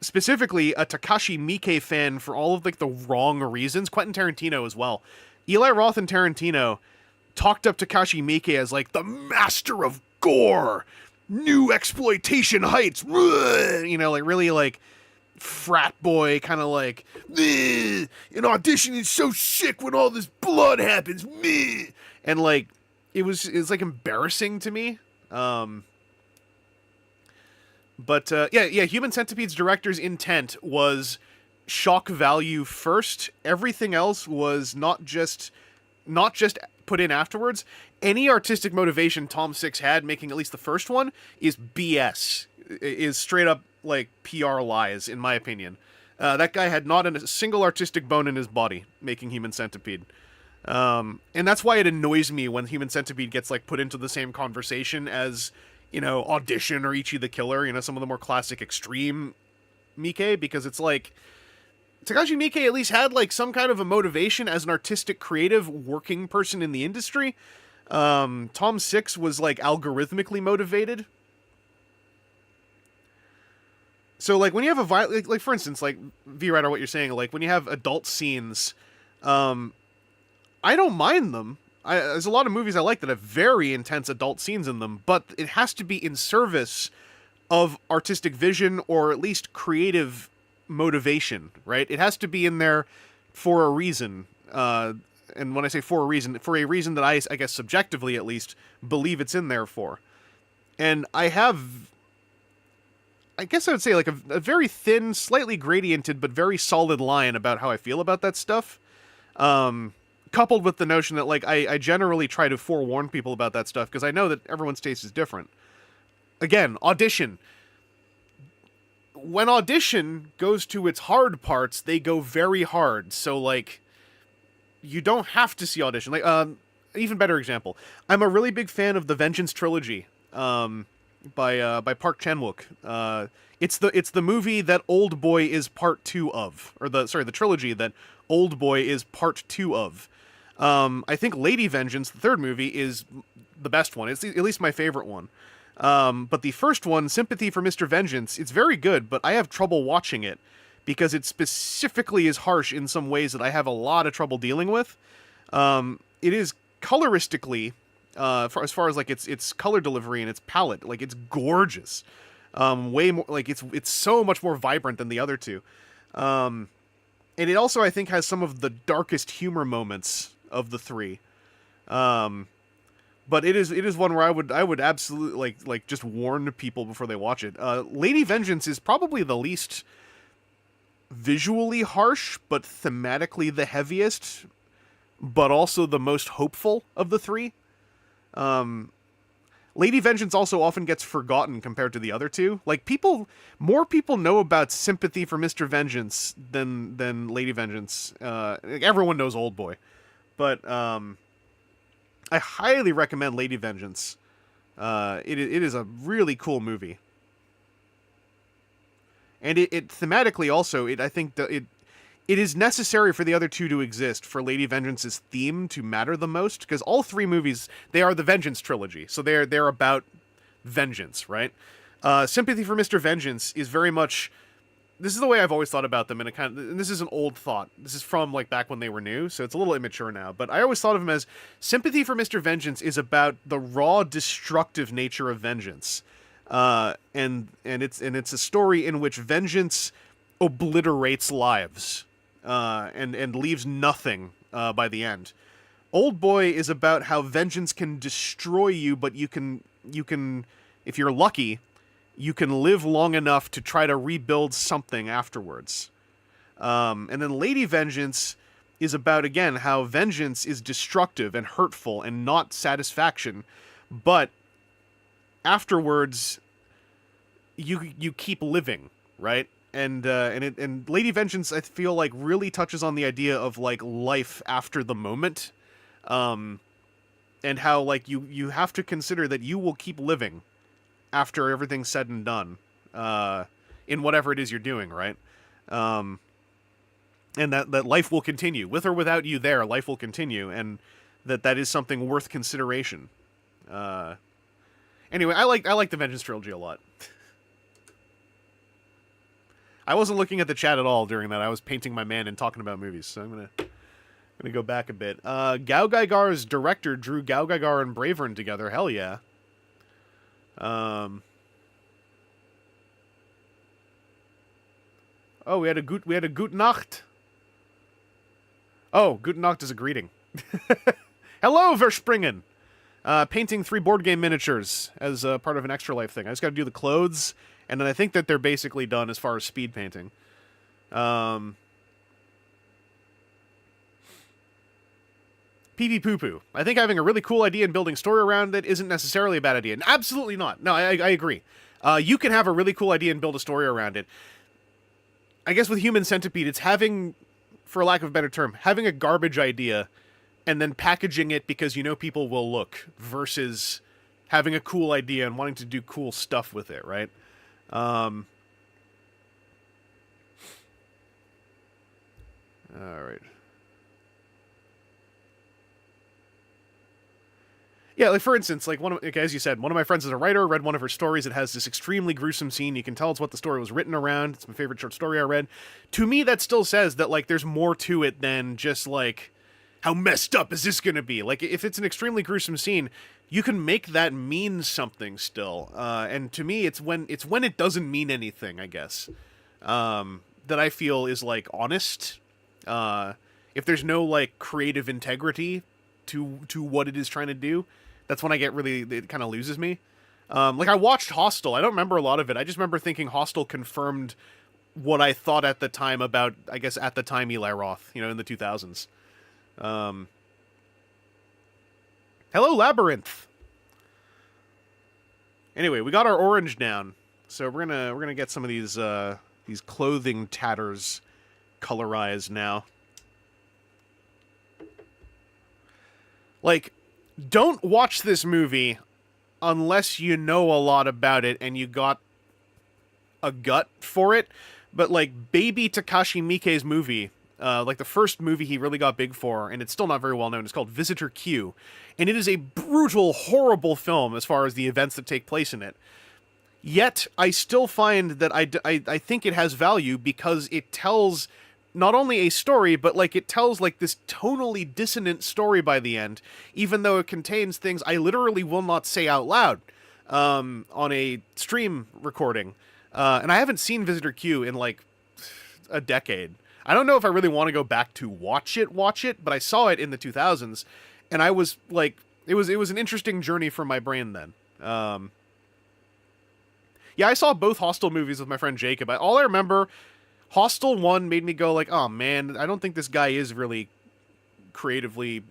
specifically a Takashi Miike fan for all of, like, the wrong reasons. Quentin Tarantino as well. Eli Roth and Tarantino talked up Takashi Miike as, like, the master of gore, new exploitation heights, you know, like, really, like, frat boy, kind of like, an Audition is so sick when all this blood happens, and, like, it's like embarrassing to me. Yeah, Human Centipede's director's intent was shock value first. Everything else was not just put in afterwards. Any artistic motivation Tom Six had making at least the first one is BS. Is straight up, like, PR lies, in my opinion. That guy had not a single artistic bone in his body making Human Centipede. And that's why it annoys me when Human Centipede gets like put into the same conversation as, Audition or Ichi the Killer, some of the more classic extreme Miike, because it's like Takashi Miike at least had like some kind of a motivation as an artistic creative working person in the industry. Tom Six was like algorithmically motivated. So like when you have like for instance, like V-Rider, what you're saying, like when you have adult scenes, I don't mind them. There's a lot of movies I like that have very intense adult scenes in them, but it has to be in service of artistic vision or at least creative motivation, right? It has to be in there for a reason. And when I say for a reason that I guess subjectively at least believe it's in there for. And I guess I would say like a very thin, slightly gradiented, but very solid line about how I feel about that stuff. Coupled with the notion that like I generally try to forewarn people about that stuff because I know that everyone's taste is different. Again, Audition. When Audition goes to its hard parts, they go very hard. So like, you don't have to see Audition. Like, even better example. I'm a really big fan of the Vengeance trilogy, by Park Chan-wook. It's the movie that Old Boy is part 2 of, or the trilogy that Old Boy is part 2 of. I think Lady Vengeance, the third movie, is the best one. It's at least my favorite one. But the first one, Sympathy for Mr. Vengeance, it's very good, but I have trouble watching it because it specifically is harsh in some ways that I have a lot of trouble dealing with. It is coloristically, as far as like its color delivery and its palette, like it's gorgeous. Way more, like it's so much more vibrant than the other two. And it also, I think, has some of the darkest humor moments of the three. But it is one where I would absolutely like just warn people before they watch it. Lady Vengeance is probably the least visually harsh, but thematically the heaviest, but also the most hopeful of the three. Lady Vengeance also often gets forgotten compared to the other two. Like more people know about Sympathy for Mr. Vengeance than Lady Vengeance. Everyone knows Old Boy, but I highly recommend Lady Vengeance. It is a really cool movie, and it thematically also I think it is necessary for the other two to exist for Lady Vengeance's theme to matter the most, because all three movies, they are the Vengeance trilogy, so they're about vengeance, right? Sympathy for Mr. Vengeance is very much, this is the way I've always thought about them, and this is an old thought. This is from like back when they were new, so it's a little immature now, but I always thought of them as Sympathy for Mr. Vengeance is about the raw, destructive nature of vengeance, and it's a story in which vengeance obliterates lives. And leaves nothing by the end. Old Boy is about how vengeance can destroy you, but you can, if you're lucky, you can live long enough to try to rebuild something afterwards. And then Lady Vengeance is about, again, how vengeance is destructive and hurtful and not satisfaction, but afterwards you keep living, right? And Lady Vengeance, I feel like, really touches on the idea of like life after the moment, and how like you have to consider that you will keep living after everything's said and done, in whatever it is you're doing, right? And that life will continue with or without you there. Life will continue, and that is something worth consideration. Anyway, I like the Vengeance trilogy a lot. I wasn't looking at the chat at all during that. I was painting my man and talking about movies, so I'm gonna go back a bit. Gao Gaigar's director drew Gao Gaigar and Bravern together. Hell yeah. Oh, we had a Gute Nacht. Oh, Gute Nacht is a greeting. Hello, Verspringen. Painting 3 board game miniatures as part of an Extra Life thing. I just got to do the clothes. And then I think that they're basically done as far as speed painting. Pee Poo Poo. I think having a really cool idea and building story around it isn't necessarily a bad idea. Absolutely not. No, I agree. You can have a really cool idea and build a story around it. I guess with Human Centipede, it's having, for lack of a better term, having a garbage idea and then packaging it because you know people will look, versus having a cool idea and wanting to do cool stuff with it, right? All right. Yeah, like for instance, like as you said, one of my friends is a writer. Read one of her stories. It has this extremely gruesome scene. You can tell it's what the story was written around. It's my favorite short story I read. To me, that still says that like there's more to it than just like how messed up is this going to be. Like if it's an extremely gruesome scene, you can make that mean something still. And to me, it's when it doesn't mean anything, I guess, that I feel is like honest. If there's no like creative integrity to what it is trying to do, that's when I get really, it kind of loses me. Like I watched Hostel. I don't remember a lot of it. I just remember thinking Hostel confirmed what I thought at the time about, I guess at the time, Eli Roth, you know, in the 2000s. Hello, Labyrinth. Anyway, we got our orange down, so we're gonna get some of these clothing tatters colorized now. Like, don't watch this movie unless you know a lot about it and you got a gut for it. But, like, Baby Takashi Miike's movie, like the first movie he really got big for, and it's still not very well known, it's called Visitor Q. And it is a brutal, horrible film as far as the events that take place in it. Yet, I still find that I think it has value because it tells not only a story, but like it tells like this tonally dissonant story by the end, even though it contains things I literally will not say out loud on a stream recording. And I haven't seen Visitor Q in like a decade. I don't know if I really want to go back to watch it, but I saw it in the 2000s, and I was like, it was an interesting journey for my brain then. Yeah, I saw both Hostel movies with my friend Jacob. All I remember, Hostel 1 made me go like, oh man, I don't think this guy is really creatively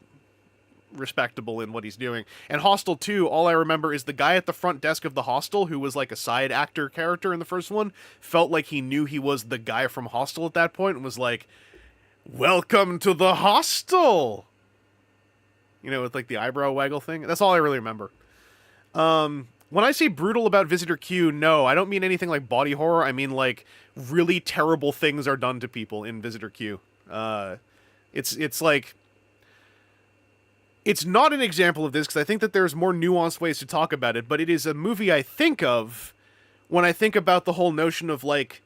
respectable in what he's doing. And Hostel 2, all I remember is the guy at the front desk of the hostel, who was like a side actor character in the first one, felt like he knew he was the guy from Hostel at that point and was like, welcome to the hostel! You know, with like the eyebrow waggle thing. That's all I really remember. When I say brutal about Visitor Q, no, I don't mean anything like body horror. I mean like really terrible things are done to people in Visitor Q. It's like, it's not an example of this because I think that there's more nuanced ways to talk about it, but it is a movie I think of when I think about the whole notion of like,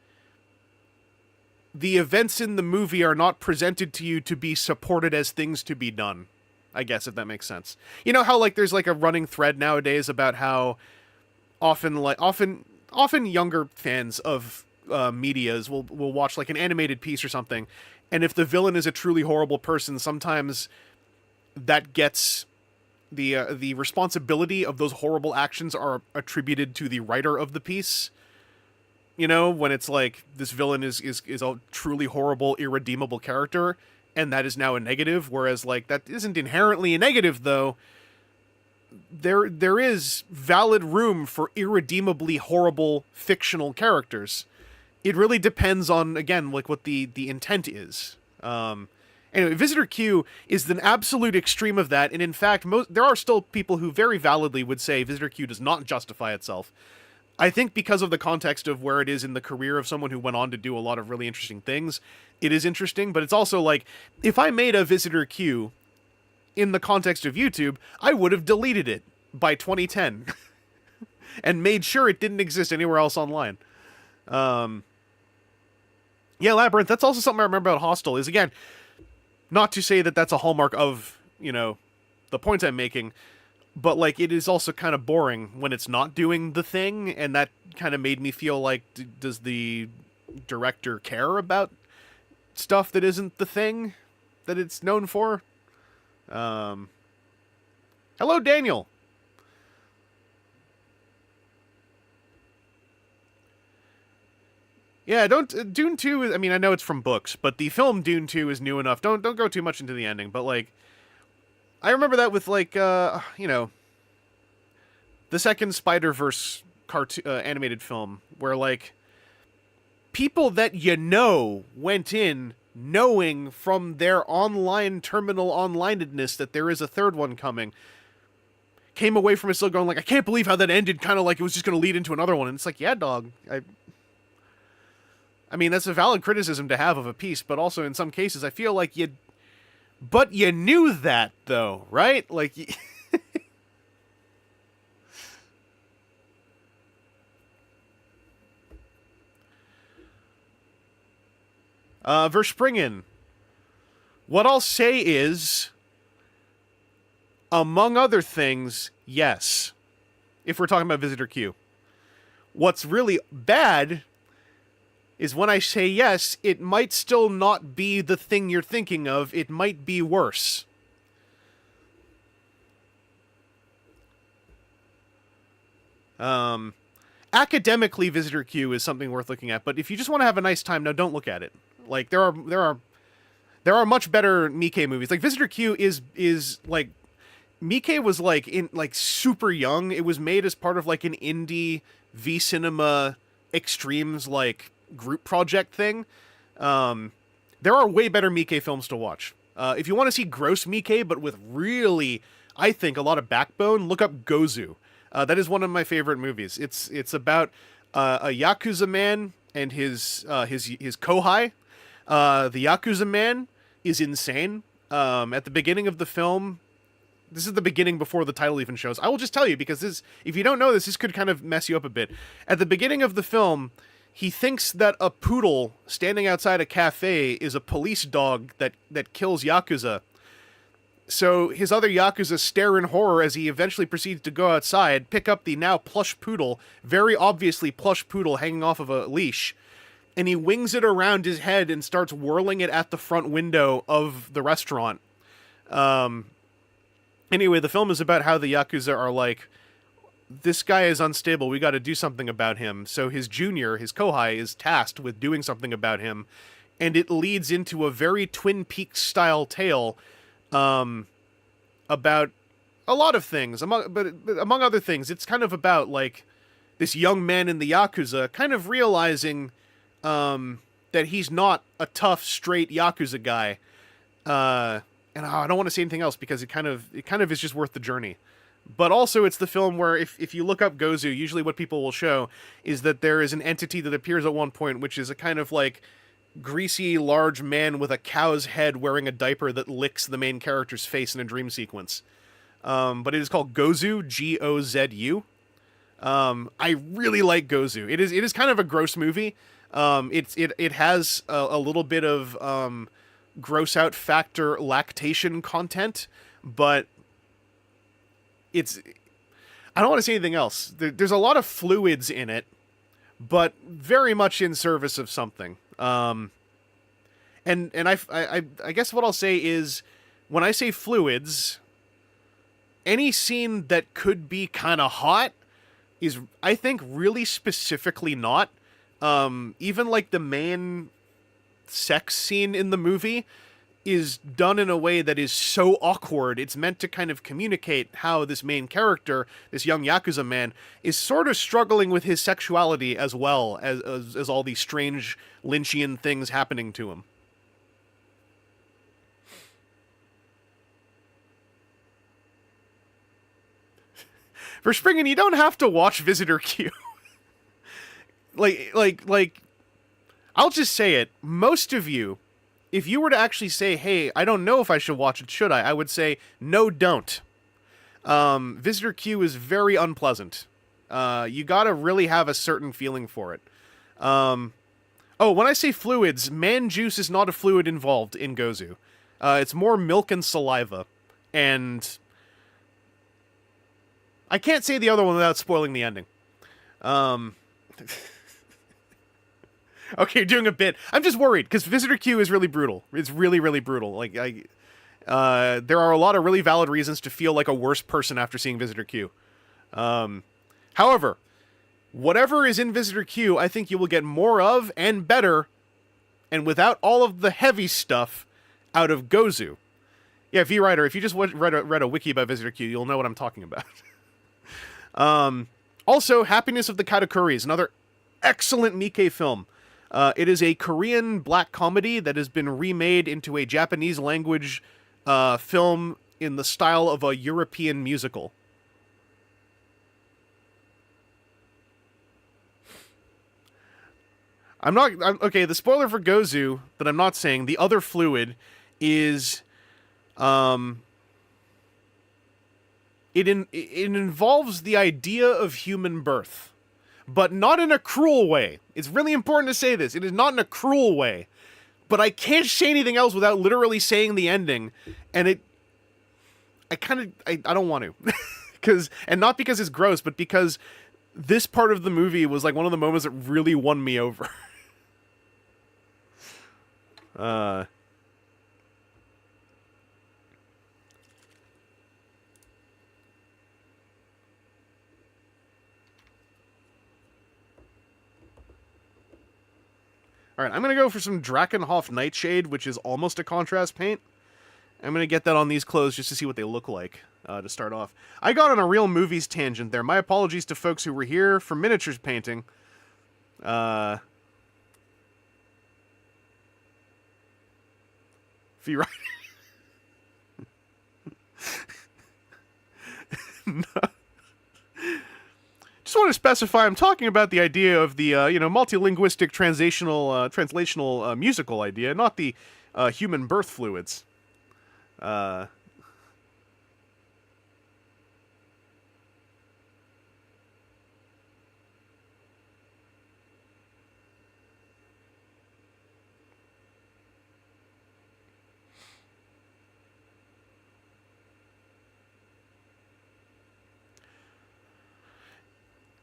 the events in the movie are not presented to you to be supported as things to be done. I guess, if that makes sense. You know how like there's like a running thread nowadays about how often younger fans of medias will watch like an animated piece or something, and if the villain is a truly horrible person, sometimes that gets the responsibility of those horrible actions are attributed to the writer of the piece. You know, when it's like this villain is a truly horrible, irredeemable character, and that is now a negative, whereas like that isn't inherently a negative though. There is valid room for irredeemably horrible fictional characters. It really depends on, again, like what the intent is. Anyway, Visitor Q is an absolute extreme of that, and in fact, there are still people who very validly would say Visitor Q does not justify itself. I think because of the context of where it is in the career of someone who went on to do a lot of really interesting things, it is interesting, but it's also like, if I made a Visitor Q in the context of YouTube, I would have deleted it by 2010 and made sure it didn't exist anywhere else online. Yeah, Labyrinth, that's also something I remember about Hostel, is again, not to say that that's a hallmark of, you know, the points I'm making, but like it is also kind of boring when it's not doing the thing, and that kind of made me feel like, does the director care about stuff that isn't the thing that it's known for? Hello, Daniel. Yeah, don't Dune 2. I mean, I know it's from books, but the film Dune 2 is new enough. Don't go too much into the ending, but like, I remember that with like, you know, the second Spider-Verse cartoon animated film, where like people that you know went in knowing from their online terminal onlinedness that there is a third one coming, came away from it still going like, I can't believe how that ended, kind of like it was just going to lead into another one. And it's like, yeah, dog. I mean, that's a valid criticism to have of a piece, but also in some cases, I feel like but you knew that, though, right? Like, Verspringen. What I'll say is, among other things, yes. If we're talking about Visitor Q. What's really bad is when I say yes, it might still not be the thing you're thinking of. It might be worse. Academically, Visitor Q is something worth looking at, but if you just want to have a nice time, no, don't look at it. Like, there are much better Miike movies. Like, Visitor Q is like, Miike was like super young. It was made as part of like an indie V Cinema Extremes like group project thing. There are way better Miike films to watch. If you want to see gross Miike, but with really, I think, a lot of backbone, look up Gozu. That is one of my favorite movies. It's about a Yakuza man and his kohai. The Yakuza man is insane. At the beginning of the film, this is the beginning before the title even shows. I will just tell you, because if you don't know this could kind of mess you up a bit. At the beginning of the film, he thinks that a poodle standing outside a cafe is a police dog that kills Yakuza. So his other Yakuza stare in horror as he eventually proceeds to go outside, pick up the now plush poodle, very obviously plush poodle hanging off of a leash, and he wings it around his head and starts whirling it at the front window of the restaurant. Anyway, the film is about how the Yakuza are like, this guy is unstable, we gotta do something about him. So his junior, his kohai, is tasked with doing something about him, and it leads into a very Twin Peaks-style tale about a lot of things. But among other things, it's kind of about, like, this young man in the Yakuza kind of realizing that he's not a tough, straight Yakuza guy. And I don't want to say anything else because it kind of is just worth the journey. But also, it's the film where if you look up Gozu, usually what people will show is that there is an entity that appears at one point, which is a kind of like greasy, large man with a cow's head wearing a diaper that licks the main character's face in a dream sequence. But it is called Gozu, Gozu. I really like Gozu. It is kind of a gross movie. It has a little bit of gross out factor lactation content, but I don't want to say anything else. There's a lot of fluids in it, but very much in service of something. And I guess what I'll say is, when I say fluids, any scene that could be kind of hot is, I think, really specifically not. Even like the main sex scene in the movie is done in a way that is so awkward. It's meant to kind of communicate how this main character, this young Yakuza man, is sort of struggling with his sexuality as well as all these strange Lynchian things happening to him. For Springen, you don't have to watch Visitor Q. like, I'll just say it. Most of you, if you were to actually say, hey, I don't know if I should watch it, should I would say, no, don't. Visitor Q is very unpleasant. You gotta really have a certain feeling for it. When I say fluids, man juice is not a fluid involved in Gozu. It's more milk and saliva. And I can't say the other one without spoiling the ending. Okay, doing a bit. I'm just worried, because Visitor Q is really brutal. It's really, really brutal. Like, there are a lot of really valid reasons to feel like a worse person after seeing Visitor Q. However, whatever is in Visitor Q, I think you will get more of and better, and without all of the heavy stuff, out of Gozu. Yeah, V-Writer, if you just read a wiki about Visitor Q, you'll know what I'm talking about. Also, Happiness of the Katakuris, another excellent Miike film. It is a Korean black comedy that has been remade into a Japanese language film in the style of a European musical. Okay, the spoiler for Gozu that I'm not saying, the other fluid, is um, it involves the idea of human birth, but not in a cruel way. It's really important to say this. It is not in a cruel way, but I can't say anything else without literally saying the ending, and I don't want to, and not because it's gross, but because this part of the movie was like one of the moments that really won me over. Alright, I'm going to go for some Drakenhof Nightshade, which is almost a contrast paint. I'm going to get that on these clothes just to see what they look like, to start off. I got on a real movies tangent there. My apologies to folks who were here for miniatures painting. V-Rider. No. Just want to specify, I'm talking about the idea of the, multilinguistic translational musical idea, not the human birth fluids.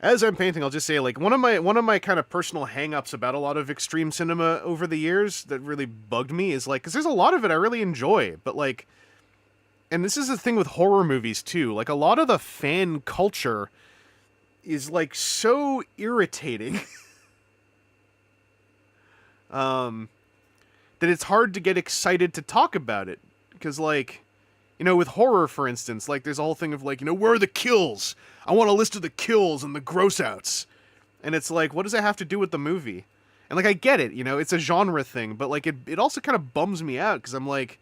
As I'm painting, I'll just say, like, one of my kind of personal hang-ups about a lot of extreme cinema over the years that really bugged me is, like, because there's a lot of it I really enjoy, but, like, and this is the thing with horror movies, too, like, a lot of the fan culture is, like, so irritating, that it's hard to get excited to talk about it, because, like, with horror, for instance, like, there's a whole thing of, like, where are the kills? I want a list of the kills and the gross-outs. And it's like, what does that have to do with the movie? And, like, I get it, it's a genre thing, but, like, it also kind of bums me out, because I'm like,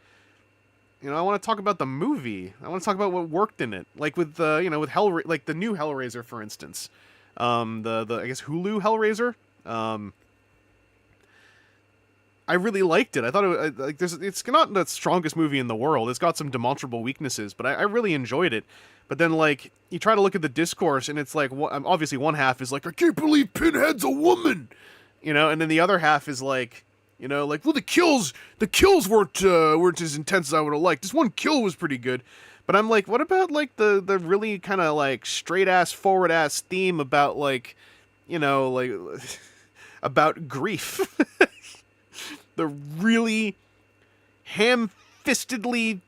I want to talk about the movie. I want to talk about what worked in it. Like, with, with like, the new Hellraiser, for instance. I guess, Hulu Hellraiser. I really liked it. I thought it's not the strongest movie in the world. It's got some demonstrable weaknesses, but I really enjoyed it. But then, like, you try to look at the discourse, and it's like, obviously one half is like, I can't believe Pinhead's a woman, and then the other half is like, well, the kills weren't as intense as I would have liked. This one kill was pretty good. But I'm like, what about, like, the really kind of, like, straight-ass, forward-ass theme about, like, like, about grief? The really ham-fistedly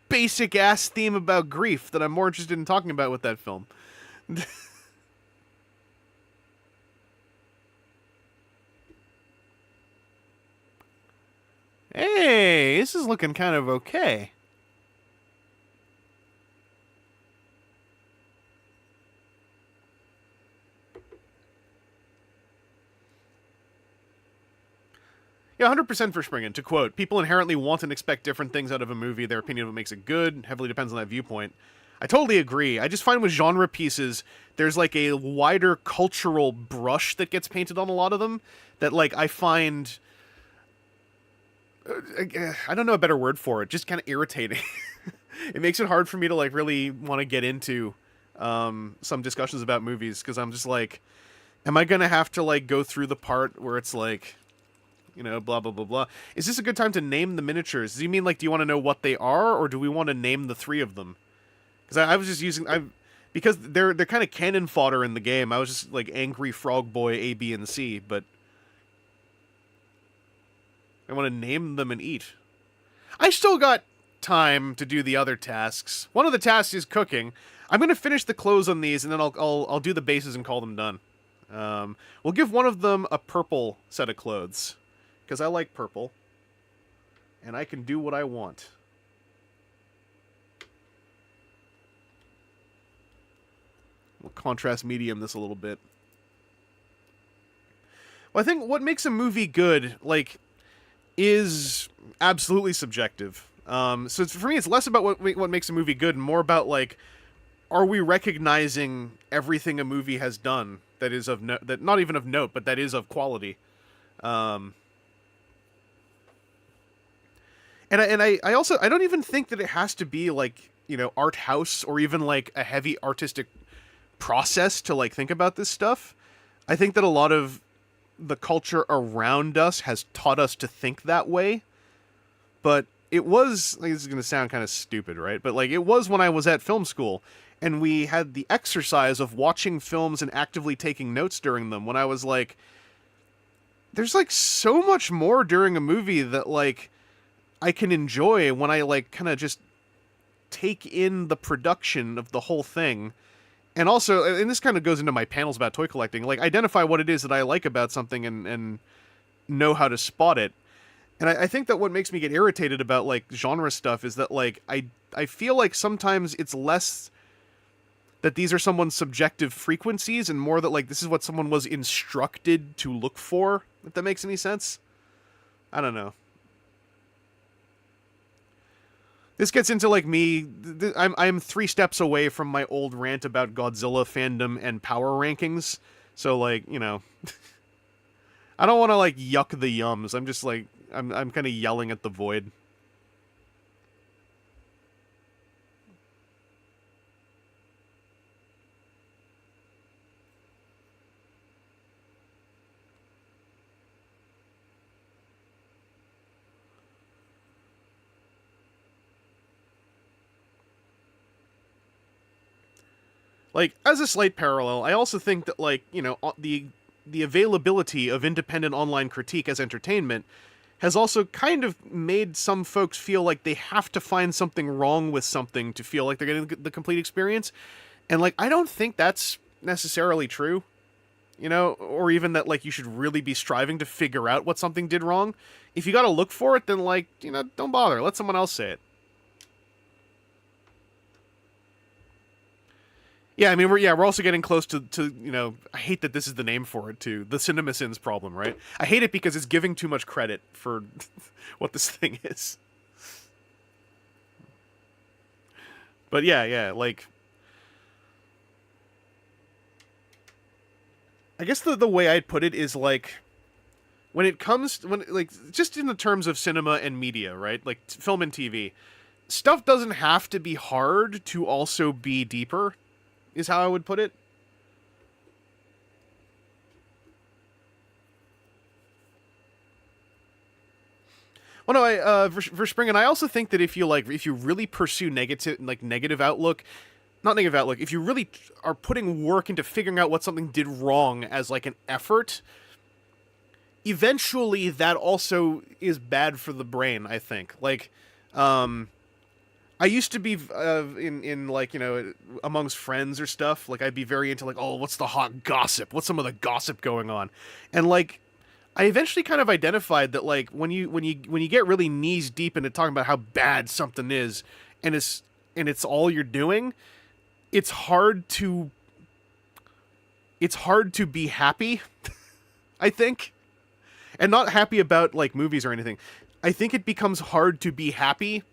basic-ass theme about grief that I'm more interested in talking about with that film. Hey, this is looking kind of okay. Yeah, 100% for Springen. To quote, people inherently want and expect different things out of a movie. Their opinion of what makes it good heavily depends on that viewpoint. I totally agree. I just find with genre pieces, there's, like, a wider cultural brush that gets painted on a lot of them that, like, I find... I don't know a better word for it. Just kind of irritating. It makes it hard for me to, like, really want to get into some discussions about movies, because I'm just like, am I going to have to, like, go through the part where it's like... blah, blah, blah, blah. Is this a good time to name the miniatures? Do you mean, like, do you want to know what they are, or do we want to name the three of them? Because I was just using... because they're kind of cannon fodder in the game, I was just, like, Angry Frog Boy A, B, and C, but... I want to name them and eat. I still got time to do the other tasks. One of the tasks is cooking. I'm going to finish the clothes on these, and then I'll do the bases and call them done. We'll give one of them a purple set of clothes, because I like purple, and I can do what I want. We'll contrast medium this a little bit. Well, I think what makes a movie good, like, is absolutely subjective. So for me, it's less about what makes a movie good, and more about like, are we recognizing everything a movie has done that is of that not even of note, but that is of quality. Um, and I also I don't even think that it has to be like art house or even like a heavy artistic process to like think about this stuff. I think that a lot of the culture around us has taught us to think that way, but it was like, this is going to sound kind of stupid, right? But like it was when I was at film school and we had the exercise of watching films and actively taking notes during them when I was like, there's like so much more during a movie that like I can enjoy when I like kind of just take in the production of the whole thing. And also, and this kind of goes into my panels about toy collecting, like identify what it is that I like about something and know how to spot it. And I think that what makes me get irritated about like genre stuff is that like I feel like sometimes it's less that these are someone's subjective frequencies and more that like this is what someone was instructed to look for, if that makes any sense. I don't know. This gets into like me. I'm 3 steps away from my old rant about Godzilla fandom and power rankings. So like I don't want to like yuck the yums. I'm just like I'm kind of yelling at the void. Like, as a slight parallel, I also think that, like, the availability of independent online critique as entertainment has also kind of made some folks feel like they have to find something wrong with something to feel like they're getting the complete experience. And, like, I don't think that's necessarily true, or even that, like, you should really be striving to figure out what something did wrong. If you gotta look for it, then, like, don't bother. Let someone else say it. Yeah, I mean, we're also getting close to I hate that this is the name for it too, the CinemaSins problem, right? I hate it because it's giving too much credit for what this thing is. But yeah, like, I guess the way I'd put it is like, when it comes when like just in the terms of cinema and media, right? Like film and TV, stuff doesn't have to be hard to also be deeper. Is how I would put it. Well, no, for Spring, and I also think that if you really pursue negative outlook, not negative outlook, if you really are putting work into figuring out what something did wrong as like an effort, eventually that also is bad for the brain. I think, like, I used to be in like amongst friends or stuff. Like I'd be very into like, oh, what's the hot gossip? What's some of the gossip going on? And like, I eventually kind of identified that like when you get really knees deep into talking about how bad something is, and it's all you're doing, it's hard to be happy. I think, and not happy about like movies or anything. I think it becomes hard to be happy.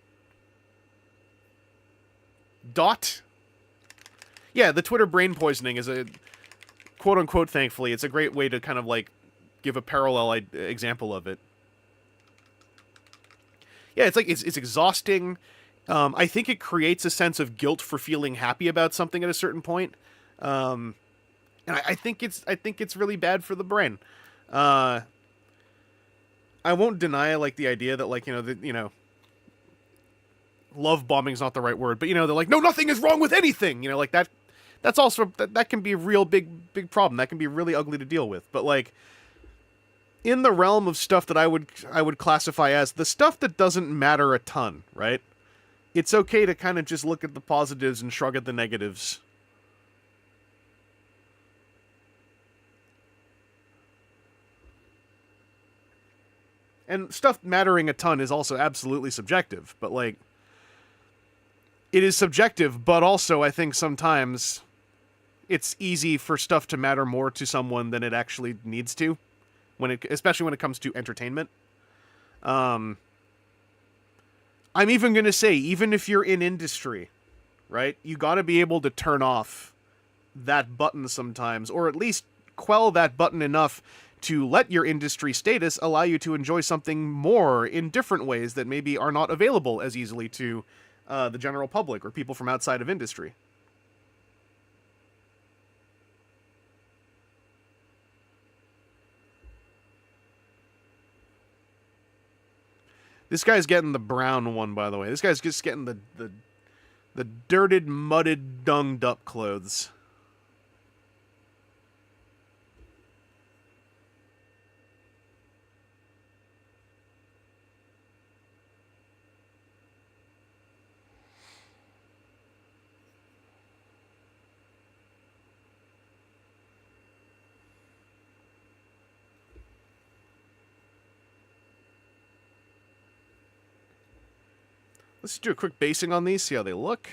Yeah, the Twitter brain poisoning is a quote unquote, thankfully, it's a great way to kind of like give a parallel example of it. Yeah, it's like it's exhausting. I think it creates a sense of guilt for feeling happy about something at a certain point. And I think it's really bad for the brain. I won't deny like the idea that like love bombing is not the right word, but they're like, no, nothing is wrong with anything. Like that's also that can be a real big problem. That can be really ugly to deal with. But like in the realm of stuff that I would classify as the stuff that doesn't matter a ton, right? It's okay to kind of just look at the positives and shrug at the negatives. And stuff mattering a ton is also absolutely subjective, but like it is subjective, but also I think sometimes it's easy for stuff to matter more to someone than it actually needs to. especially when it comes to entertainment. I'm even going to say, even if you're in industry, right, you got to be able to turn off that button sometimes, or at least quell that button enough to let your industry status allow you to enjoy something more in different ways that maybe are not available as easily to the general public or people from outside of industry. This guy's getting the brown one, by the way. This guy's just getting the dirted, mudded, dunged up clothes. Let's do a quick basing on these, see how they look.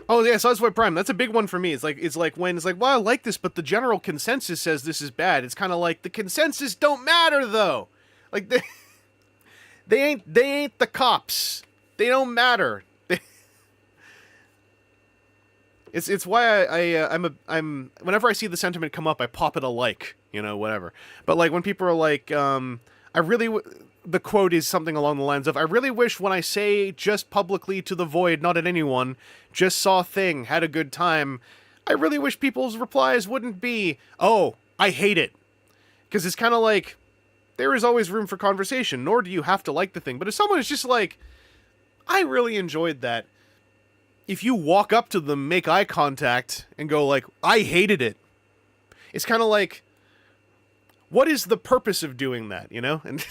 Oh yeah, Scissor Solo Prime. That's a big one for me. It's like when it's like, well, I like this, but the general consensus says this is bad. It's kind of like the consensus don't matter though. Like they ain't the cops. They don't matter. It's why I'm whenever I see the sentiment come up, I pop it a like, whatever. But like when people are like, the quote is something along the lines of, I really wish when I say just publicly to the void, not at anyone, just saw thing, had a good time, I really wish people's replies wouldn't be, oh, I hate it. Because it's kind of like, there is always room for conversation, nor do you have to like the thing. But if someone is just like, I really enjoyed that, if you walk up to them, make eye contact, and go like, I hated it, it's kind of like, what is the purpose of doing that, And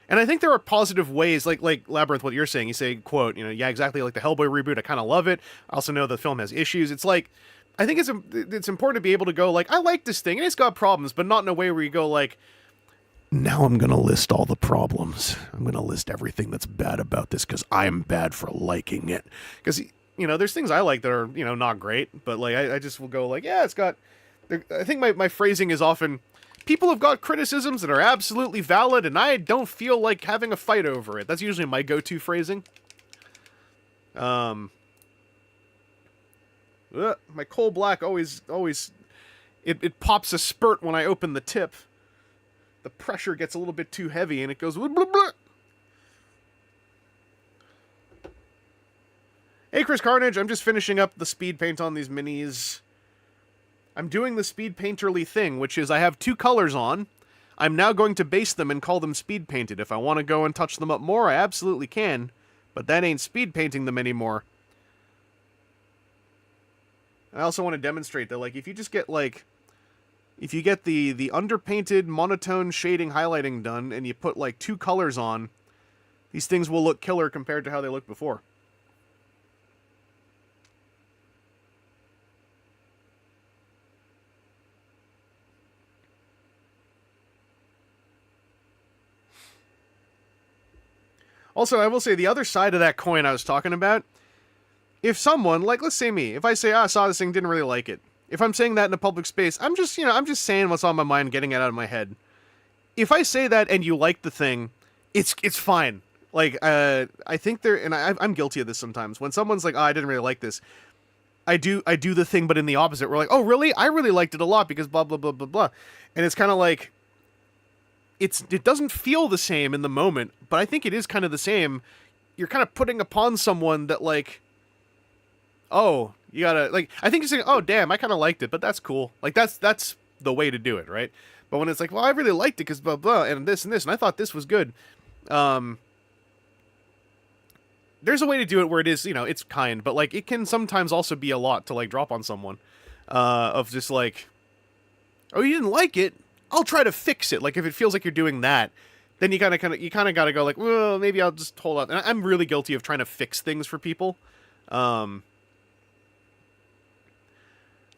and I think there are positive ways, like Labyrinth, what you're saying. You say, quote, yeah, exactly, like the Hellboy reboot, I kind of love it. I also know the film has issues. It's like, I think it's important to be able to go like, I like this thing, and it's got problems, but not in a way where you go like, now I'm going to list all the problems. I'm going to list everything that's bad about this because I'm bad for liking it. Because, there's things I like that are, not great. But, like, I just will go like, yeah, it's got... I think my phrasing is often, people have got criticisms that are absolutely valid, and I don't feel like having a fight over it. That's usually my go-to phrasing. My coal black always... It pops a spurt when I open the tip. The pressure gets a little bit too heavy and it goes blah, blah, blah. Hey Chris Carnage, I'm just finishing up the speed paint on these minis. I'm doing the speed painterly thing, which is I have 2 colors on. I'm now going to base them and call them speed painted. If I want to go and touch them up more, I absolutely can, but that ain't speed painting them anymore. I also want to demonstrate that, like, if you just get like, if you get the underpainted monotone shading highlighting done and you put like 2 colors on, these things will look killer compared to how they looked before. Also, I will say the other side of that coin I was talking about, if someone, like let's say me, if I say, I saw this thing, didn't really like it, if I'm saying that in a public space, I'm just, I'm just saying what's on my mind, getting it out of my head. If I say that and you like the thing, it's fine. Like, I think and I'm guilty of this sometimes. When someone's like, oh, I didn't really like this, I do the thing, but in the opposite. We're like, oh, really? I really liked it a lot because blah, blah, blah, blah, blah. And it's kind of like, it doesn't feel the same in the moment, but I think it is kind of the same. You're kind of putting upon someone that, like, oh, you gotta, like, I think you're saying, oh, damn, I kind of liked it, but that's cool. Like, that's the way to do it, right? But when it's like, well, I really liked it because blah, blah, and this, and I thought this was good. There's a way to do it where it is, it's kind, but, like, it can sometimes also be a lot to, like, drop on someone. Of just, like, oh, you didn't like it? I'll try to fix it. Like, if it feels like you're doing that, then you kind of got to go, like, well, maybe I'll just hold on. And I'm really guilty of trying to fix things for people.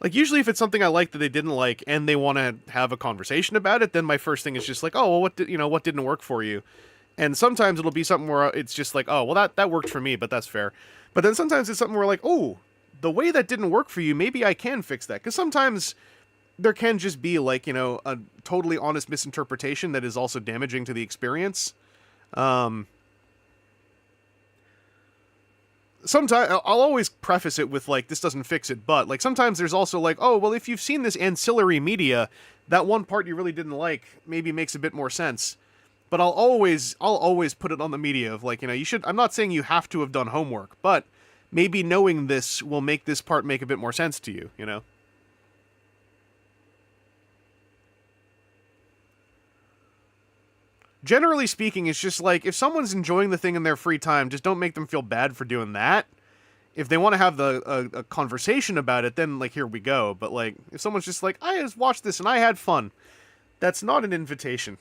Like, usually if it's something I like that they didn't like and they want to have a conversation about it, then my first thing is just like, oh, well, what didn't work for you? And sometimes it'll be something where it's just like, oh, well, that worked for me, but that's fair. But then sometimes it's something where like, oh, the way that didn't work for you, maybe I can fix that. Because sometimes there can just be like, you know, a totally honest misinterpretation that is also damaging to the experience. Sometimes I'll always preface it with like, this doesn't fix it, but like sometimes there's also like, oh, well, if you've seen this ancillary media, that one part you really didn't like maybe makes a bit more sense. But I'll always put it on the media of like, you know, you should, I'm not saying you have to have done homework, but maybe knowing this will make this part make a bit more sense to you, you know? Generally speaking, it's just like, if someone's enjoying the thing in their free time, just don't make them feel bad for doing that. If they want to have a conversation about it, then, like, here we go. But, like, if someone's just like, I just watched this and I had fun, that's not an invitation.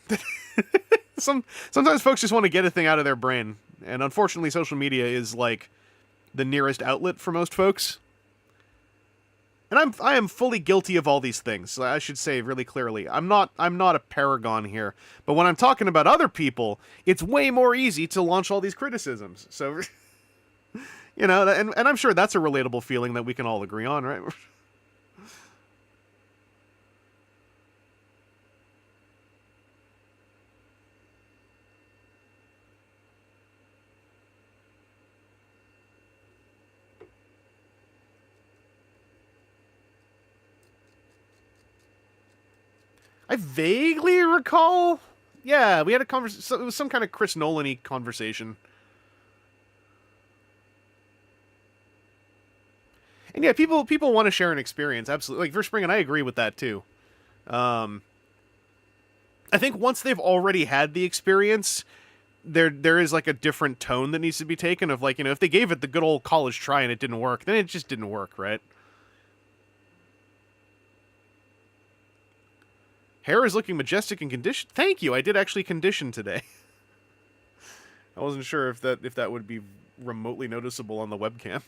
Sometimes folks just want to get a thing out of their brain. And unfortunately, social media is, like, the nearest outlet for most folks. And I am fully guilty of all these things. I should say really clearly, I'm not a paragon here. But when I'm talking about other people, it's way more easy to launch all these criticisms. So, you know, and I'm sure that's a relatable feeling that we can all agree on, right? I vaguely recall. Yeah, we had a conversation. It was some kind of Chris Nolan-y conversation. And yeah, people want to share an experience. Absolutely. Like Verspring, and I agree with that too. I think once they've already had the experience, there is like a different tone that needs to be taken of like, you know, if they gave it the good old college try and it didn't work, then it just didn't work, right? Hair is looking majestic and conditioned. Thank you. I did actually condition today. I wasn't sure if that would be remotely noticeable on the webcam.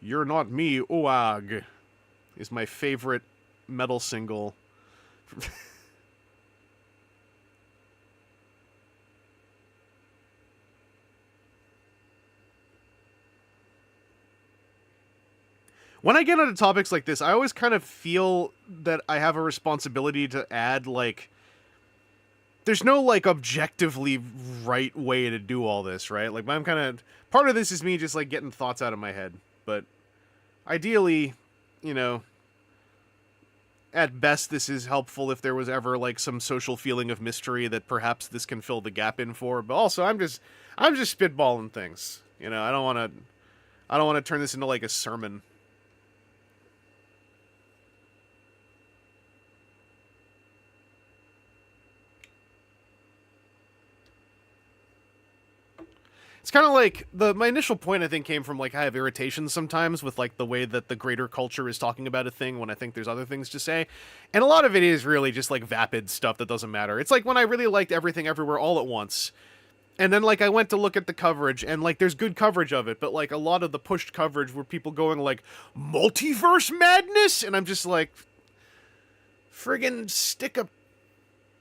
You're Not Me, Oag is my favorite metal single. When I get onto topics like this, I always kind of feel that I have a responsibility to add, like, there's no, like, objectively right way to do all this, right? Like, I'm kind of, part of this is me just, like, getting thoughts out of my head. But ideally, you know, at best, this is helpful if there was ever, like, some social feeling of mystery that perhaps this can fill the gap in for. But also, I'm just spitballing things. You know, I don't want to turn this into, like, a sermon. It's kind of like my initial point, I think, came from like I have irritations sometimes with like the way that the greater culture is talking about a thing when I think there's other things to say. And a lot of it is really just like vapid stuff that doesn't matter. It's like when I really liked Everything Everywhere All at Once. And then like I went to look at the coverage and like there's good coverage of it, but like a lot of the pushed coverage were people going like multiverse madness, and I'm just like, friggin' stick a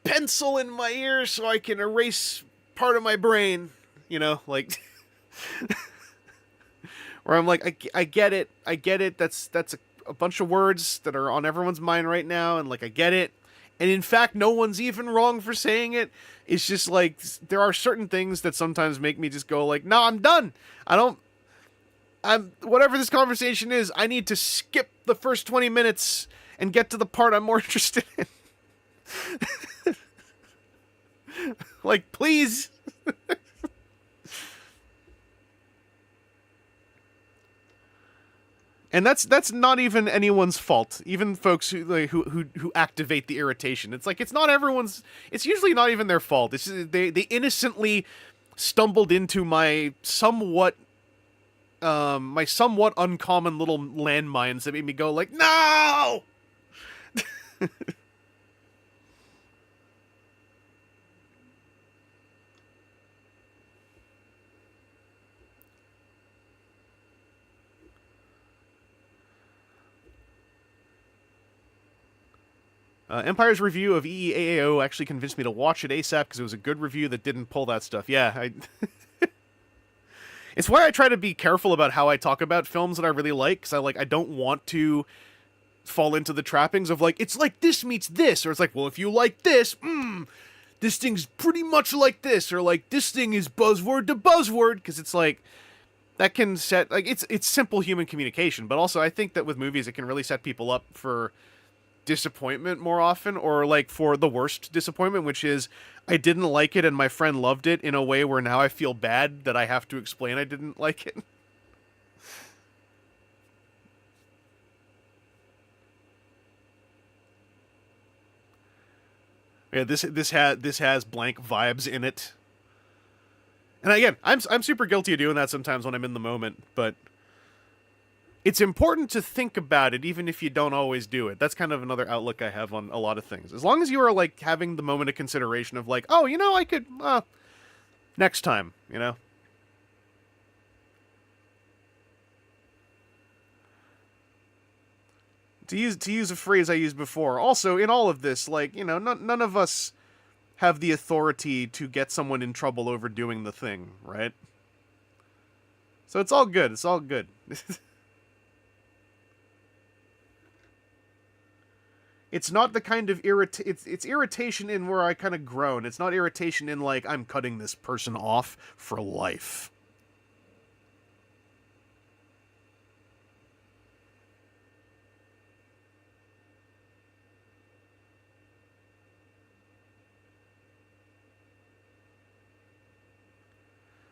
pencil in my ear so I can erase part of my brain. You know, like, where I'm like, I get it. That's a bunch of words that are on everyone's mind right now, and like, I get it. And in fact, no one's even wrong for saying it. It's just like, there are certain things that sometimes make me just go like, no, I'm done. Whatever this conversation is, I need to skip the first 20 minutes and get to the part I'm more interested in. Like, please. And that's not even anyone's fault. Even folks who activate the irritation. It's like, it's not everyone's. It's usually not even their fault. It's just, they innocently stumbled into my somewhat uncommon little landmines that made me go like, no. Empire's review of EEAAO actually convinced me to watch it ASAP because it was a good review that didn't pull that stuff. Yeah, it's why I try to be careful about how I talk about films that I really like, because I don't want to fall into the trappings of like, it's like this meets this, or it's like, well, if you like this, this thing's pretty much like this, or like this thing is buzzword to buzzword, because it's like, that can set, like, it's simple human communication, but also I think that with movies it can really set people up for disappointment more often, or like for the worst disappointment, which is I didn't like it and my friend loved it, in a way where now I feel bad that I have to explain I didn't like it. Yeah, this has blank vibes in it. And again, I'm super guilty of doing that sometimes when I'm in the moment, but it's important to think about it, even if you don't always do it. That's kind of another outlook I have on a lot of things. As long as you are, like, having the moment of consideration of, like, oh, I could, next time, To use a phrase I used before, also, in all of this, like, none of us have the authority to get someone in trouble over doing the thing, right? So it's all good. It's all good. It's not the kind of it's irritation in where I kind of groan. It's not irritation in like, I'm cutting this person off for life.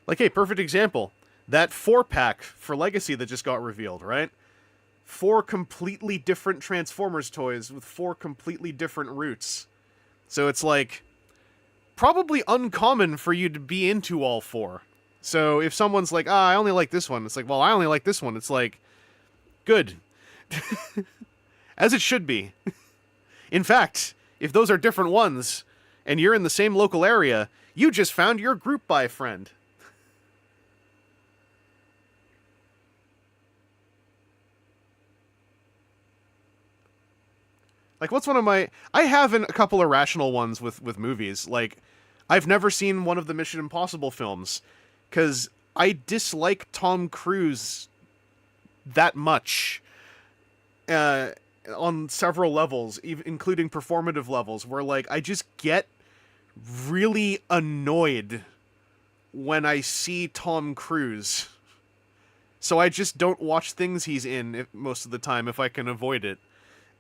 Like, hey, perfect example. That 4-pack for Legacy that just got revealed, right? 4 completely different Transformers toys with 4 completely different routes. So it's like, probably uncommon for you to be into all 4. So if someone's like, I only like this one, it's like, well, I only like this one. It's like, good. As it should be. In fact, if those are different ones, and you're in the same local area, you just found your group buy friend. Like, what's one of my... I have a couple irrational ones with movies. Like, I've never seen one of the Mission Impossible films, because I dislike Tom Cruise that much. On several levels, including performative levels, where, like, I just get really annoyed when I see Tom Cruise. So I just don't watch things he's in most of the time if I can avoid it.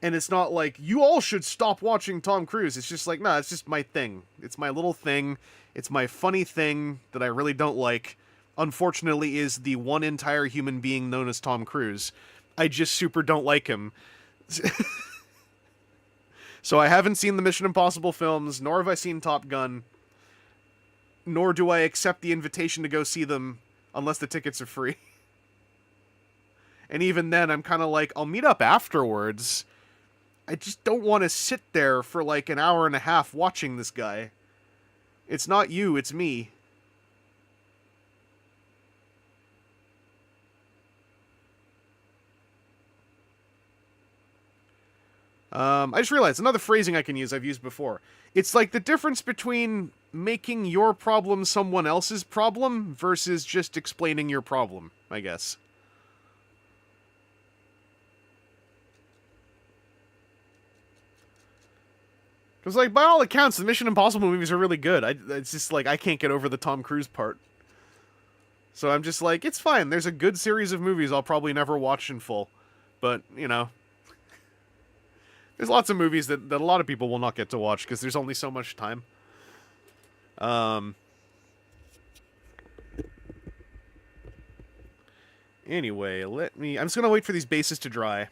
And it's not like, you all should stop watching Tom Cruise. It's just like, nah, it's just my thing. It's my little thing. It's my funny thing that I really don't like. Unfortunately, is the one entire human being known as Tom Cruise. I just super don't like him. So I haven't seen the Mission Impossible films, nor have I seen Top Gun. Nor do I accept the invitation to go see them unless the tickets are free. And even then, I'm kind of like, I'll meet up afterwards. I just don't want to sit there for like an hour and a half watching this guy. It's not you, it's me. I just realized another phrasing I can use I've used before. It's like the difference between making your problem someone else's problem versus just explaining your problem, I guess. Because, like, by all accounts, the Mission Impossible movies are really good. It's just, like, I can't get over the Tom Cruise part. So I'm just like, it's fine. There's a good series of movies I'll probably never watch in full. But, there's lots of movies that a lot of people will not get to watch because there's only so much time. Anyway, I'm just going to wait for these bases to dry.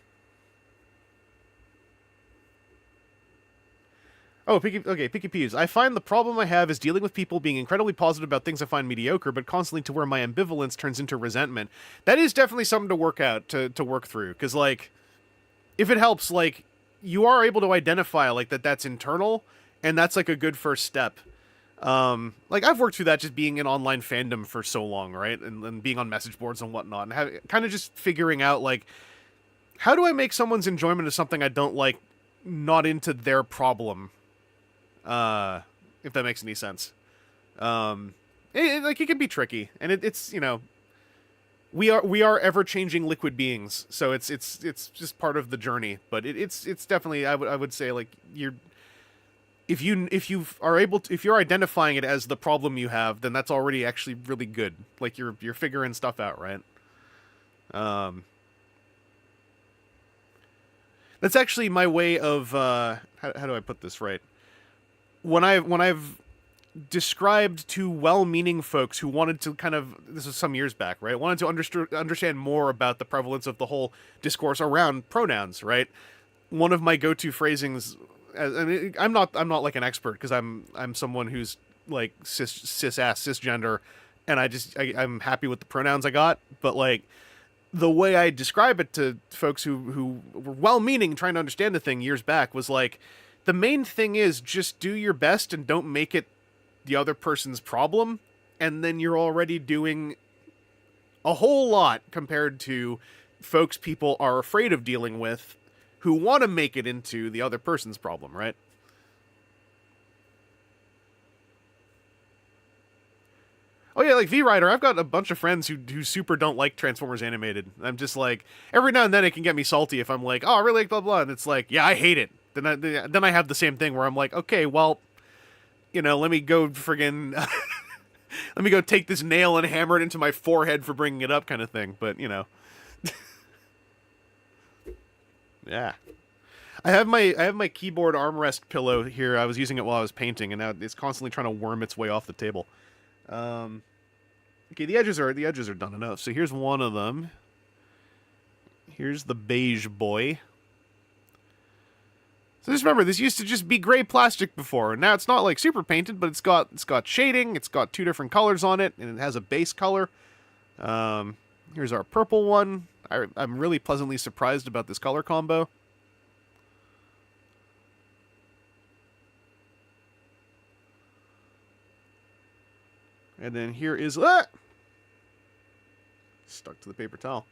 Oh, Picky Pews. I find the problem I have is dealing with people being incredibly positive about things I find mediocre, but constantly to where my ambivalence turns into resentment. That is definitely something to work out, to work through. Because, like, if it helps, like, you are able to identify, like, that's internal, and that's, like, a good first step. Like, I've worked through that just being in online fandom for so long, right? And being on message boards and whatnot, and kind of just figuring out, like, how do I make someone's enjoyment of something I don't like not into their problem. If that makes any sense. Like, it can be tricky, and it's, you know, we are ever changing liquid beings, so it's just part of the journey. But it's definitely, I would say, like, if you're identifying it as the problem you have, then that's already actually really good. Like, you're figuring stuff out, right? That's actually my way of how do I put this right? When I've described to well-meaning folks who wanted to kind of, this was some years back, right? Wanted to understand more about the prevalence of the whole discourse around pronouns, right? One of my go-to phrasings, and I'm not like an expert, because I'm someone who's like cis-ass, cisgender, and I'm happy with the pronouns I got, but like, the way I describe it to folks who were well-meaning, trying to understand the thing years back, was like, the main thing is just do your best and don't make it the other person's problem, and then you're already doing a whole lot compared to folks people are afraid of dealing with who want to make it into the other person's problem, right? Oh yeah, like V-Rider, I've got a bunch of friends who super don't like Transformers Animated. I'm just like, every now and then it can get me salty if I'm like, oh, I really like blah blah, and it's like, yeah, I hate it. Then I have the same thing where I'm like, okay, well, you know, let me go friggin' let me go take this nail and hammer it into my forehead for bringing it up, kind of thing. But, you know. Yeah. I have my keyboard armrest pillow here. I was using it while I was painting, and now it's constantly trying to worm its way off the table. Okay, the edges are done enough. So here's one of them. Here's the beige boy. So just remember, this used to just be gray plastic before, and now it's not like super painted, but it's got shading, it's got 2 different colors on it, and it has a base color. Here's our purple one. I'm really pleasantly surprised about this color combo. And then here is stuck to the paper towel.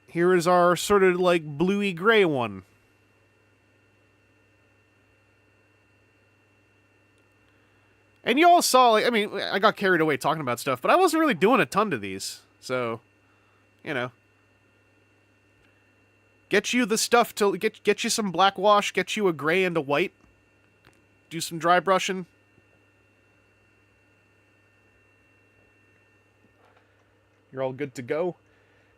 Here is our sort of like bluey gray one. And you all saw, like, I mean, I got carried away talking about stuff, but I wasn't really doing a ton to these. So, you know. Get you the stuff to, get you some black wash, get you a gray and a white. Do some dry brushing. You're all good to go.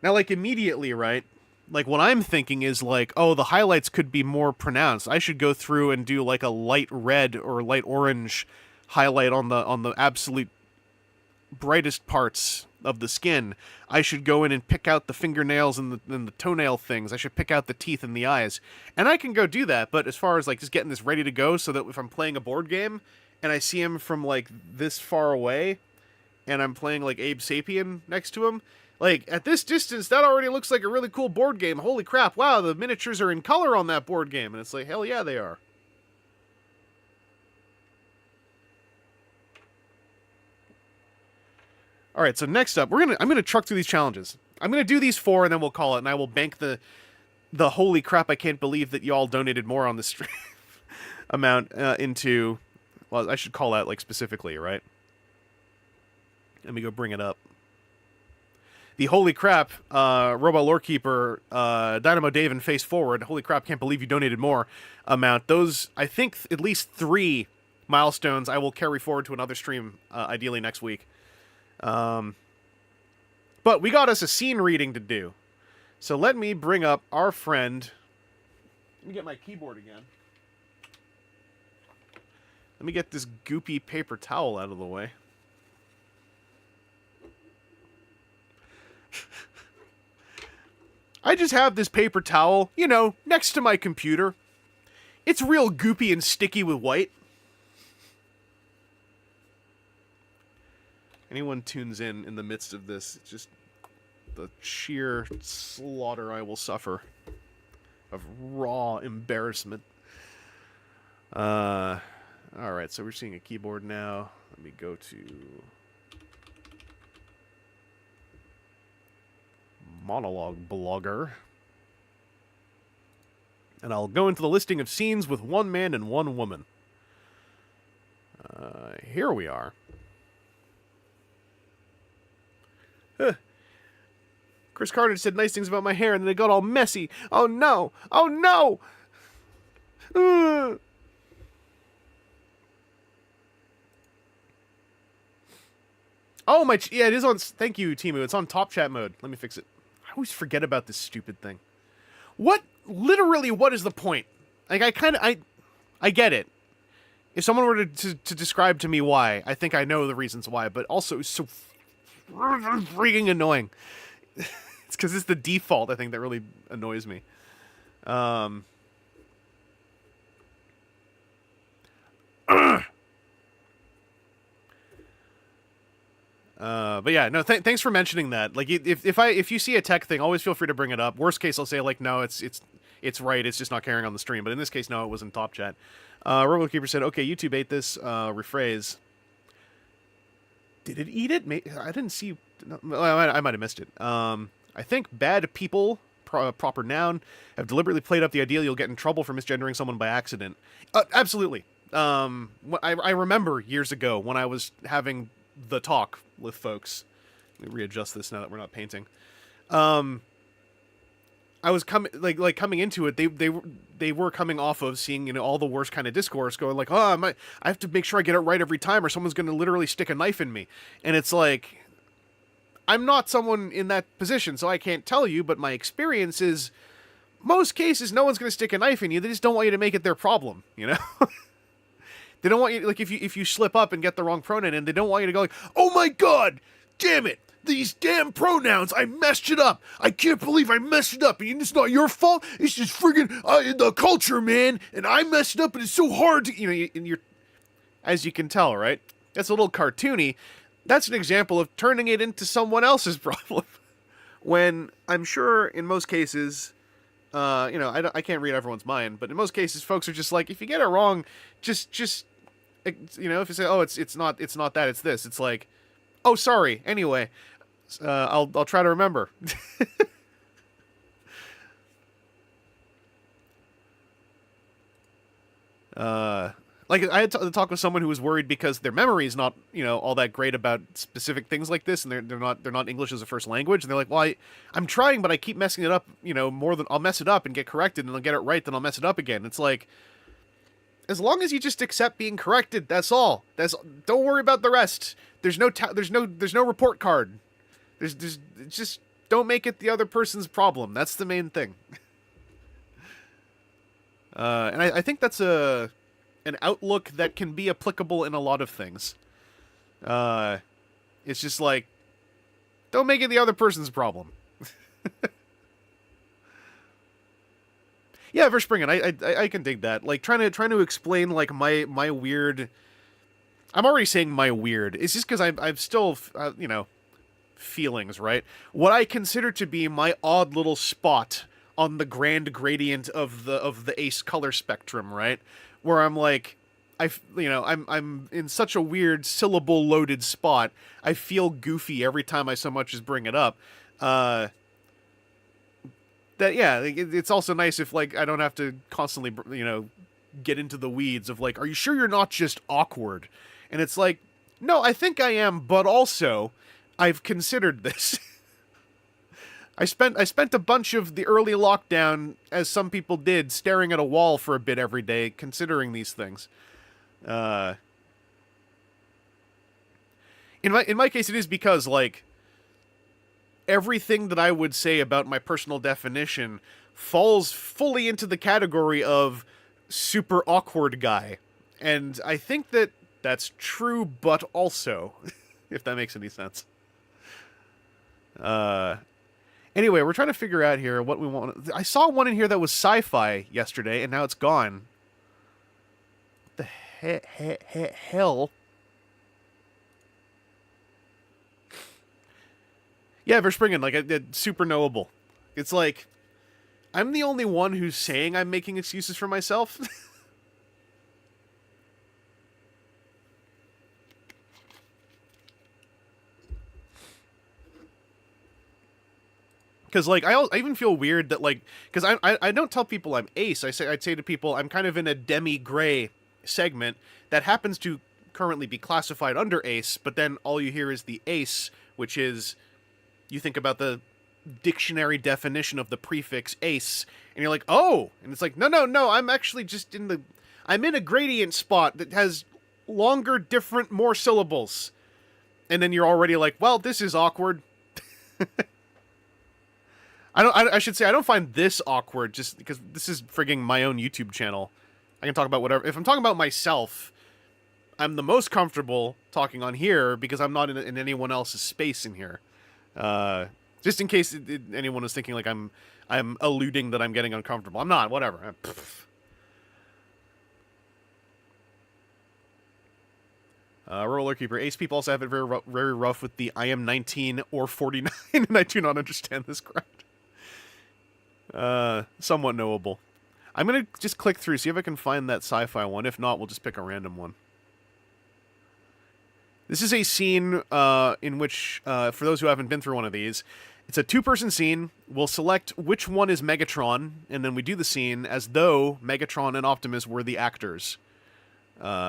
Now, like, immediately, right? Like, what I'm thinking is, like, oh, the highlights could be more pronounced. I should go through and do, like, a light red or light orange highlight on the absolute brightest parts of the skin. I should go in and pick out the fingernails and the toenail things. I should pick out the teeth and the eyes. And I can go do that, but as far as, like, just getting this ready to go so that if I'm playing a board game and I see him from, like, this far away and I'm playing, like, Abe Sapien next to him, like, at this distance, that already looks like a really cool board game. Holy crap, wow, the miniatures are in color on that board game. And it's like, hell yeah, they are. All right, so next up, I'm gonna truck through these challenges. I'm gonna do these 4, and then we'll call it, and I will bank the holy crap, I can't believe that y'all donated more on the stream amount into. Well, I should call that, like, specifically, right? Let me go bring it up. The holy crap, Robo Lorekeeper, Dynamo Dave, and Face Forward. Holy crap, can't believe you donated more amount. Those, I think, at least 3 milestones I will carry forward to another stream, ideally next week. But we got us a scene reading to do. So let me bring up our friend. Let me get my keyboard again. Let me get this goopy paper towel out of the way. I just have this paper towel, you know, next to my computer. It's real goopy and sticky with white. Anyone tunes in the midst of this, it's just the sheer slaughter I will suffer of raw embarrassment. Alright, so we're seeing a keyboard now. Let me go to Monologue Blogger. And I'll go into the listing of scenes with one man and one woman. Here we are. Chris Carter said nice things about my hair, and then it got all messy. Oh no! Oh no! Oh my! Yeah, it is on. Thank you, Timu. It's on top chat mode. Let me fix it. I always forget about this stupid thing. What? Literally, what is the point? Like, I get it. If someone were to describe to me why, I think I know the reasons why. But also, it's so freaking annoying. It's because it's the default, I think, that really annoys me. But yeah, no. Thanks for mentioning that. Like, if you see a tech thing, always feel free to bring it up. Worst case, I'll say like, no, it's right. It's just not carrying on the stream. But in this case, no, it was in top chat. RoboKeeper said, "Okay, YouTube ate this." Rephrase. Did it eat it? I didn't see. No, I might have missed it. I think bad people, proper noun, have deliberately played up the idea you'll get in trouble for misgendering someone by accident. Absolutely. I remember years ago when I was having the talk with folks. Let me readjust this now that we're not painting. I was coming into it. They were coming off of seeing all the worst kind of discourse, going like, oh, I have to make sure I get it right every time, or someone's going to literally stick a knife in me. And it's like, I'm not someone in that position, so I can't tell you. But my experience is, most cases, no one's going to stick a knife in you. They just don't want you to make it their problem. They don't want you, like, if you slip up and get the wrong pronoun in, they don't want you to go like, oh my god, damn it, these damn pronouns, I messed it up. I can't believe I messed it up. And it's not your fault. It's just friggin' the culture, man. And I messed it up, and it's so hard to, and you're, as you can tell, right? That's a little cartoony. That's an example of turning it into someone else's problem. When I'm sure in most cases, I can't read everyone's mind, but in most cases, folks are just like, if you get it wrong, just if you say, oh, it's not that, it's this. It's like, oh, sorry. Anyway, I'll try to remember. Like, I had to talk with someone who was worried because their memory is not, all that great about specific things like this, and they're not English as a first language, and they're like, well, I'm trying, but I keep messing it up, more than I'll mess it up and get corrected, and I'll get it right, then I'll mess it up again. It's like, as long as you just accept being corrected, that's all. Don't worry about the rest. There's no report card. There's just don't make it the other person's problem. That's the main thing. And I think that's an outlook that can be applicable in a lot of things. It's just like, don't make it the other person's problem. Yeah, Verspringen, I can dig that. Like, trying to explain, like, my weird... I'm already saying my weird. It's just because I've still, feelings, right? What I consider to be my odd little spot on the grand gradient of the ace color spectrum, right? Where I'm like, I'm in such a weird syllable-loaded spot. I feel goofy every time I so much as bring it up. That, yeah, it's also nice if, like, I don't have to constantly, get into the weeds of, like, are you sure you're not just awkward? And it's like, no, I think I am, but also, I've considered this. I spent a bunch of the early lockdown, as some people did, staring at a wall for a bit every day, considering these things. In my case, it is because, like, everything that I would say about my personal definition falls fully into the category of super awkward guy. And I think that's true, but also, if that makes any sense. Anyway, we're trying to figure out here what we want. I saw one in here that was sci-fi yesterday, and now it's gone. What the hell? Yeah, Verspringen, like, super knowable. It's like, I'm the only one who's saying I'm making excuses for myself. Because, like, I even feel weird that, like, because I don't tell people I'm ace. I'd say to people I'm kind of in a demi-gray segment that happens to currently be classified under ace, but then all you hear is the ace, which is, you think about the dictionary definition of the prefix ace, and you're like, oh, and it's like, no, I'm actually just I'm in a gradient spot that has longer, different, more syllables. And then you're already like, well, this is awkward. I should say I don't find this awkward just because this is frigging my own YouTube channel. I can talk about whatever. If I'm talking about myself, I'm the most comfortable talking on here because I'm not in anyone else's space in here. Just in case anyone was thinking like I'm alluding that I'm getting uncomfortable. I'm not. Whatever. Roller Keeper. Ace people also have it very rough with the I am 19 or 49, and I do not understand this crowd. Somewhat knowable. I'm gonna just click through, see if I can find that sci-fi one. If not, we'll just pick a random one. This is a scene in which, for those who haven't been through one of these, it's a two-person scene. We'll select which one is Megatron, and then we do the scene as though Megatron and Optimus were the actors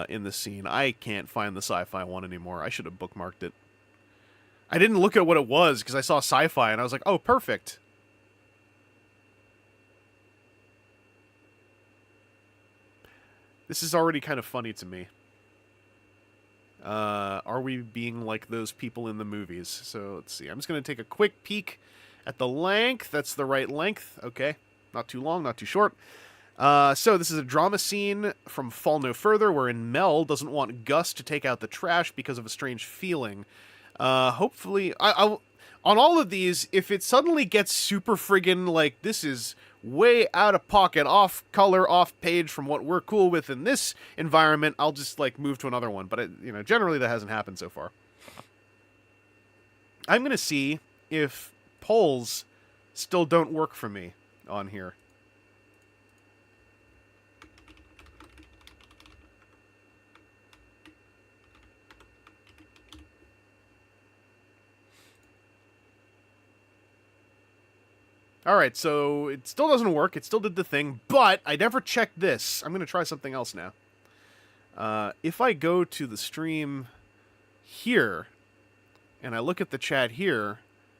in the scene. I can't find the sci-fi one anymore. I should have bookmarked it. I didn't look at what it was because I saw sci-fi, and I was like, oh, perfect. This is already kind of funny to me. Are we being like those people in the movies? So, let's see. I'm just going to take a quick peek at the length. That's the right length. Okay. Not too long, not too short. So, this is a drama scene from Fall No Further, wherein Mel doesn't want Gus to take out the trash because of a strange feeling. Hopefully... on all of these, if it suddenly gets super friggin' like, this is way out of pocket, off color, off page from what we're cool with in this environment, I'll just like move to another one. But generally that hasn't happened so far. I'm gonna see if polls still don't work for me on here. Alright, so it still doesn't work. It still did the thing, but I never checked this. I'm going to try something else now. If I go to the stream here, and I look at the chat here,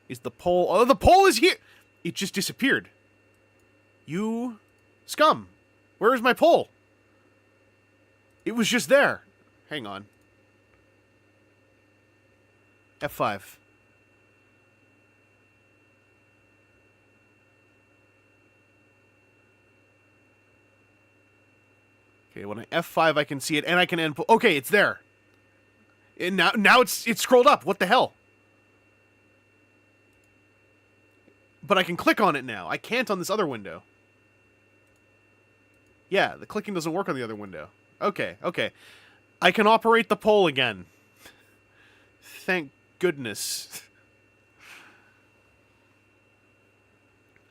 is the poll... Oh, the poll is here! It just disappeared. You scum. Where is my poll? It was just there. Hang on. F5. Okay, when I F5, I can see it, and I can end... Okay, it's there. And now it's scrolled up. What the hell? But I can click on it now. I can't on this other window. Yeah, the clicking doesn't work on the other window. Okay. I can operate the poll again. Thank goodness.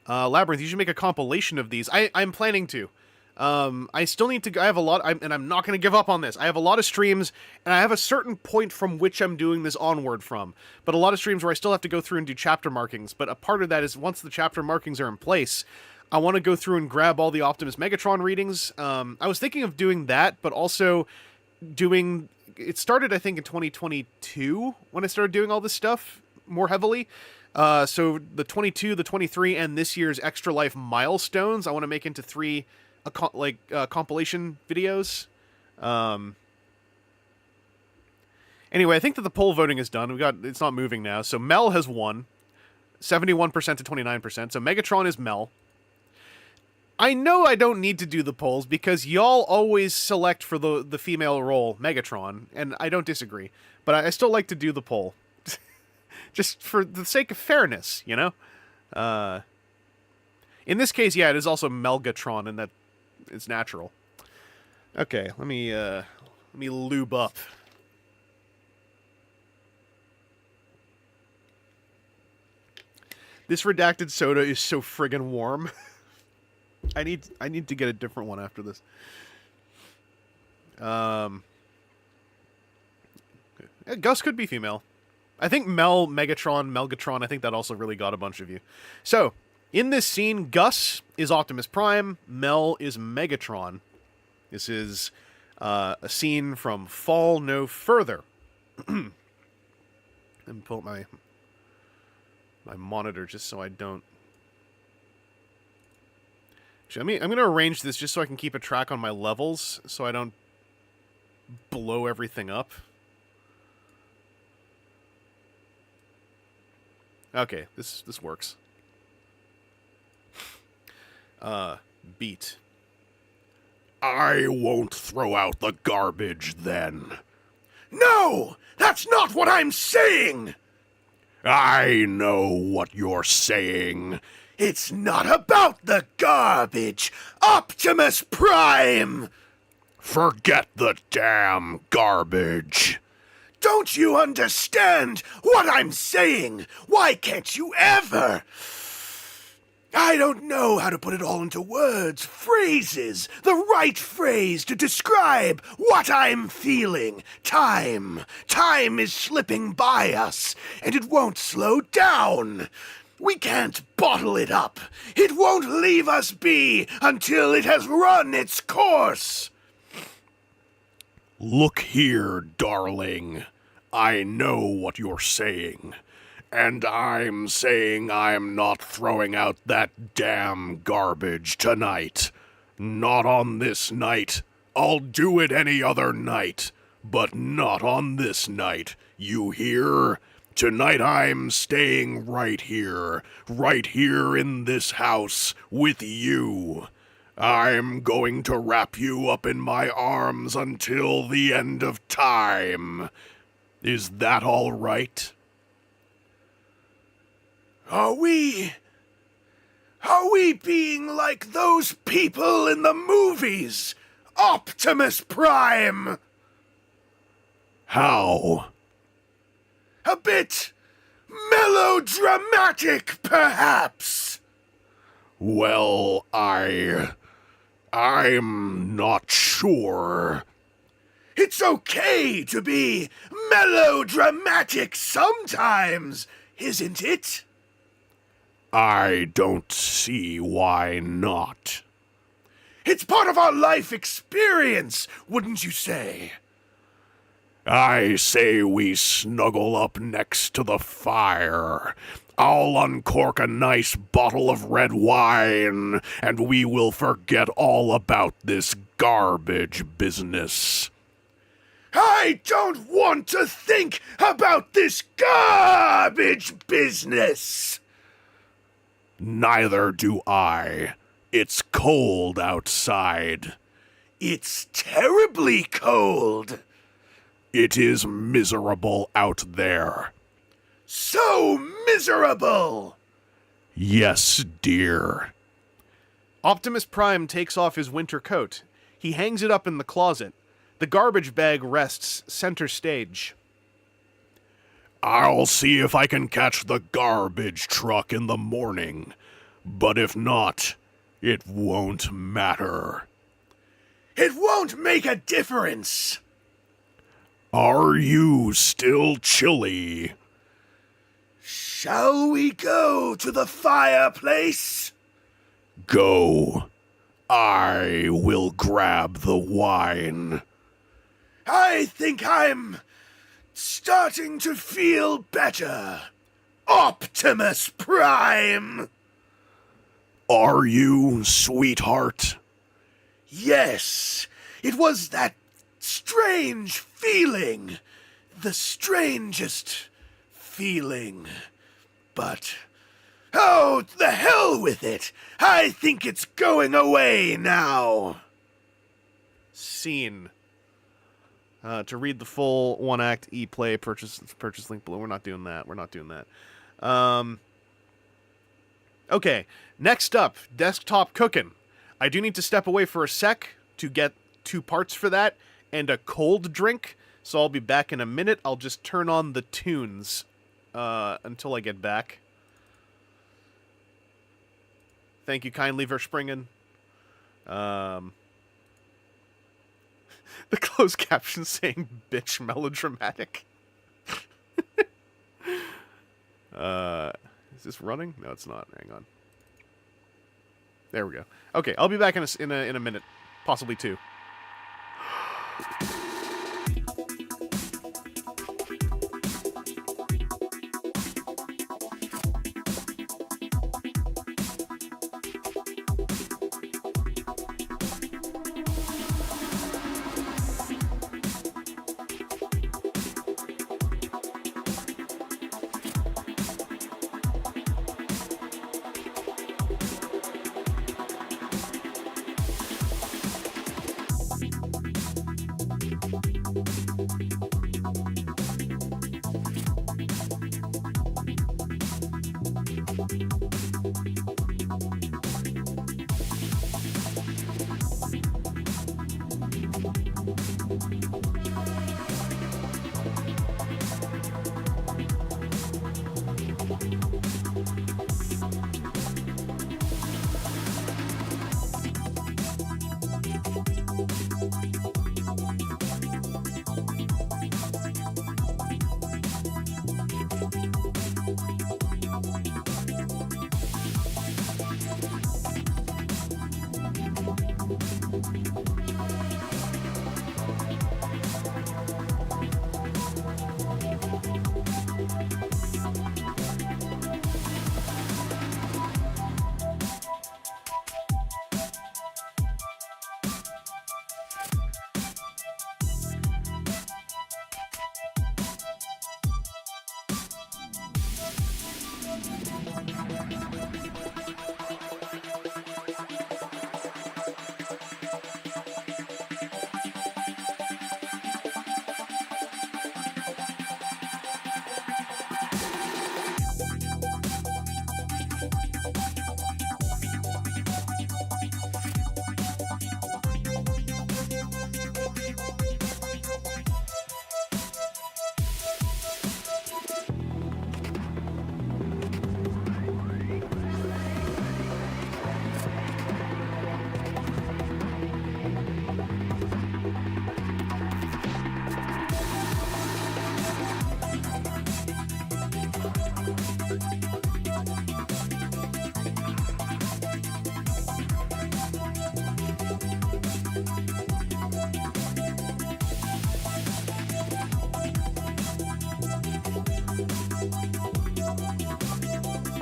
Labyrinth, you should make a compilation of these. I'm planning to. I still need to... I have a lot... and I'm not going to give up on this. I have a lot of streams, and I have a certain point from which I'm doing this onward from. But a lot of streams where I still have to go through and do chapter markings. But a part of that is once the chapter markings are in place, I want to go through and grab all the Optimus Megatron readings. I was thinking of doing that, but also doing... It started, I think, in 2022 when I started doing all this stuff more heavily. So the 22, the 23, and this year's Extra Life Milestones, I want to make into 3... compilation videos. Anyway, I think that the poll voting is done. It's not moving now. So Mel has won 71% to 29%. So Megatron is Mel. I know I don't need to do the polls because y'all always select for the female role, Megatron, and I don't disagree. But I still like to do the poll. Just for the sake of fairness, you know? In this case, yeah, it is also Melgatron, and that it's natural. Okay, let me lube up. This redacted soda is so friggin' warm. I need to get a different one after this. Gus could be female. I think Megatron, I think that also really got a bunch of you. So, in this scene, Gus is Optimus Prime, Mel is Megatron. This is a scene from Fall No Further. Let me pull up my monitor just so I don't... Actually, I'm going to arrange this just so I can keep a track on my levels, so I don't blow everything up. Okay, this works. Beat. I won't throw out the garbage then. No! That's not what I'm saying! I know what you're saying. It's not about the garbage! Optimus Prime! Forget the damn garbage. Don't you understand what I'm saying? Why can't you ever? I don't know how to put it all into words, phrases, the right phrase to describe what I'm feeling. Time is slipping by us, and it won't slow down. We can't bottle it up. It won't leave us be until it has run its course. Look here, darling. I know what you're saying. And I'm saying I'm not throwing out that damn garbage tonight. Not on this night. I'll do it any other night. But not on this night. You hear? Tonight I'm staying right here in this house with you. I'm going to wrap you up in my arms until the end of time. Is that all right? Are we being like those people in the movies? Optimus Prime! How? A bit melodramatic, perhaps? Well, I'm not sure. It's okay to be melodramatic sometimes, isn't it? I don't see why not. It's part of our life experience, wouldn't you say? I say we snuggle up next to the fire. I'll uncork a nice bottle of red wine, and we will forget all about this garbage business. I don't want to think about this garbage business! Neither do I. It's cold outside. It's terribly cold. It is miserable out there. So miserable! Yes, dear. Optimus Prime takes off his winter coat. He hangs it up in the closet. The garbage bag rests center stage. I'll see if I can catch the garbage truck in the morning. But if not, it won't matter. It won't make a difference. Are you still chilly? Shall we go to the fireplace? Go. I will grab the wine. I think I'm starting to feel better. Optimus Prime! Are you, sweetheart? Yes, it was that strange feeling. The strangest feeling. But, oh, the hell with it. I think it's going away now. Scene. To read the full one-act e-play, purchase link below. We're not doing that. Okay, next up, desktop cooking. I do need to step away for a sec to get 2 parts for that and a cold drink, so I'll be back in a minute. I'll just turn on the tunes until I get back. Thank you kindly for springen. The closed caption saying bitch melodramatic. Is this running? No, it's not. Hang on. There we go. Okay, I'll be back in a minute, possibly two.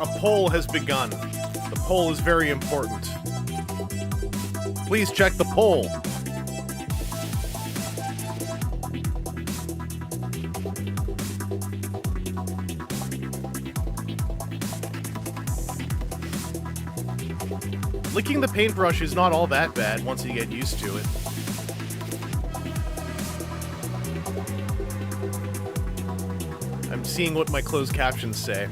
A poll has begun. The poll is very important. Please check the poll. Licking the paintbrush is not all that bad once you get used to it. I'm seeing what my closed captions say.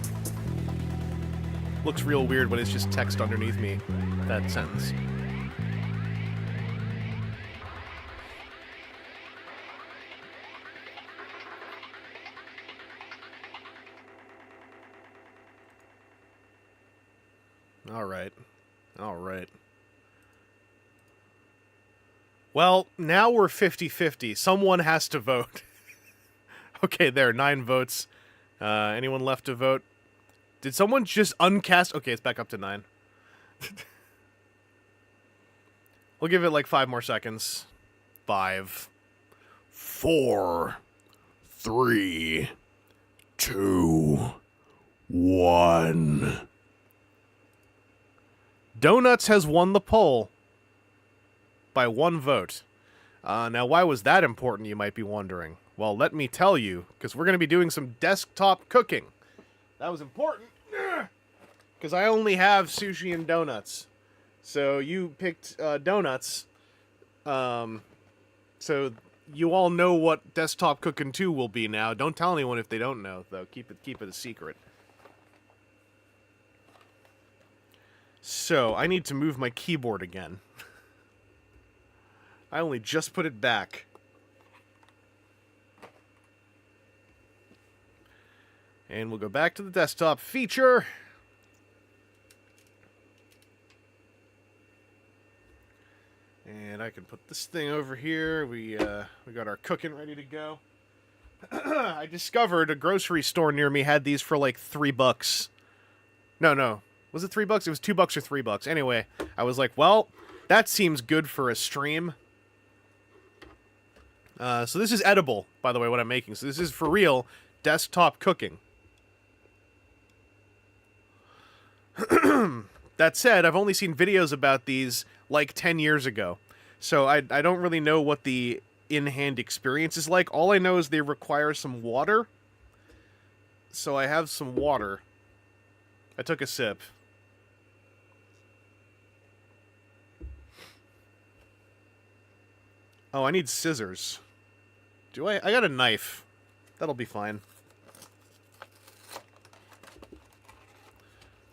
Looks real weird when it's just text underneath me, that sentence. Alright. Alright. Well, now we're 50-50. Someone has to vote. Okay, there, 9 votes. Anyone left to vote? Did someone just uncast? Okay, it's back up to 9. We'll give it like 5 more seconds. 5, 4, 3, 2, 1. Donuts has won the poll by 1 vote. Now, why was that important, you might be wondering? Well, let me tell you, because we're going to be doing some desktop cooking. That was important, because I only have sushi and donuts. So you picked donuts. So you all know what desktop cooking 2 will be now. Don't tell anyone if they don't know, though. Keep it a secret. So I need to move my keyboard again. I only just put it back. And we'll go back to the desktop feature. And I can put this thing over here. We got our cooking ready to go. I discovered a grocery store near me had these for like $3. No. Was it $3? It was $2 or $3. Anyway, I was like, well, that seems good for a stream. So this is edible, by the way, what I'm making. So this is for real desktop cooking. That said, I've only seen videos about these like 10 years ago. So I don't really know what the in-hand experience is like. All I know is they require some water. So I have some water. I took a sip. Oh, I need scissors. Do I? I got a knife. That'll be fine.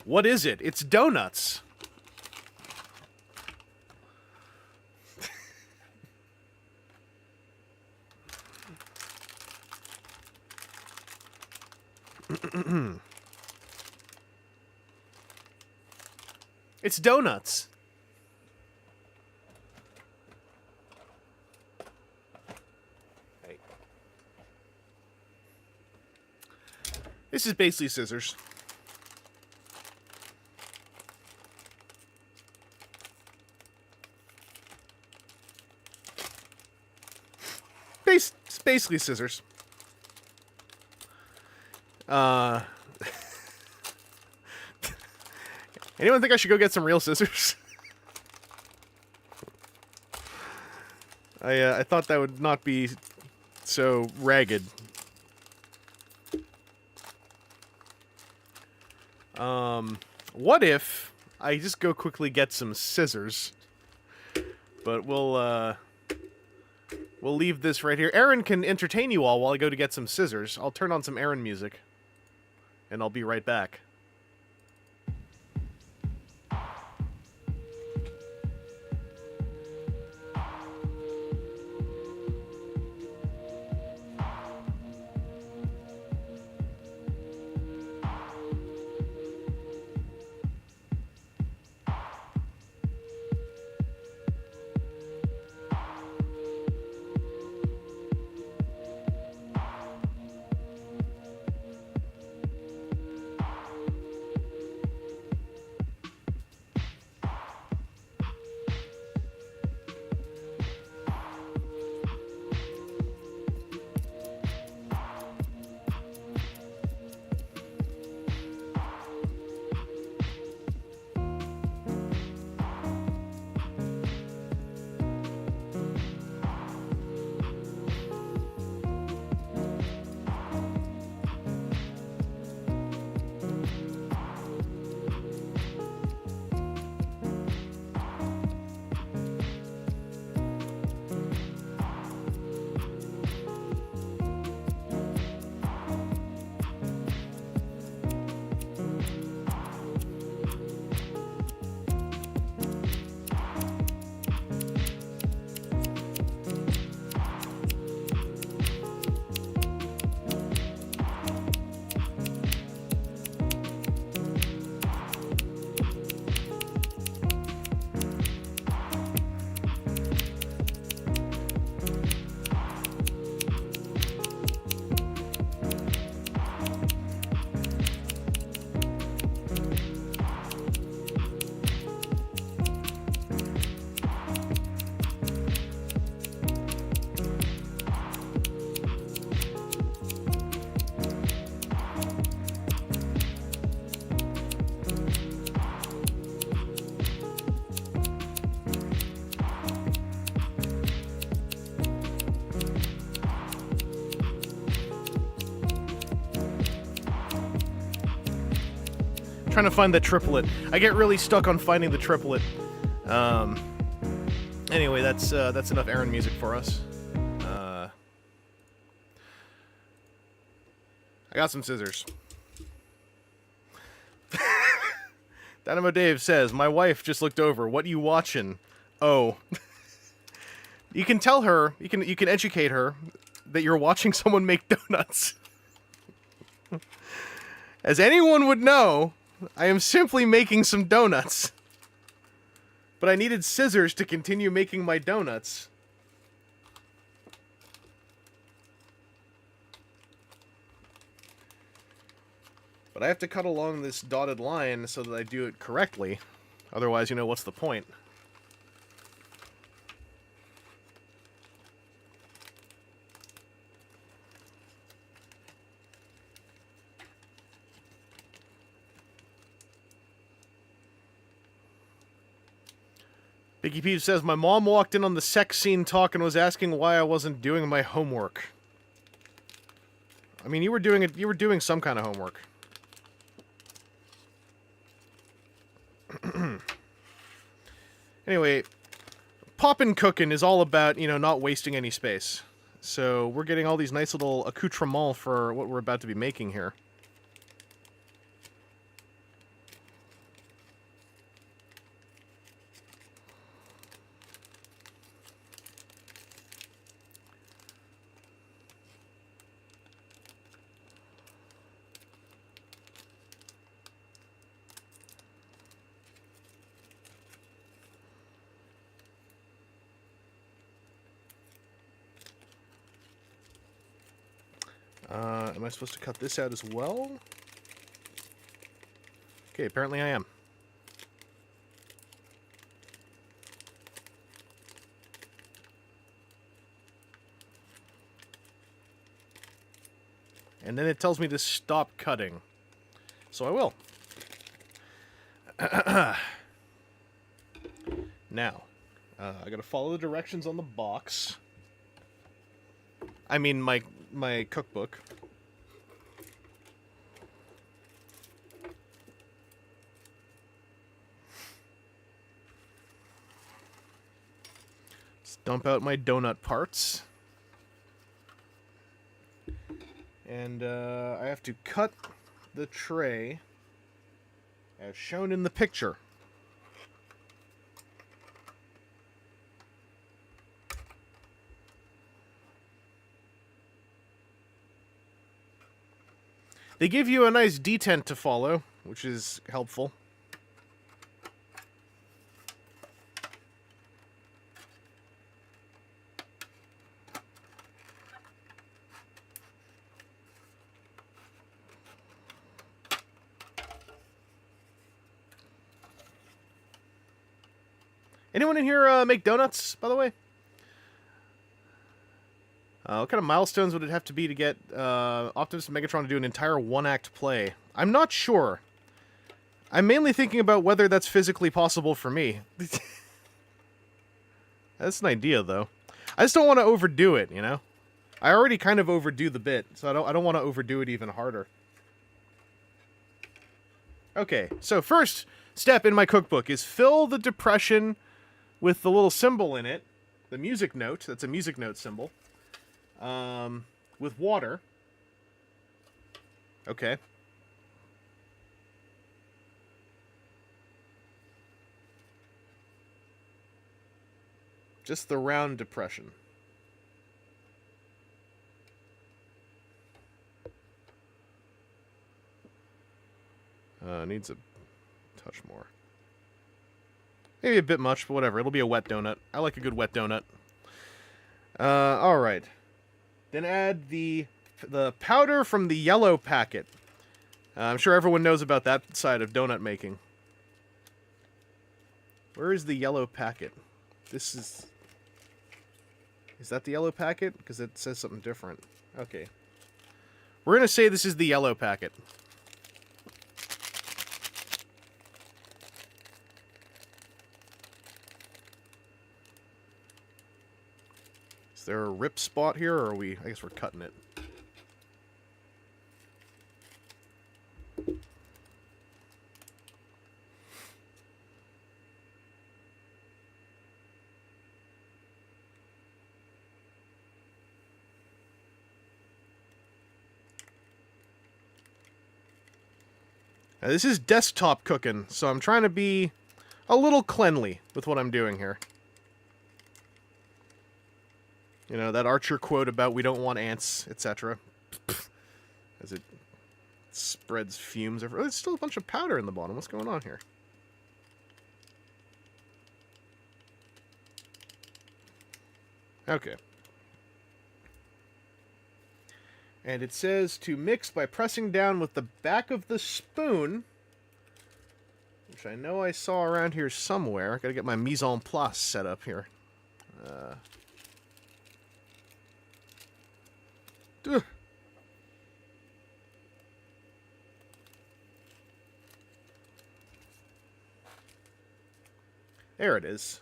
What is it? It's donuts. It's donuts. Hey. This is basically scissors. It's basically scissors. Anyone think I should go get some real scissors? I thought that would not be so ragged. What if I just go quickly get some scissors? But we'll leave this right here. Aaron can entertain you all while I go to get some scissors. I'll turn on some Aaron music. And I'll be right back. Trying to find the triplet. I get really stuck on finding the triplet. Anyway, that's enough Aaron music for us. I got some scissors. Dynamo Dave says, "My wife just looked over. What you watching?" Oh. You can tell her, you can educate her that you're watching someone make donuts. As anyone would know, I am simply making some donuts. But I needed scissors to continue making my donuts. But I have to cut along this dotted line so that I do it correctly. Otherwise, you know, what's the point? Biggie Peeves says, my mom walked in on the sex scene talk and was asking why I wasn't doing my homework. I mean, you were doing some kind of homework. Anyway, Poppin' Cookin' is all about, you know, not wasting any space. So we're getting all these nice little accoutrements for what we're about to be making here. Am I supposed to cut this out as well? Okay, apparently I am. And then it tells me to stop cutting. So I will. Now, I gotta follow the directions on the box. I mean, my cookbook. Let's dump out my donut parts. And I have to cut the tray as shown in the picture. They give you a nice detent to follow, which is helpful. Anyone in here make donuts, by the way? What kind of milestones would it have to be to get Optimus and Megatron to do an entire one-act play? I'm not sure. I'm mainly thinking about whether that's physically possible for me. That's an idea, though. I just don't want to overdo it, you know? I already kind of overdo the bit, so I don't want to overdo it even harder. Okay, so first step in my cookbook is fill the depression with the little symbol in it, the music note, that's a music note symbol, with water. Okay. Just the round depression. Needs a touch more. Maybe a bit much, but whatever. It'll be a wet donut. I like a good wet donut. Alright. Then add the powder from the yellow packet. I'm sure everyone knows about that side of donut making. Where is the yellow packet? This is... Is that the yellow packet? Because it says something different. Okay. We're going to say this is the yellow packet. Is there a rip spot here, or are we... I guess we're cutting it. Now, this is desktop cooking, so I'm trying to be a little cleanly with what I'm doing here. You know, that Archer quote about we don't want ants, etc. As it spreads fumes over... Oh, there's still a bunch of powder in the bottom. What's going on here? Okay. And it says to mix by pressing down with the back of the spoon, which I know I saw around here somewhere. Gotta get my mise en place set up here. There it is.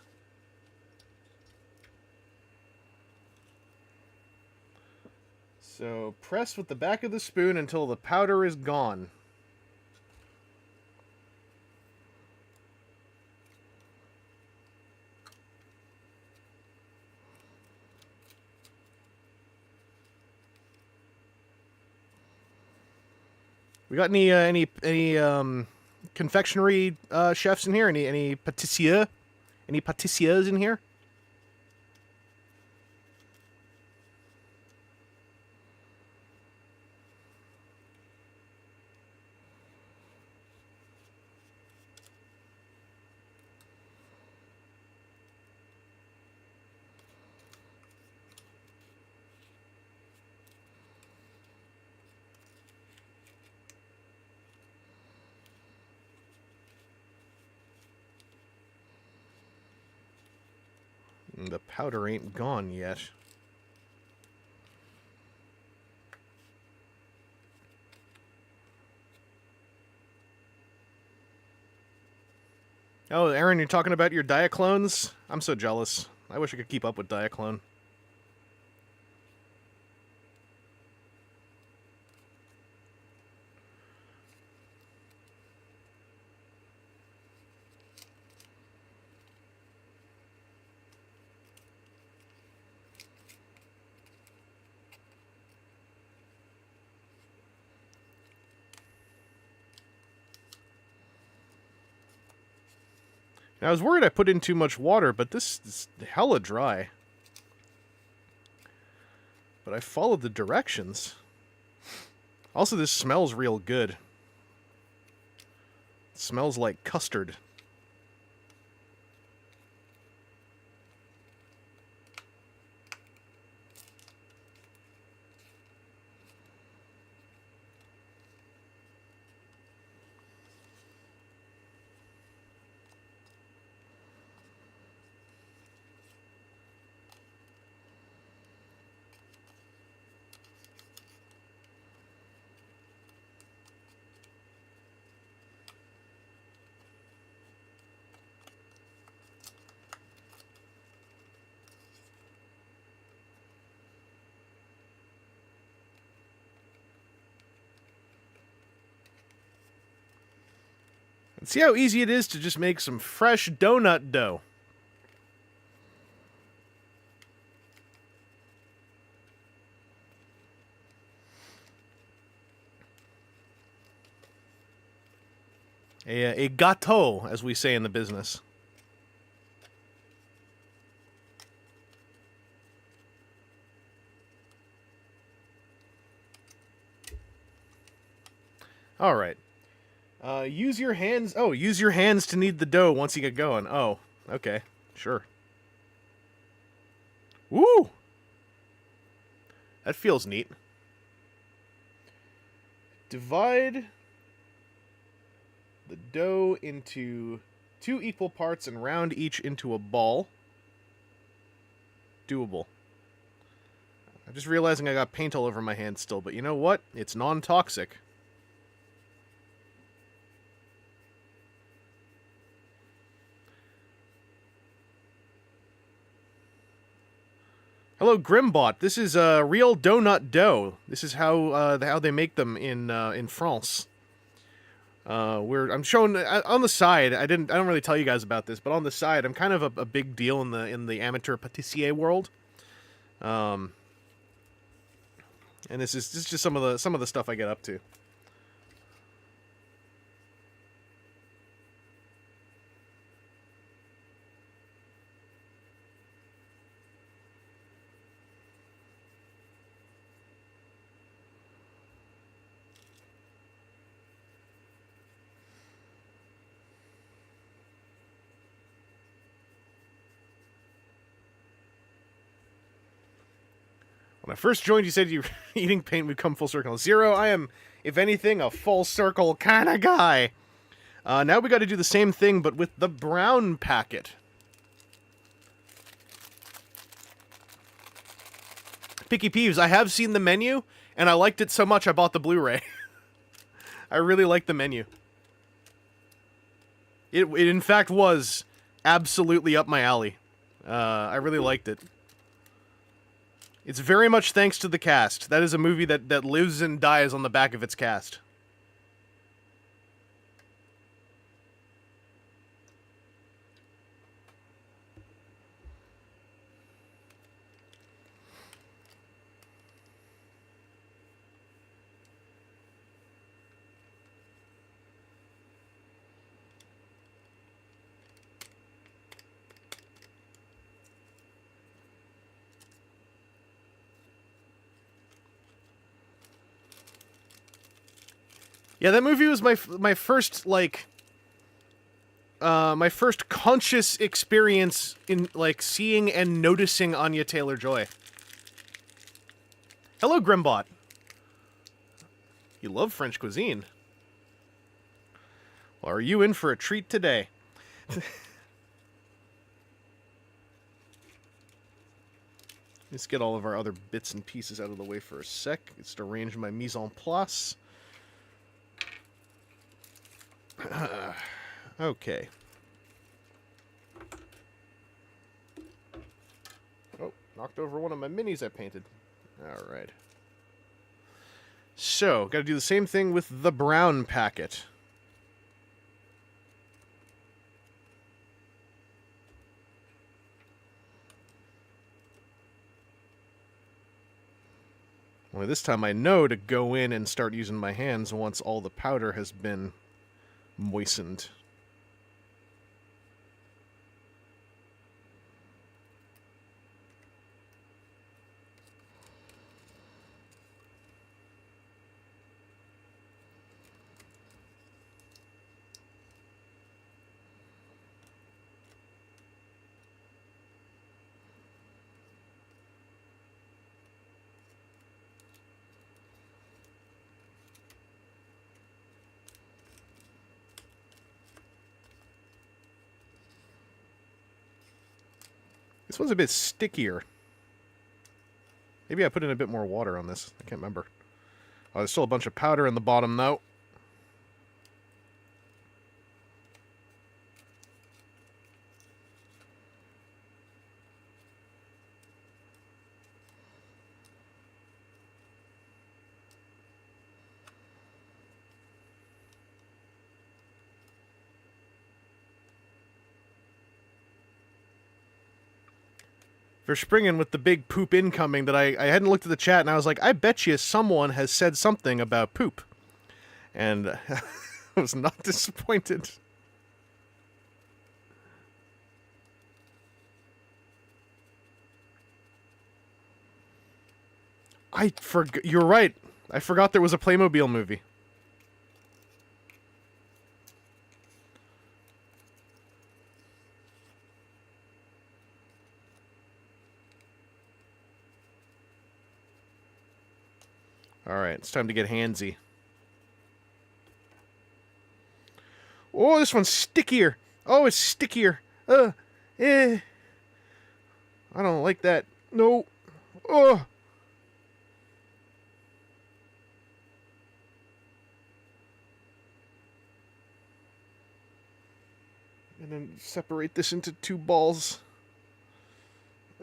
So press with the back of the spoon until the powder is gone. We got any confectionery chefs in here? Any pâtissiers? Any pâtissiers in here? The powder ain't gone yet. Oh, Aaron, you're talking about your Diaclones? I'm so jealous. I wish I could keep up with Diaclone. I was worried I put in too much water, but this is hella dry. But I followed the directions. Also, this smells real good. It smells like custard. See how easy it is to just make some fresh donut dough. A gâteau, as we say in the business. All right. Use your hands. Oh, use your hands to knead the dough once you get going. Oh, okay. Sure. Woo! That feels neat. Divide the dough into 2 equal parts and round each into a ball. Doable. I'm just realizing I got paint all over my hands still, but you know what? It's non-toxic. Hello, Grimbot. This is real donut dough. This is how they make them in France. I'm showing on the side. I don't really tell you guys about this, but on the side, I'm kind of a big deal in the amateur pâtissier world. And this is just some of the stuff I get up to. When I first joined, you said you eating paint would come full circle. Zero, I am, if anything, a full circle kind of guy. Now we got to do the same thing, but with the brown packet. Picky Peeves, I have seen the menu, and I liked it so much I bought the Blu-ray. I really like the menu. It in fact was absolutely up my alley. I really liked it. It's very much thanks to the cast. That is a movie that lives and dies on the back of its cast. Yeah, that movie was my first, like, my first conscious experience in, like, seeing and noticing Anya Taylor-Joy. Hello, Grimbot. You love French cuisine. Well, are you in for a treat today? Let's get all of our other bits and pieces out of the way for a sec. Just arrange my mise en place. Okay. Oh, knocked over one of my minis I painted. Alright. So, gotta do the same thing with the brown packet. Only this time I know to go in and start using my hands once all the powder has been moistened. This one's a bit stickier. Maybe I put in a bit more water on this. I can't remember. Oh, there's still a bunch of powder in the bottom, though. Verspringen with the big poop incoming that I hadn't looked at the chat, and I was like, I bet you someone has said something about poop. And I was not disappointed. You're right. I forgot there was a Playmobil movie. Alright, it's time to get handsy. Oh, this one's stickier. Oh, it's stickier. I don't like that. No. Oh. And then separate this into two balls.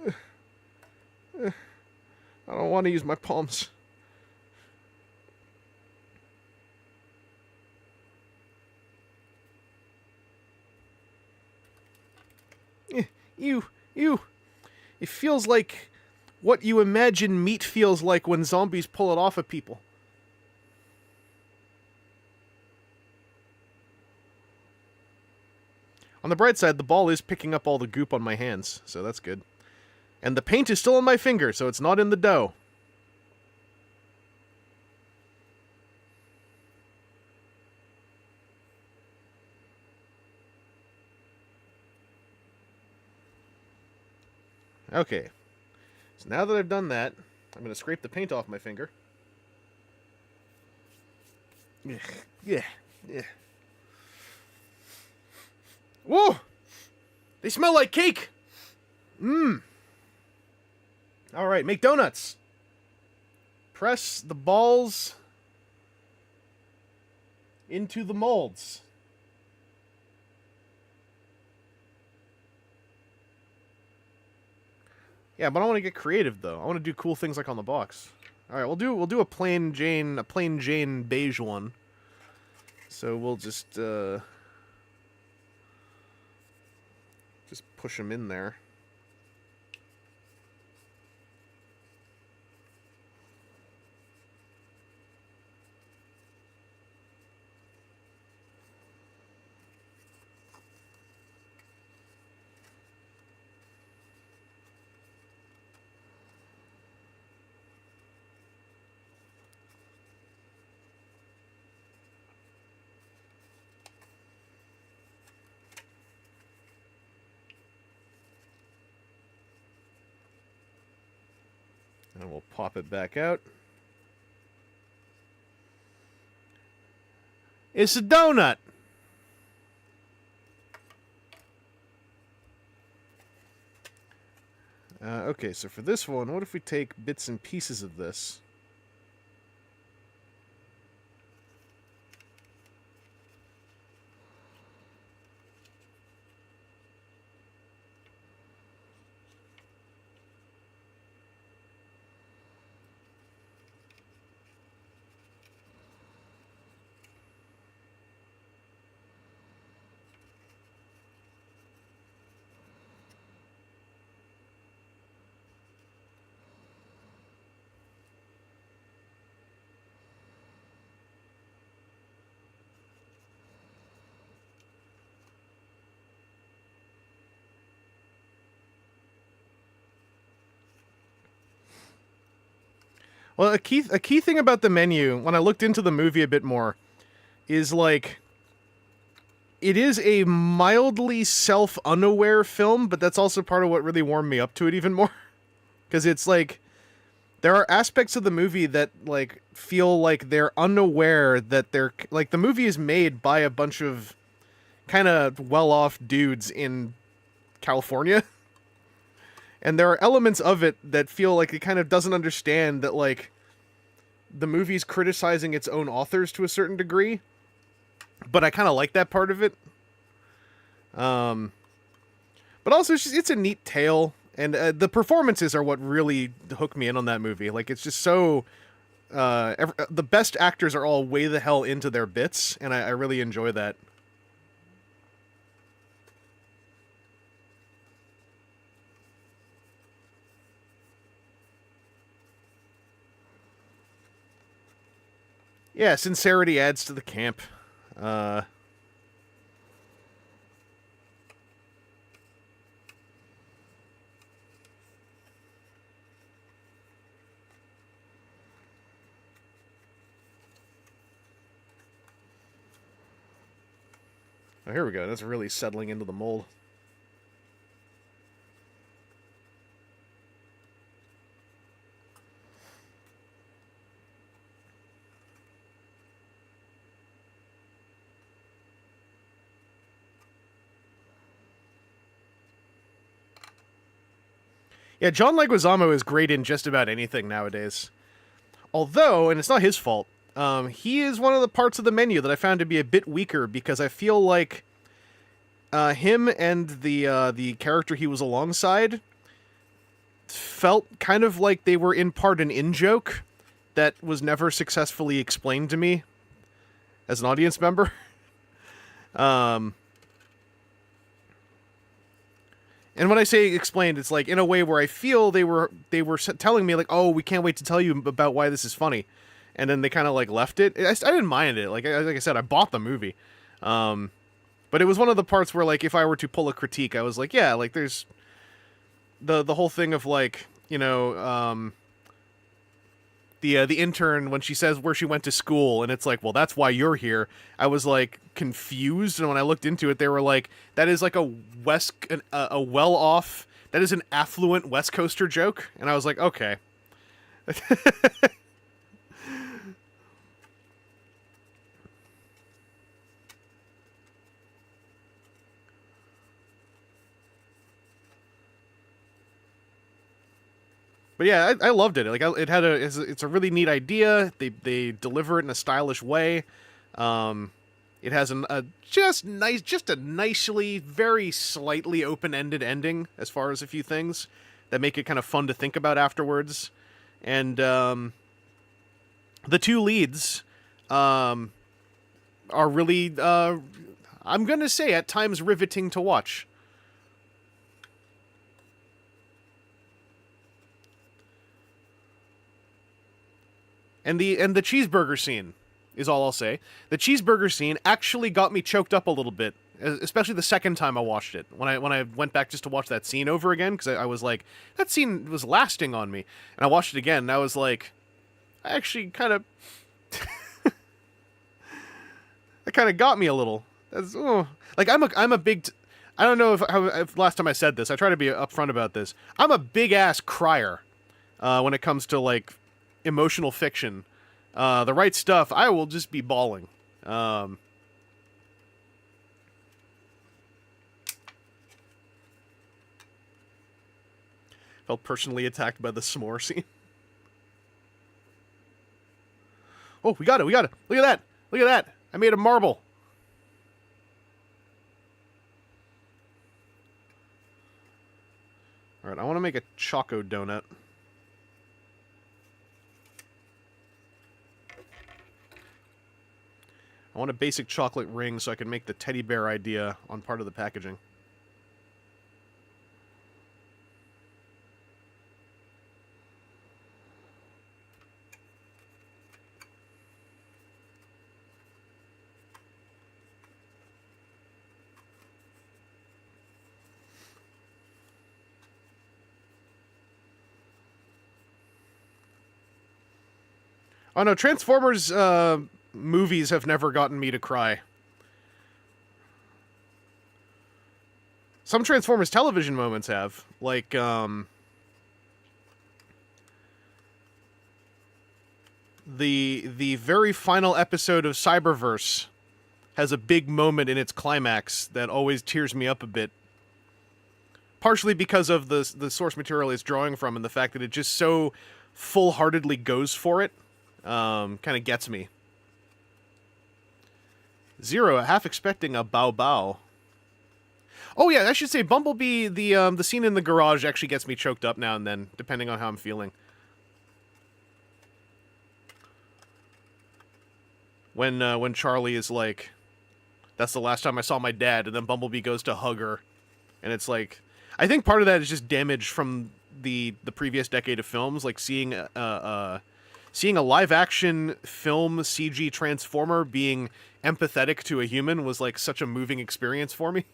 I don't want to use my palms. Ew. It feels like what you imagine meat feels like when zombies pull it off of people. On the bright side, the ball is picking up all the goop on my hands, so that's good. And the paint is still on my finger, so it's not in the dough. Okay, so now that I've done that, I'm going to scrape the paint off my finger. Yeah. Whoa! They smell like cake! Alright, make donuts. Press the balls into the molds. Yeah, but I want to get creative though. I want to do cool things like on the box. All right, we'll do a plain Jane beige one. So we'll just push them in there. And we'll pop it back out. It's a donut! Okay, so for this one, what if we take bits and pieces of this? Well, a key thing about the menu, when I looked into the movie a bit more, is like it is a mildly self-unaware film, but that's also part of what really warmed me up to it even more. Because it's like there are aspects of the movie that like feel like they're unaware that they're like the movie is made by a bunch of kind of well-off dudes in California. And there are elements of it that feel like it kind of doesn't understand that, like, the movie's criticizing its own authors to a certain degree. But I kind of like that part of it. But also, it's a neat tale. And the performances are what really hook me in on that movie. Like, it's just so... the best actors are all way the hell into their bits. And I really enjoy that. Yeah, sincerity adds to the camp. Oh, here we go. That's really settling into the mold. Yeah, John Leguizamo is great in just about anything nowadays. Although, and it's not his fault, he is one of the parts of the menu that I found to be a bit weaker because I feel like him and the character he was alongside felt kind of like they were in part an in-joke that was never successfully explained to me as an audience member. And when I say explained, it's like in a way where I feel they were telling me like, oh, we can't wait to tell you about why this is funny, and then they kind of like left it. I didn't mind it. Like I said, I bought the movie, but it was one of the parts where like if I were to pull a critique, I was like, yeah, like there's the whole thing of like the intern when she says where she went to school, and it's like, well, that's why you're here. I was like confused, and when I looked into it, they were like, that is like a well-off, that is an affluent West Coaster joke, and I was like, okay. But yeah, I loved it. Like, it had it's a really neat idea. They deliver it in a stylish way. It has just a nicely, very slightly open-ended ending as far as a few things that make it kind of fun to think about afterwards. And the two leads are really, I'm gonna say, at times riveting to watch. And the cheeseburger scene is all I'll say. The cheeseburger scene actually got me choked up a little bit, especially the second time I watched it. When I went back just to watch that scene over again, because I was like, that scene was lasting on me. And I watched it again, and I was like, I actually kind of... that kind of got me a little. Like, I'm a big... I don't know if last time I said this, I try to be upfront about this. I'm a big-ass crier when it comes to, like, emotional fiction. The Right Stuff, I will just be bawling. Felt personally attacked by the s'more scene. Oh, we got it. Look at that. Look at that. I made a marble. Alright, I want to make a choco donut. I want a basic chocolate ring so I can make the teddy bear idea on part of the packaging. Oh no, Transformers movies have never gotten me to cry. Some Transformers television moments have. Like, the very final episode of Cyberverse has a big moment in its climax that always tears me up a bit. Partially because of the source material it's drawing from and the fact that it just so full-heartedly goes for it. Kind of gets me. Zero, half expecting a bow bow. Oh yeah, I should say Bumblebee, the scene in the garage actually gets me choked up now and then, depending on how I'm feeling. When Charlie is like, that's the last time I saw my dad, and then Bumblebee goes to hug her. And it's like, I think part of that is just damage from the previous decade of films, like seeing a live-action film CG Transformer being empathetic to a human was like such a moving experience for me.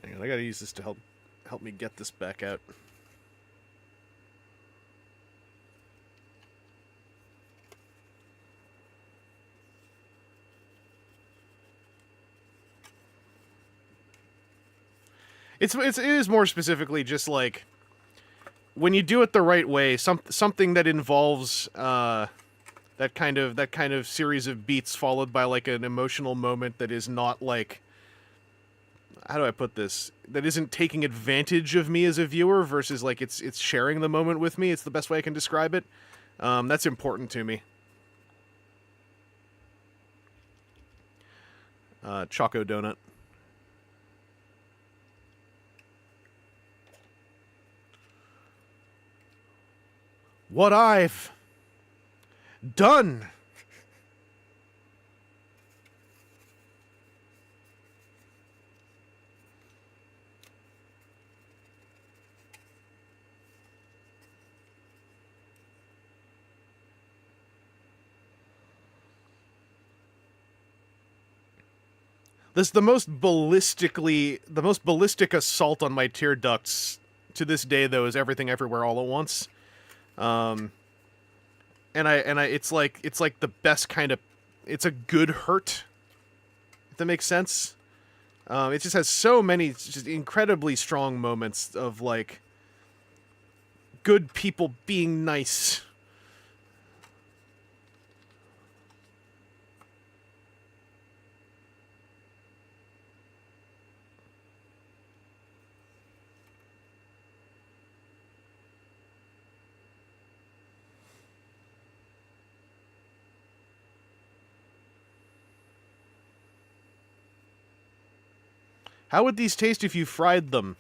Hang on, I gotta use this to help me get this back out. It is more specifically just like when you do it the right way, something that involves that kind of series of beats followed by like an emotional moment that is not like, how do I put this? That isn't taking advantage of me as a viewer versus like it's sharing the moment with me. It's the best way I can describe it. That's important to me. Choco donut. What I've done. This is the most ballistic assault on my tear ducts to this day, though, is Everything Everywhere All at Once. And it's like the best kind of, it's a good hurt, if that makes sense. It just has so many just incredibly strong moments of, like, good people being nice. How would these taste if you fried them?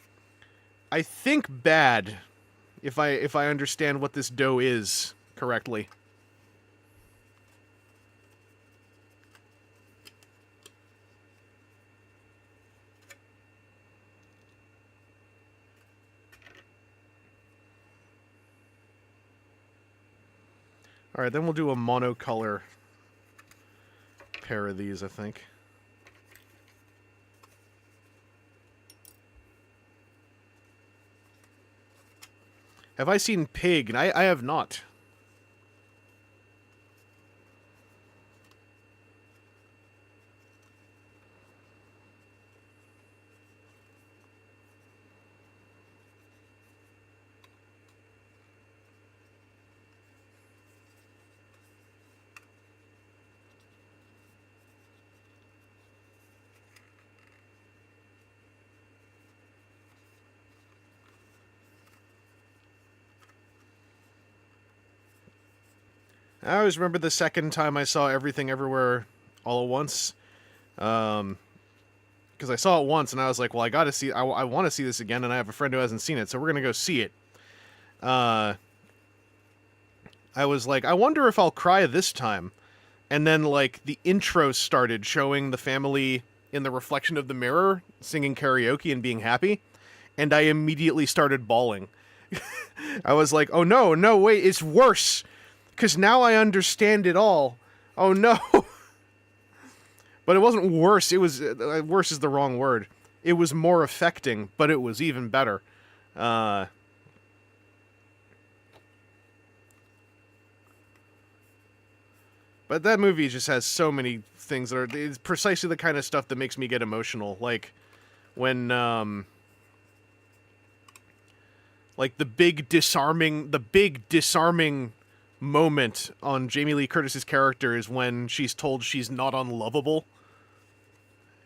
I think bad, if I understand what this dough is correctly. Alright, then we'll do a monocolor pair of these, I think. Have I seen Pig? And I have not. I always remember the second time I saw Everything Everywhere All at Once. Because I saw it once and I was like, well, I gotta see, I want to see this again, and I have a friend who hasn't seen it, so we're gonna go see it. I was like, I wonder if I'll cry this time. And then, like, the intro started showing the family in the reflection of the mirror singing karaoke and being happy, and I immediately started bawling. I was like, oh no, no, wait, it's worse! Because now I understand it all. Oh no. But it wasn't worse. It was... worse is the wrong word. It was more affecting, but it was even better. But that movie just has so many things that are... It's precisely the kind of stuff that makes me get emotional. Like, when, like, the big disarming moment on Jamie Lee Curtis's character is when she's told she's not unlovable.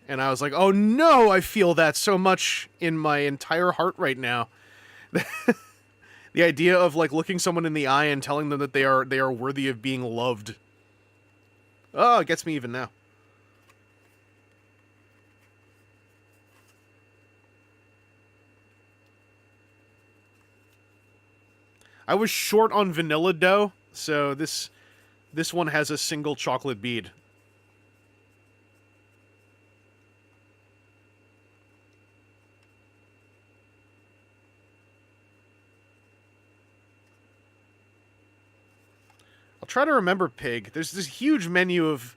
And I was like, oh no, I feel that so much in my entire heart right now. The idea of, like, looking someone in the eye and telling them that they are worthy of being loved. Oh, it gets me even now. I was short on vanilla dough, so this one has a single chocolate bead. I'll try to remember Pig. There's this huge menu of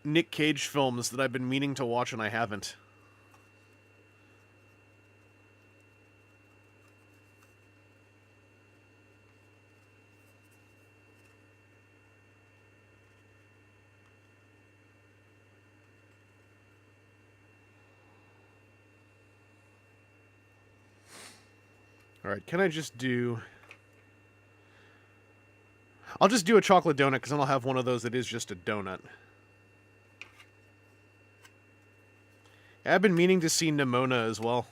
Nick Cage films that I've been meaning to watch and I haven't. Alright, can I just do... I'll just do a chocolate donut, because then I'll have one of those that is just a donut. I've been meaning to see Nimona as well.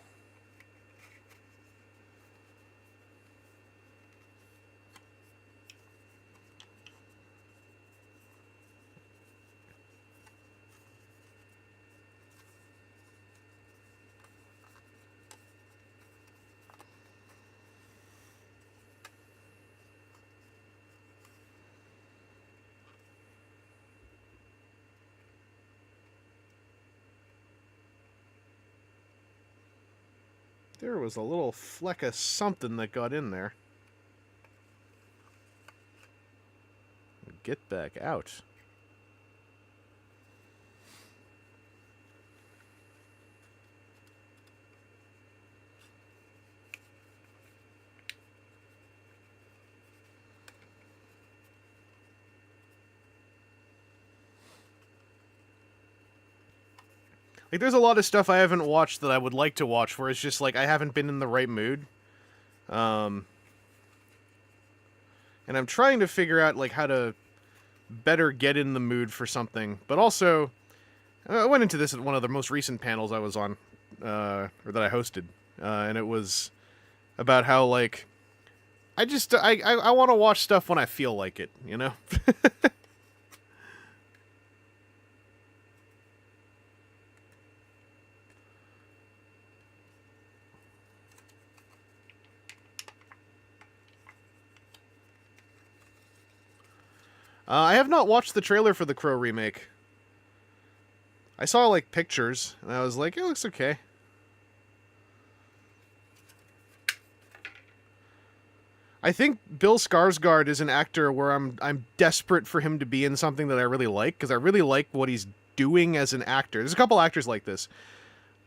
There was a little fleck of something that got in there. Get back out. Like, there's a lot of stuff I haven't watched that I would like to watch where it's just, like, I haven't been in the right mood. And I'm trying to figure out, like, how to better get in the mood for something. But also, I went into this at one of the most recent panels I was on, or that I hosted. And it was about how, like, I want to watch stuff when I feel like it, you know? I have not watched the trailer for the Crow remake. I saw, like, pictures, and I was like, it looks okay. I think Bill Skarsgård is an actor where I'm desperate for him to be in something that I really like, because I really like what he's doing as an actor. There's a couple actors like this.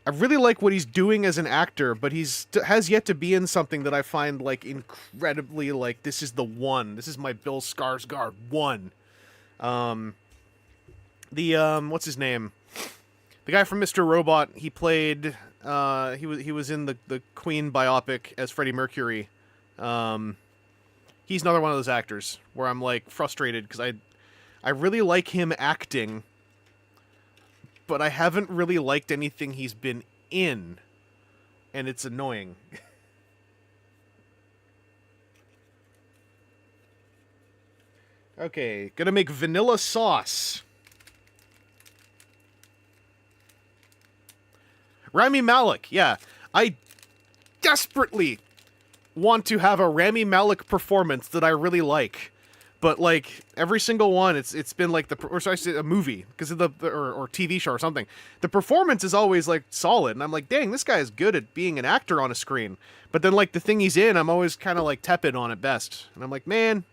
I really like what he's doing as an actor, but has yet to be in something that I find, like, incredibly, like, this is the one. This is my Bill Skarsgård one. What's his name? The guy from Mr. Robot, he played, he was in the Queen biopic as Freddie Mercury. He's another one of those actors where I'm, like, frustrated because I really like him acting, but I haven't really liked anything he's been in, and it's annoying. Okay, gonna make vanilla sauce. Rami Malek, yeah. I desperately want to have a Rami Malek performance that I really like. But, like, every single one, it's been, like, or sorry, a movie, because of or TV show or something. The performance is always, like, solid, and I'm like, dang, this guy is good at being an actor on a screen. But then, like, the thing he's in, I'm always kind of, like, tepid on at best. And I'm like, man.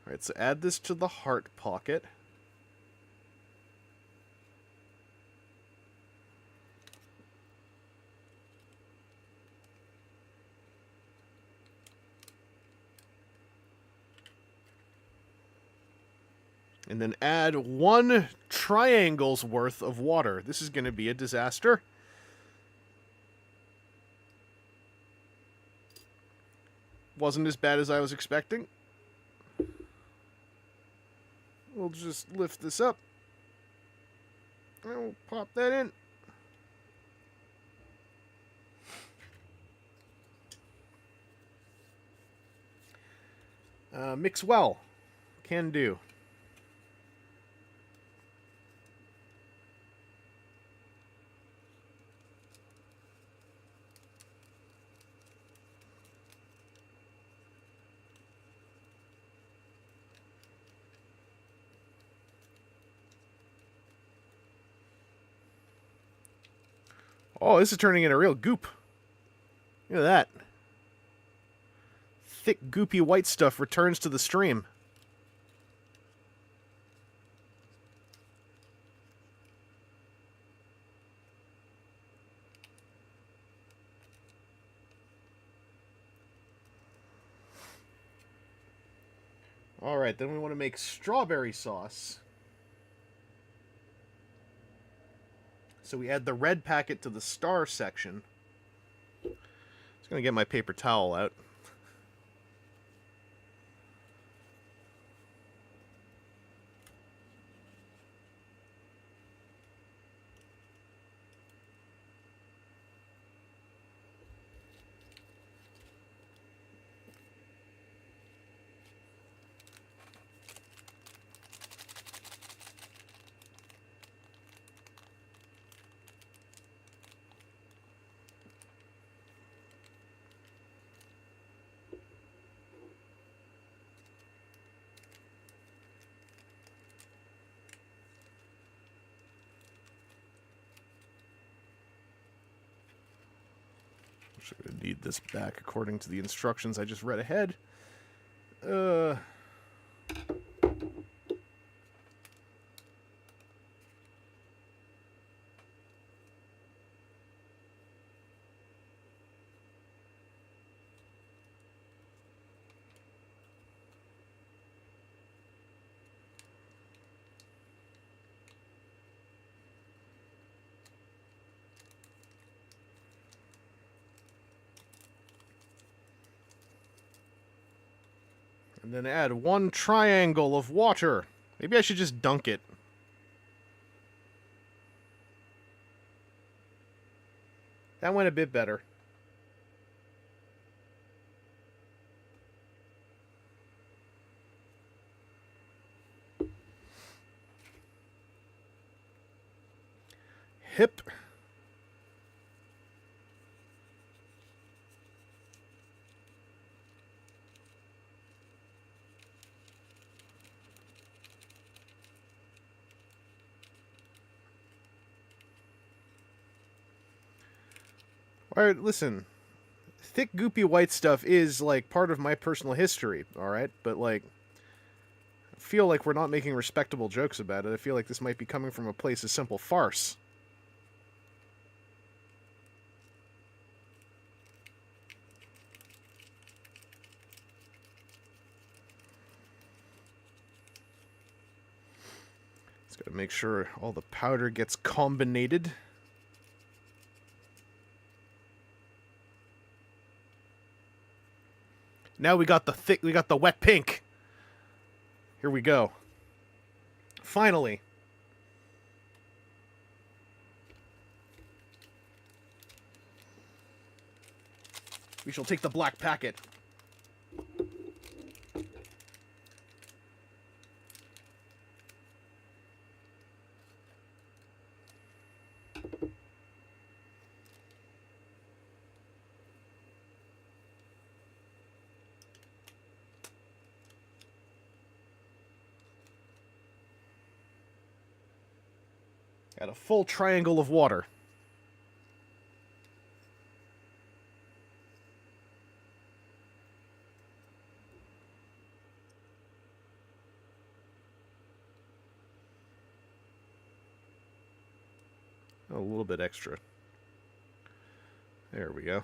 Alright, so add this to the heart pocket. And then add 1 triangle's worth of water. This is going to be a disaster. Wasn't as bad as I was expecting. We'll just lift this up. And we'll pop that in. Mix well. Can do. Oh, this is turning into real goop. Look at that. Thick, goopy white stuff returns to the stream. Alright, then we want to make strawberry sauce. So we add the red packet to the star section. Just going to get my paper towel out. I'm going to need this back according to the instructions I just read ahead. And then add 1 triangle of water. Maybe I should just dunk it. That went a bit better. Hip. Alright, listen. Thick, goopy white stuff is, like, part of my personal history, alright? But, like, I feel like we're not making respectable jokes about it. I feel like this might be coming from a place of simple farce. Just gotta make sure all the powder gets combinated. Now we got the wet pink. Here we go. Finally. We shall take the black packet. Got a full triangle of water. A little bit extra. There we go.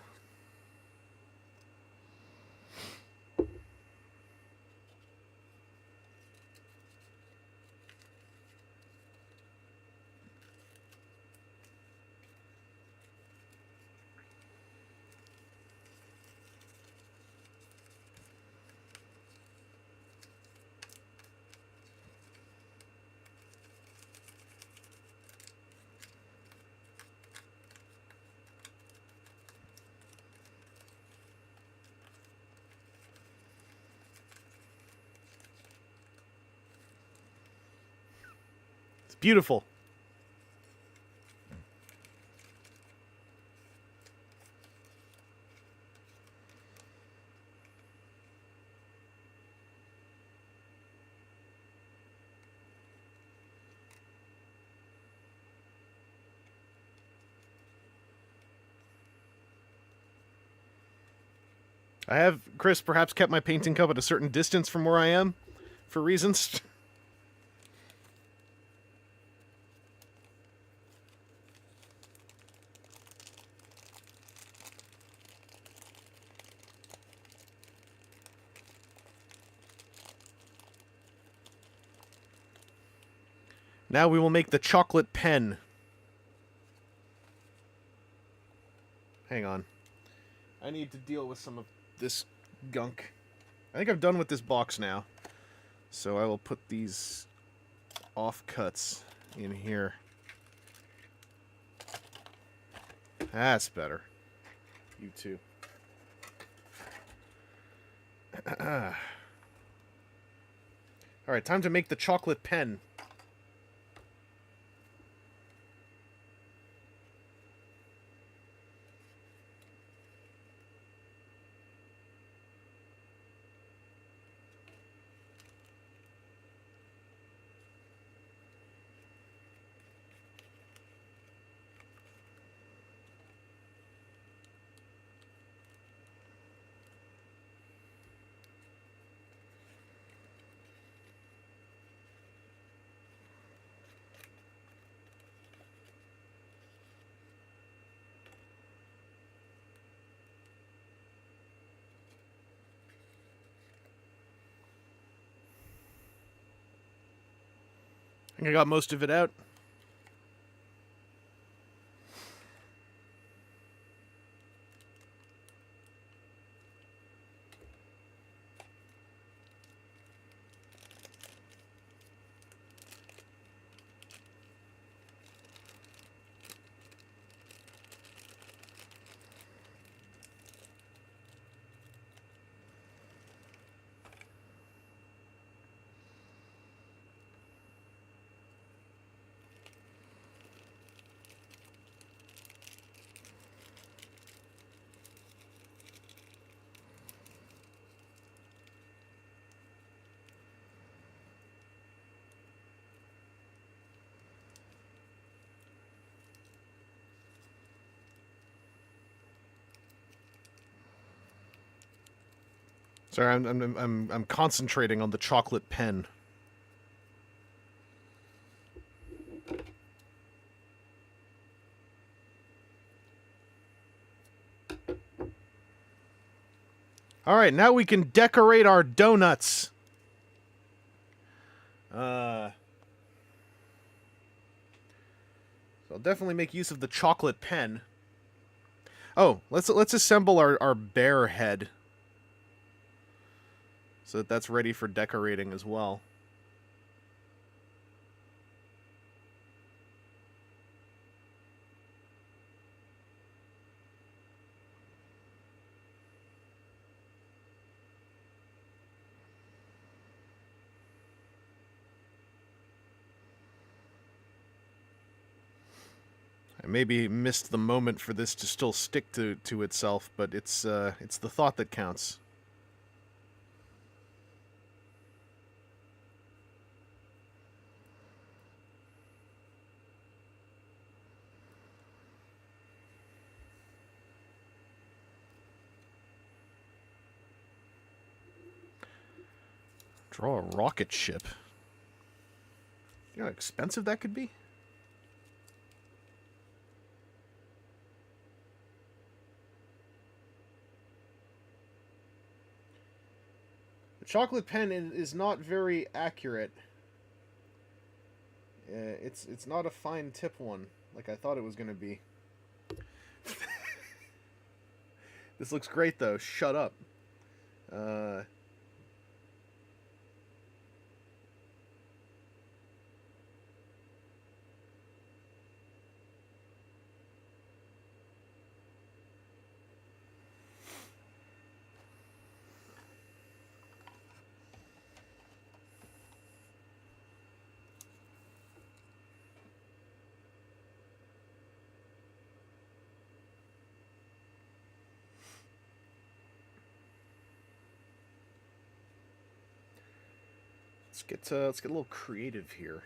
It's beautiful. I have, Chris, perhaps kept my painting cup at a certain distance from where I am, for reasons. Now we will make the chocolate pen. Hang on. I need to deal with some of this gunk. I think I'm done with this box now. So I will put these offcuts in here. That's better. You too. Alright, time to make the chocolate pen. I think I got most of it out. Sorry, I'm concentrating on the chocolate pen. All right, now we can decorate our donuts. So I'll definitely make use of the chocolate pen. Oh, let's assemble our bear head, so that that's ready for decorating as well. I maybe missed the moment for this to still stick to itself, but it's the thought that counts. Draw a rocket ship. You know how expensive that could be? The chocolate pen is not very accurate. It's not a fine tip one, like I thought it was going to be. This looks great, though. Shut up. Let's get a little creative here.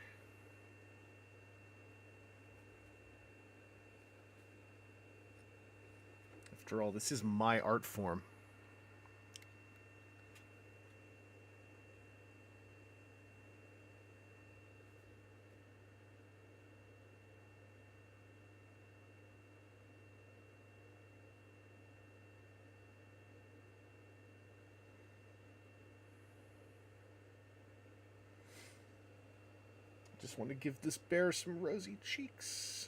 After all, this is my art form. Just want to give this bear some rosy cheeks.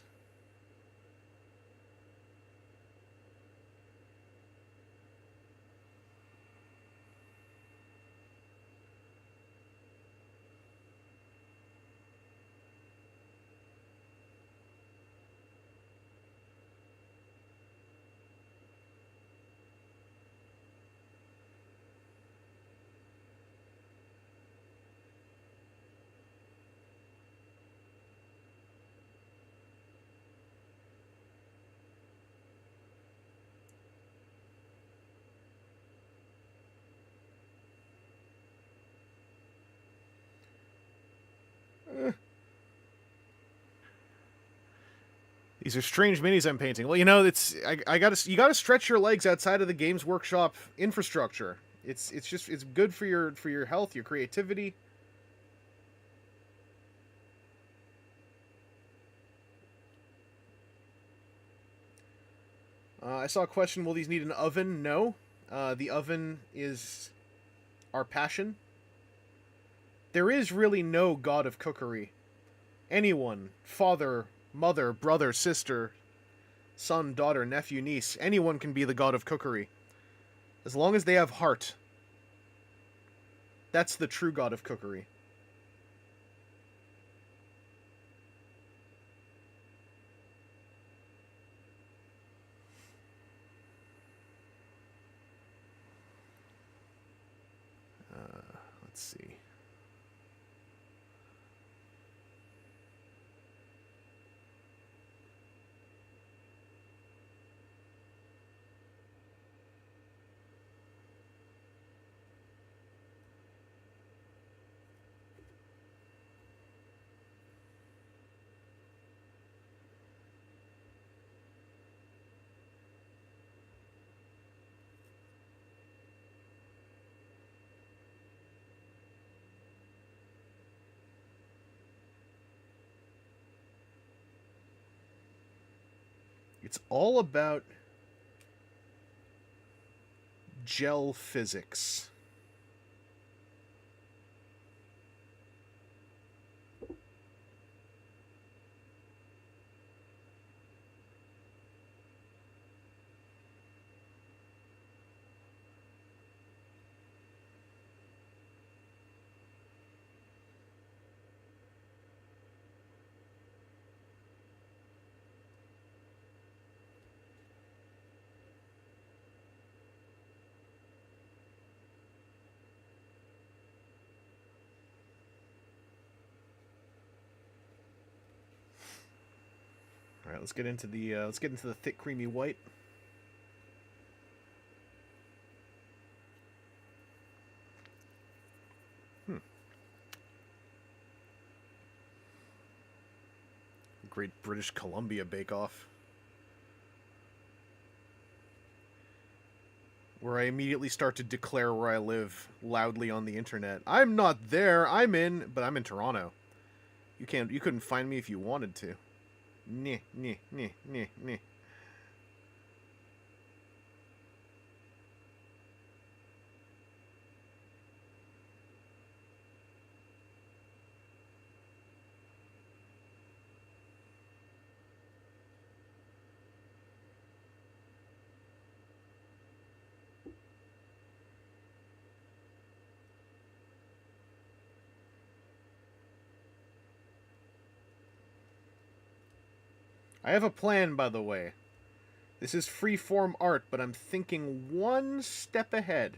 These are strange minis I'm painting. Well, you know, you gotta stretch your legs outside of the Games Workshop infrastructure. It's good for your health, your creativity. I saw a question, will these need an oven? No. The oven is our passion. There is really no god of cookery. Anyone, father, mother, brother, sister, son, daughter, nephew, niece, anyone can be the god of cookery. As long as they have heart. That's the true god of cookery. Let's see. It's all about gel physics. All right, let's get into the thick, creamy white. Great British Columbia Bake-Off, where I immediately start to declare where I live loudly on the internet. I'm not there. I'm in Toronto. You couldn't find me if you wanted to. Nyeh, nyeh, nyeh, nyeh, nyeh. I have a plan, by the way. This is free-form art, but I'm thinking one step ahead,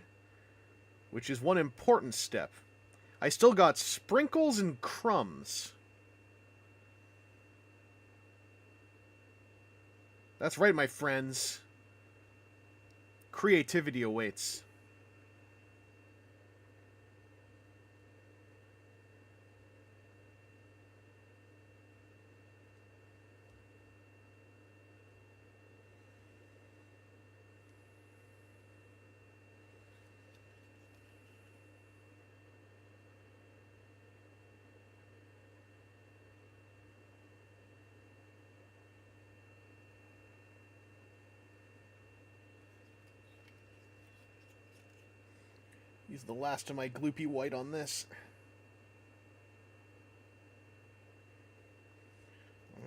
which is one important step. I still got sprinkles and crumbs. That's right, my friends. Creativity awaits. Use the last of my gloopy white on this.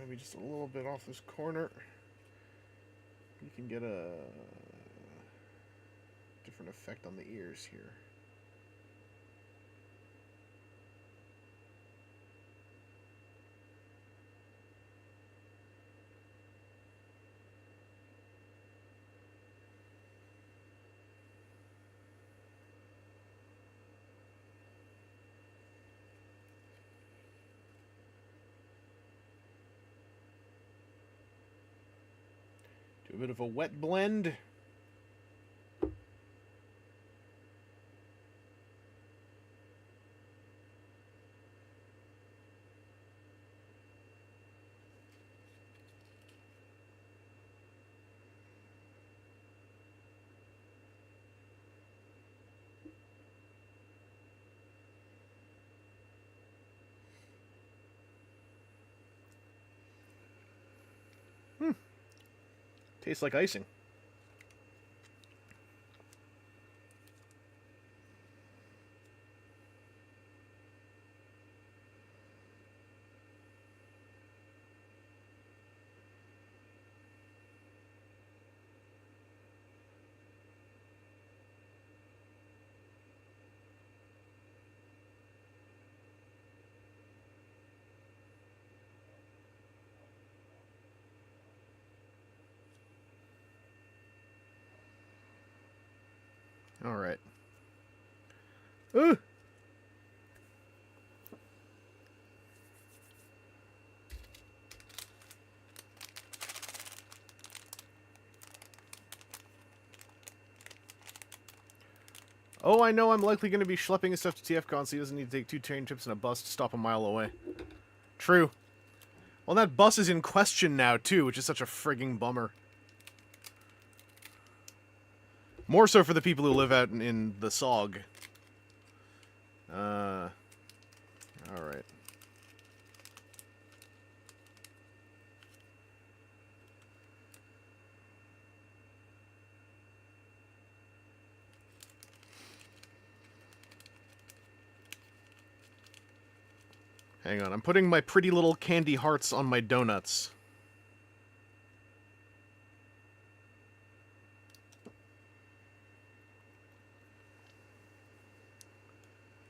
Maybe just a little bit off this corner. You can get a different effect on the ears here. Do a bit of a wet blend. Tastes like icing. All right. Ooh. Oh, I know I'm likely going to be schlepping his stuff to TFCon, so he doesn't need to take 2 train trips and a bus to stop a mile away. True. Well, that bus is in question now, too, which is such a frigging bummer. More so for the people who live out in the SOG. Alright. Hang on, I'm putting my pretty little candy hearts on my donuts.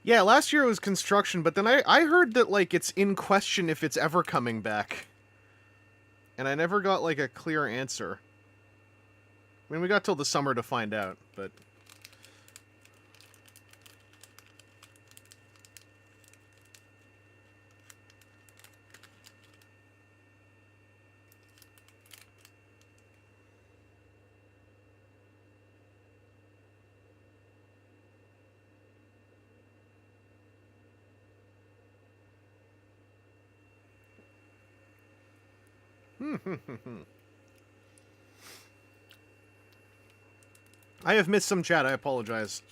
Yeah, last year it was construction, but then I heard that, like, it's in question if it's ever coming back. And I never got, like, a clear answer. I mean, we got till the summer to find out, but... I have missed some chat, I apologize.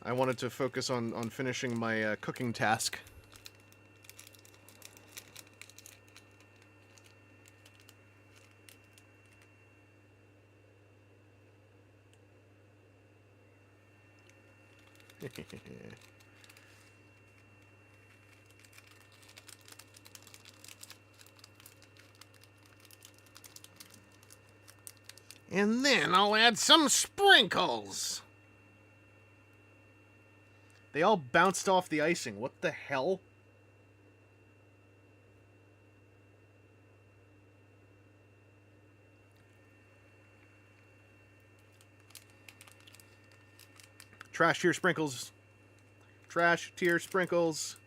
I wanted to focus on finishing my cooking task. And then I'll add some sprinkles. They all bounced off the icing. What the hell? Trash tier sprinkles. Trash tier sprinkles.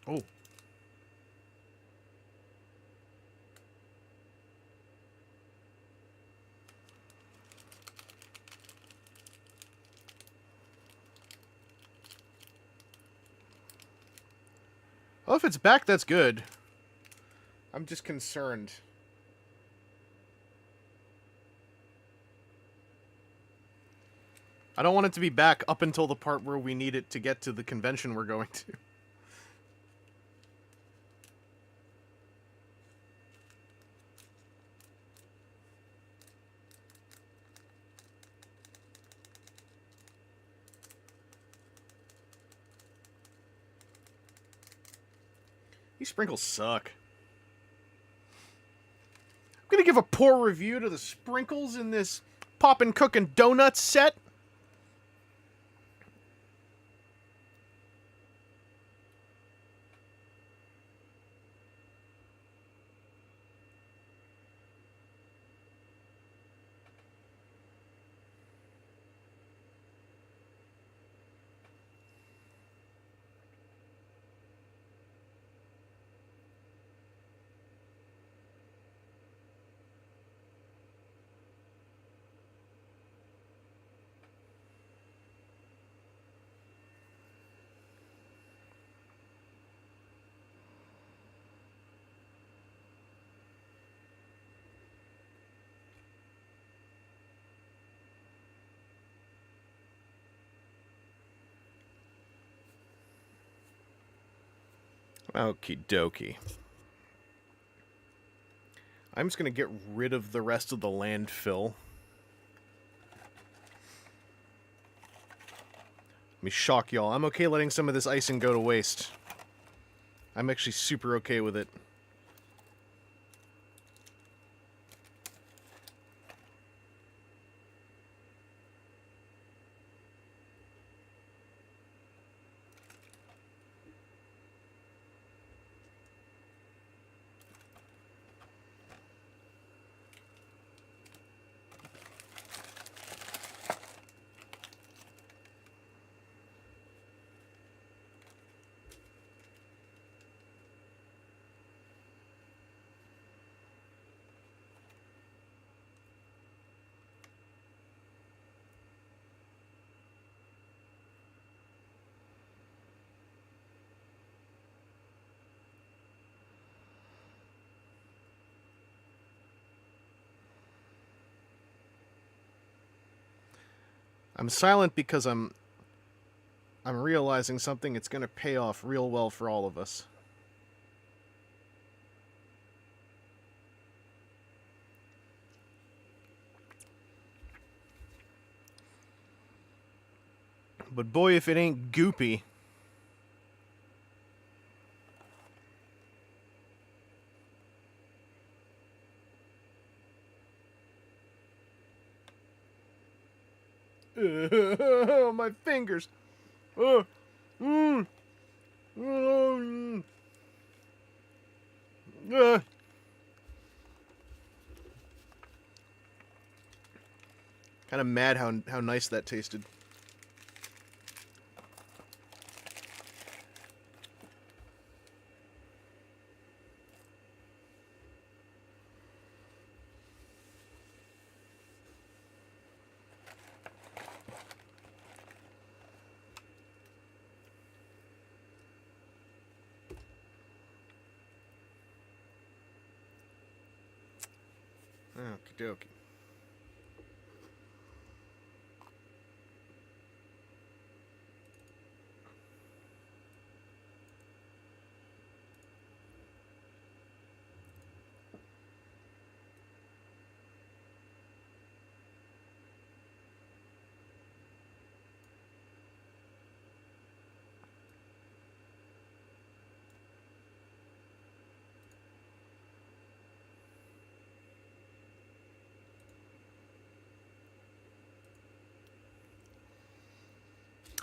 Oh. Well, if it's back, that's good. I'm just concerned. I don't want it to be back up until the part where we need it to get to the convention we're going to. These sprinkles suck. I'm gonna give a poor review to the sprinkles in this Poppin' Cookin' Donuts set. Okie dokie. I'm just gonna get rid of the rest of the landfill. Let me shock y'all. I'm okay letting some of this icing go to waste. I'm actually super okay with it. I'm silent because I'm realizing something. It's going to pay off real well for all of us. But boy, if it ain't goopy. My fingers. Mm. Kind of mad how nice that tasted. Okie dokie.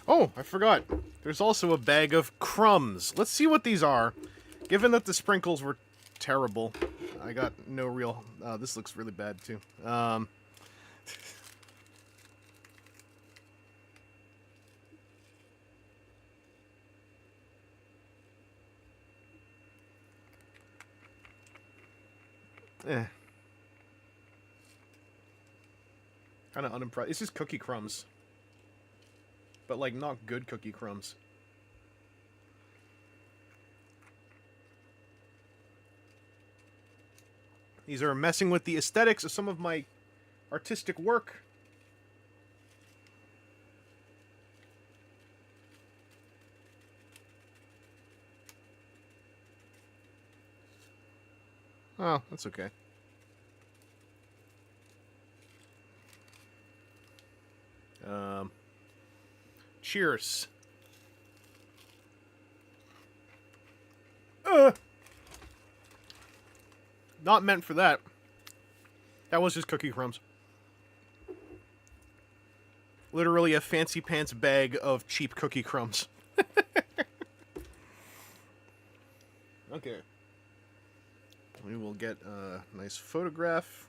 Oh, I forgot. There's also a bag of crumbs. Let's see what these are. Given that the sprinkles were terrible, I got no real... this looks really bad, too. Kind of unimpressed. It's just cookie crumbs. But, like, not good cookie crumbs. These are messing with the aesthetics of some of my artistic work. Oh, that's okay. Cheers. Not meant for that. That was just cookie crumbs. Literally a fancy pants bag of cheap cookie crumbs. Okay. We will get a nice photograph.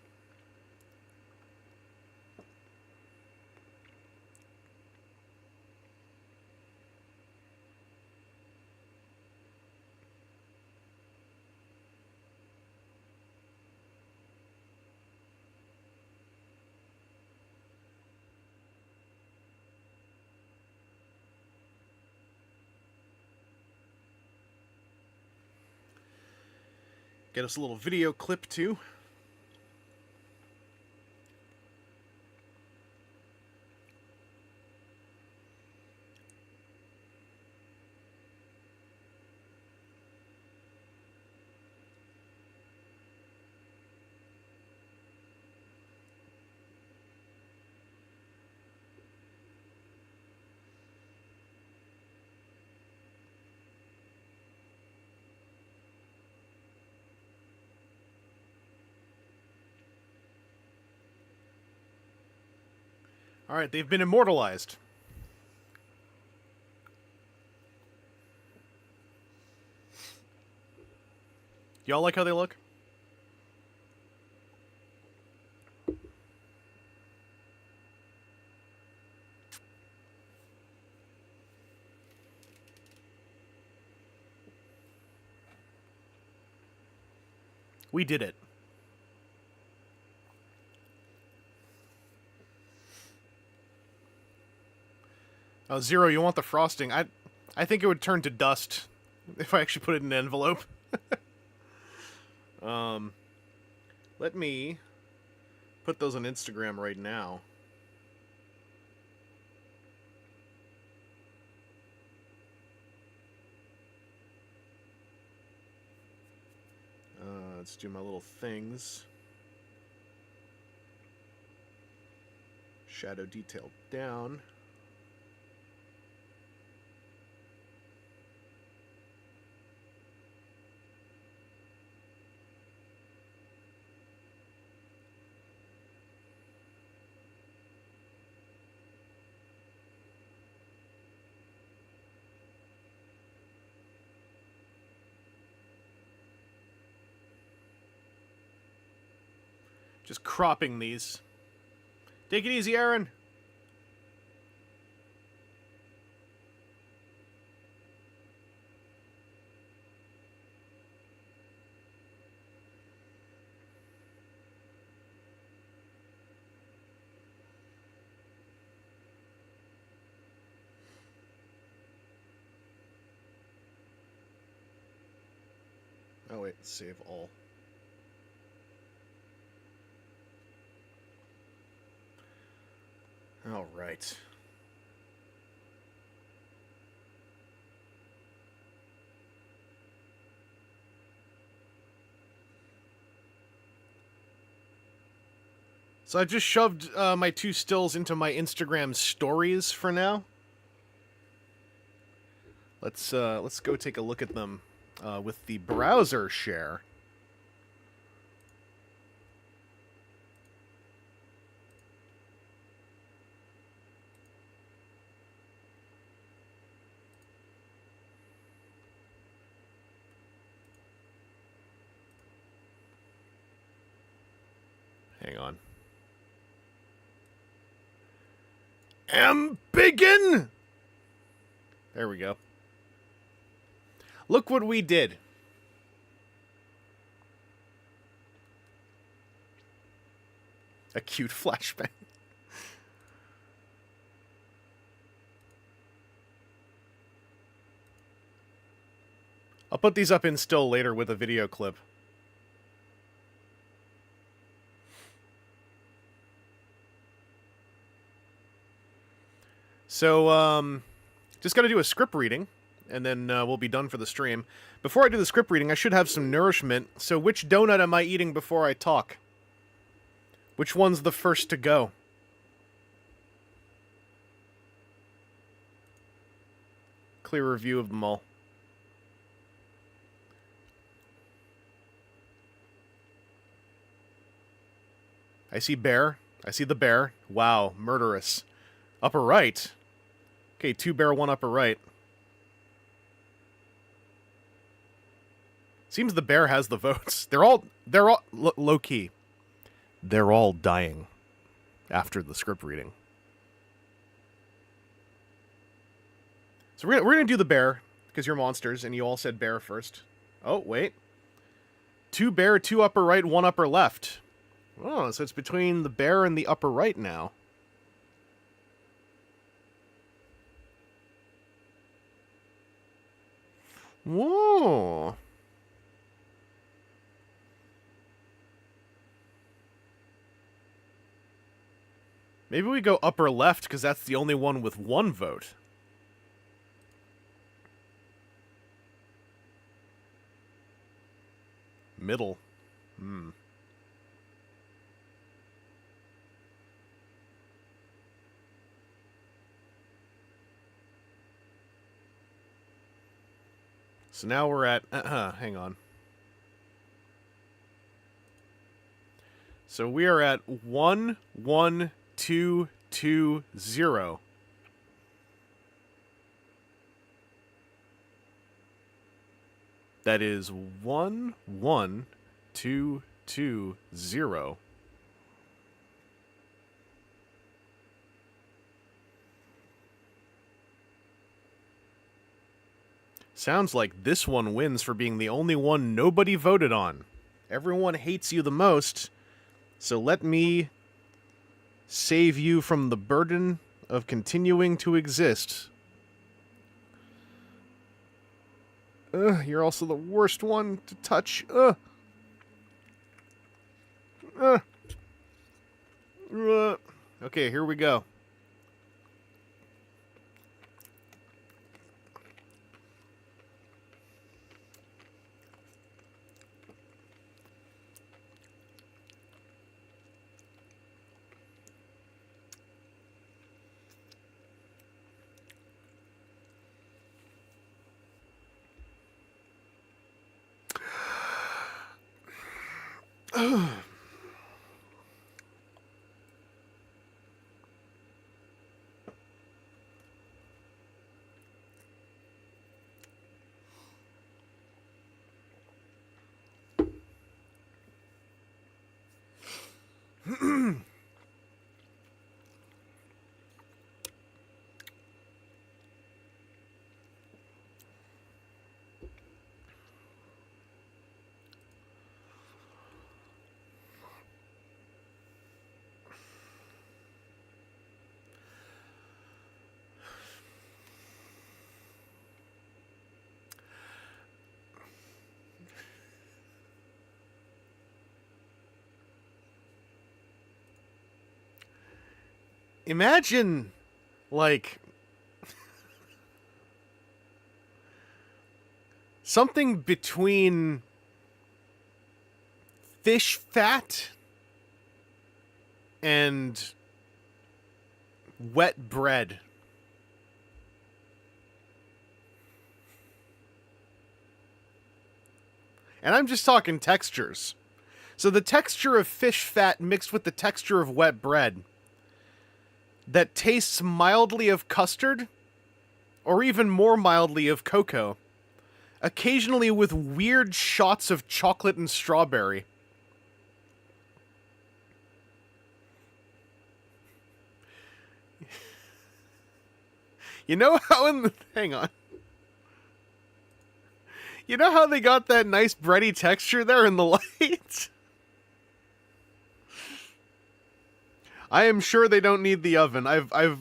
Get us a little video clip, too. Alright, they've been immortalized. Y'all like how they look? We did it. Oh, Zero, you want the frosting? I think it would turn to dust if I actually put it in an envelope. Let me put those on Instagram right now. Let's do my little things. Shadow detail down. Just cropping these. Take it easy, Aaron. Oh wait, save all. All right. So I just shoved my 2 stills into my Instagram stories for now. Let's go take a look at them with the browser share. Hang on. Begin! There we go. Look what we did. A cute flashbang. I'll put these up in still later with a video clip. So, just got to do a script reading, and then we'll be done for the stream. Before I do the script reading, I should have some nourishment. So which donut am I eating before I talk? Which one's the first to go? Clear review of them all. I see bear. I see the bear. Wow, murderous. Upper right. Okay, 2 bear, 1 upper right. Seems the bear has the votes. They're all low key. They're all dying after the script reading. So we're gonna do the bear because you're monsters and you all said bear first. Oh wait, 2 bear, 2 upper right, 1 upper left. Oh, so it's between the bear and the upper right now. Whoa. Maybe we go upper left because that's the only one with 1 vote. Middle. So now we're at... hang on. So we are at 1, 1, 2, 2, 0. That is 1, 1, 2, 2, 0. Sounds like this one wins for being the only one nobody voted on. Everyone hates you the most, so let me save you from the burden of continuing to exist. You're also the worst one to touch. Okay, here we go. Imagine, like, something between fish fat and wet bread. And I'm just talking textures. So the texture of fish fat mixed with the texture of wet bread that tastes mildly of custard, or even more mildly of cocoa, occasionally with weird shots of chocolate and strawberry. You know how in the... Hang on. You know how they got that nice bready texture there in the light? I am sure they don't need the oven. I've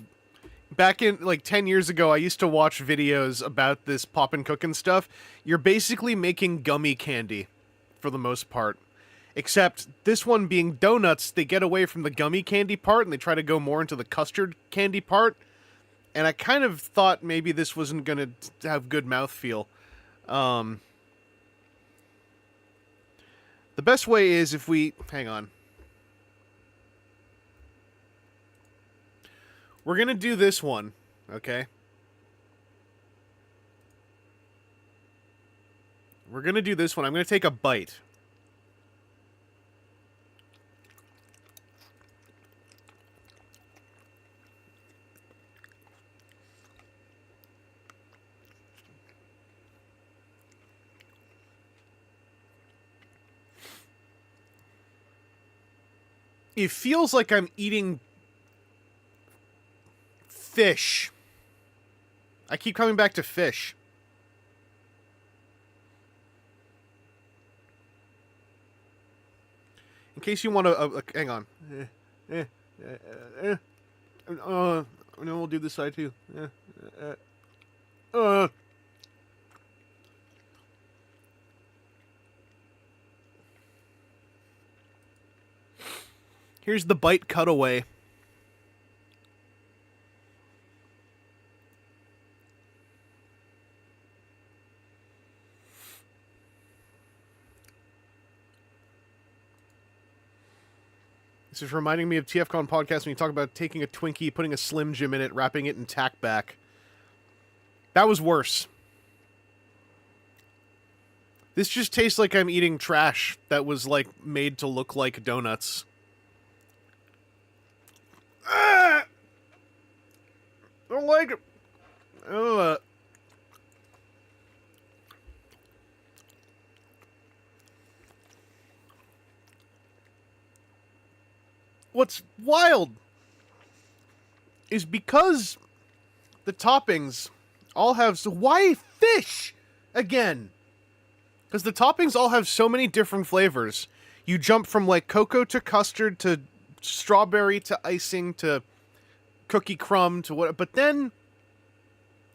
back in like 10 years ago, I used to watch videos about this poppin' cookin' stuff. You're basically making gummy candy for the most part. Except this one being donuts, they get away from the gummy candy part and they try to go more into the custard candy part. And I kind of thought maybe this wasn't going to have good mouthfeel. The best way is if we... Hang on. We're going to do this one, okay? We're going to do this one. I'm going to take a bite. It feels like I'm eating fish. I keep coming back to fish. In case you want to... hang on. No, we'll do this side too. Here's the bite cutaway. This is reminding me of TFCon podcast when you talk about taking a Twinkie, putting a Slim Jim in it, wrapping it in tack back. That was worse. This just tastes like I'm eating trash that was, like, made to look like donuts. I don't like it. What's wild is because the toppings all have... So why fish again? Because the toppings all have so many different flavors. You jump from like cocoa to custard to strawberry to icing to cookie crumb to what... But then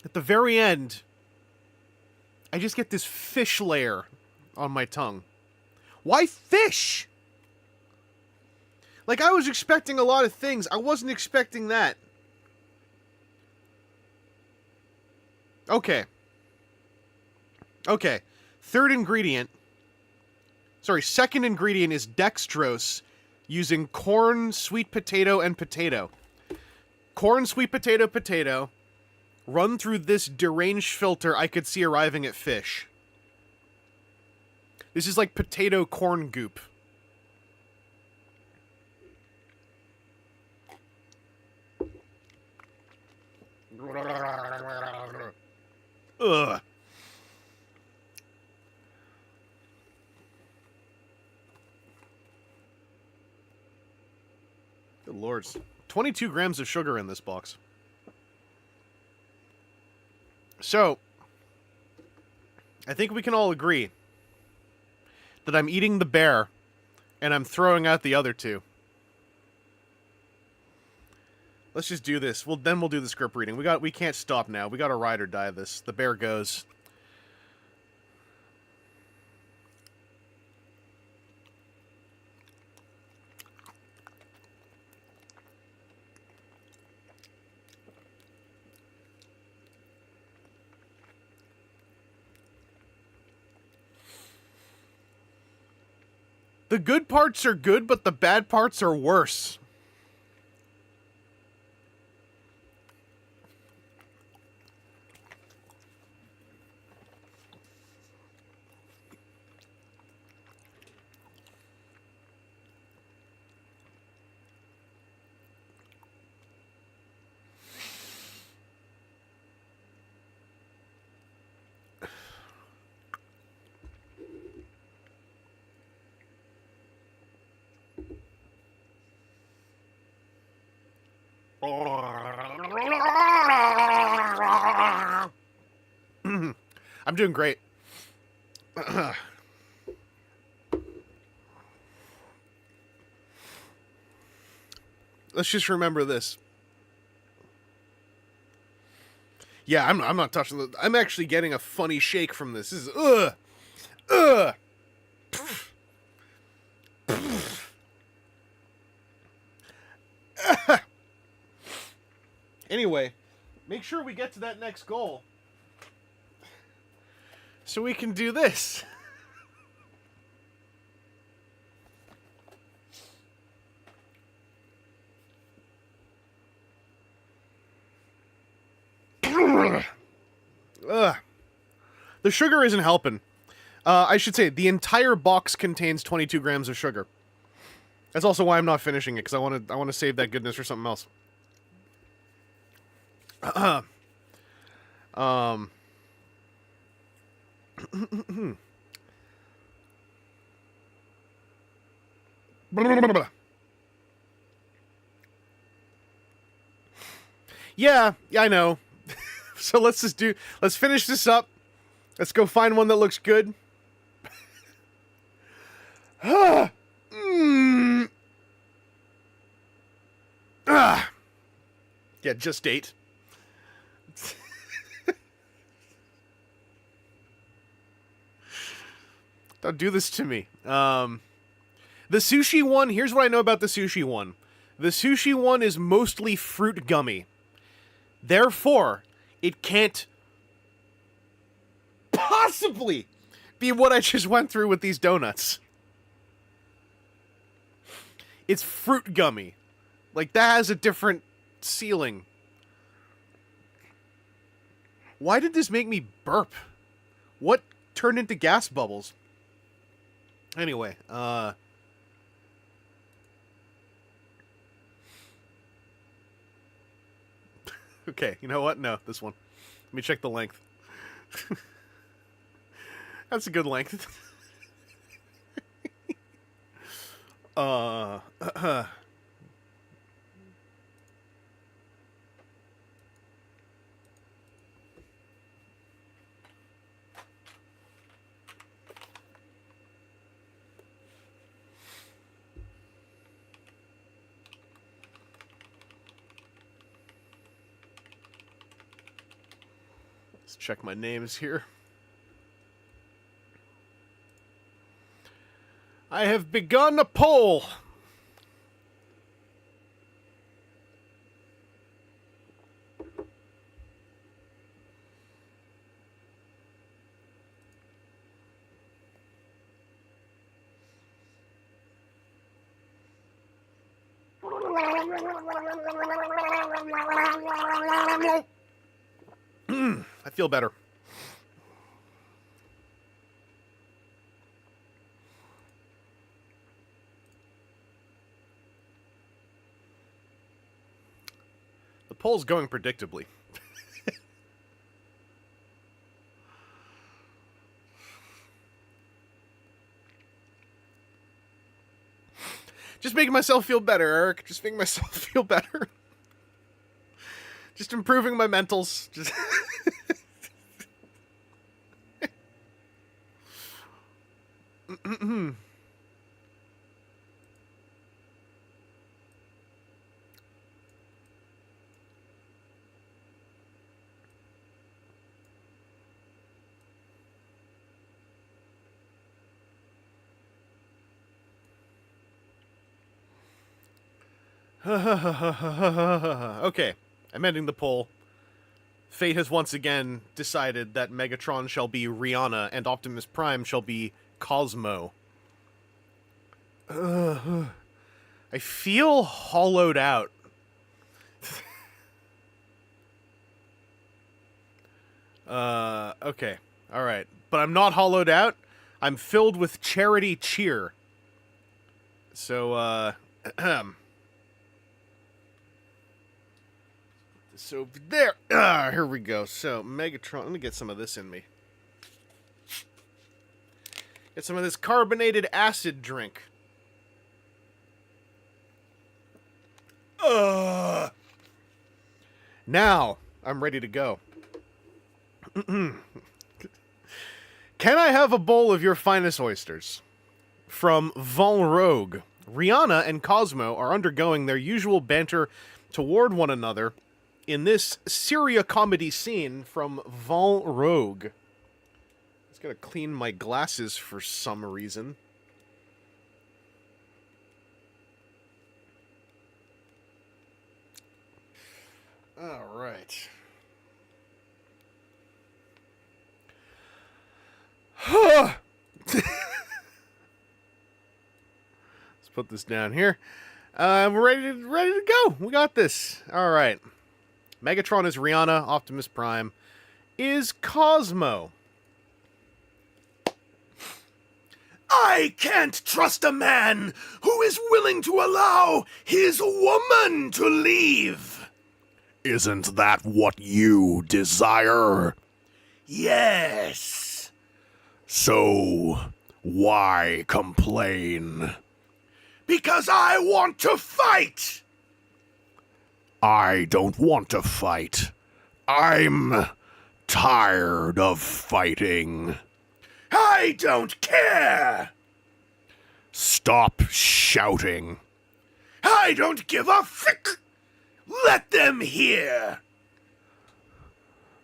at the very end, I just get this fish layer on my tongue. Why fish? Like, I was expecting a lot of things. I wasn't expecting that. Okay. Okay. Second ingredient is dextrose using corn, sweet potato, and potato. Corn, sweet potato, potato. Run through this deranged filter, I could see arriving at fish. This is like potato corn goop. Ugh. lords. 22 grams of sugar in this box. So, I think we can all agree that I'm eating the bear and I'm throwing out the other two. Let's just do this. Then we'll do the script reading. We can't stop now. We got to ride or die this. The bear goes. The good parts are good, but the bad parts are worse. I'm doing great. Let's just remember this. Yeah, I'm not touching the... I'm actually getting a funny shake from this. This is... Ugh! Anyway, make sure we get to that next goal so we can do this. The sugar isn't helping. I should say, the entire box contains 22 grams of sugar. That's also why I'm not finishing it, because I want to save that goodness for something else. Yeah, I know. So let's finish this up. Let's go find one that looks good. Yeah, just 8. Don't do this to me. The sushi one, here's what I know about the sushi one. The sushi one is mostly fruit gummy. Therefore, it can't possibly be what I just went through with these donuts. It's fruit gummy. Like, that has a different ceiling. Why did this make me burp? What turned into gas bubbles? Anyway, okay, you know what? No, this one. Let me check the length. That's a good length. Let's check my names here. I have begun a poll. I feel better. The poll's going predictably. Just making myself feel better, Eric. Just making myself feel better. Just improving my mentals. Just Okay, I'm ending the poll. Fate has once again decided that Megatron shall be Rihanna and Optimus Prime shall be Cosmo. I feel hollowed out. Okay. Alright. But I'm not hollowed out. I'm filled with charity cheer. So, so there. Here we go. So, Megatron. Let me get some of this in me. Get some of this carbonated acid drink. Now, I'm ready to go. Can I have a bowl of your finest oysters? From Vin Rogue. Rihanna and Cosmo are undergoing their usual banter toward one another in this Syria comedy scene from Vin Rogue. I just gotta clean my glasses for some reason. All right. Let's put this down here. We're ready to go. We got this. All right. Megatron is Rihanna. Optimus Prime is Cosmo. I can't trust a man who is willing to allow his woman to leave. Isn't that what you desire? Yes. So, why complain? Because I want to fight. I don't want to fight. I'm tired of fighting. I don't care. Stop shouting. I don't give a frick. Let them hear.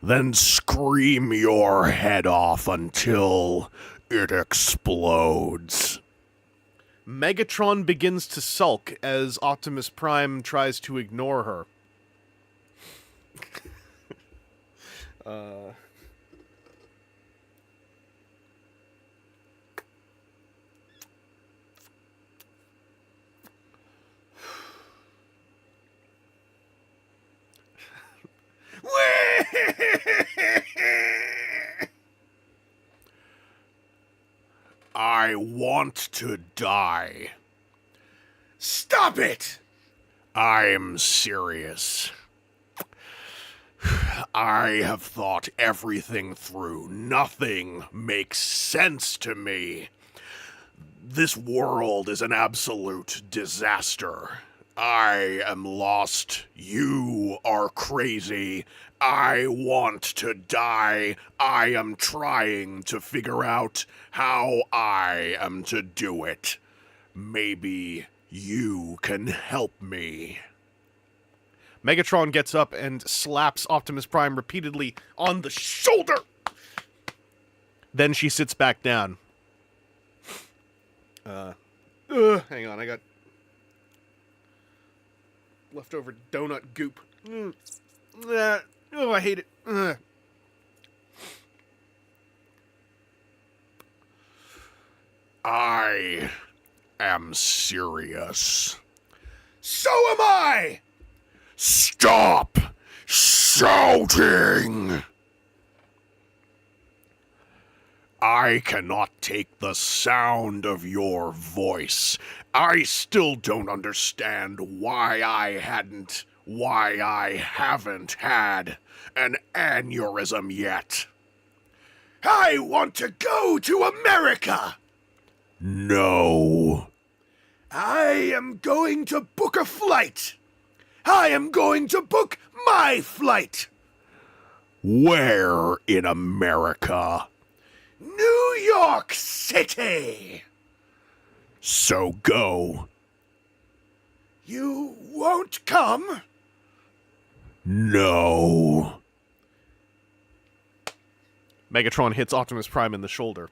Then scream your head off until it explodes. Megatron begins to sulk as Optimus Prime tries to ignore her. I want to die. Stop it! I'm serious. I have thought everything through. Nothing makes sense to me. This world is an absolute disaster. I am lost. You are crazy. I want to die. I am trying to figure out how I am to do it. Maybe you can help me. Megatron gets up and slaps Optimus Prime repeatedly on the shoulder. Then she sits back down. Hang on, I got leftover donut goop. Oh, I hate it. I am serious. So am I! Stop shouting! I cannot take the sound of your voice. I still don't understand why I haven't had an aneurysm yet. I want to go to America! No. I am going to book a flight. I am going to book my flight. Where in America? New York City. So go. You won't come? No. Megatron hits Optimus Prime in the shoulder.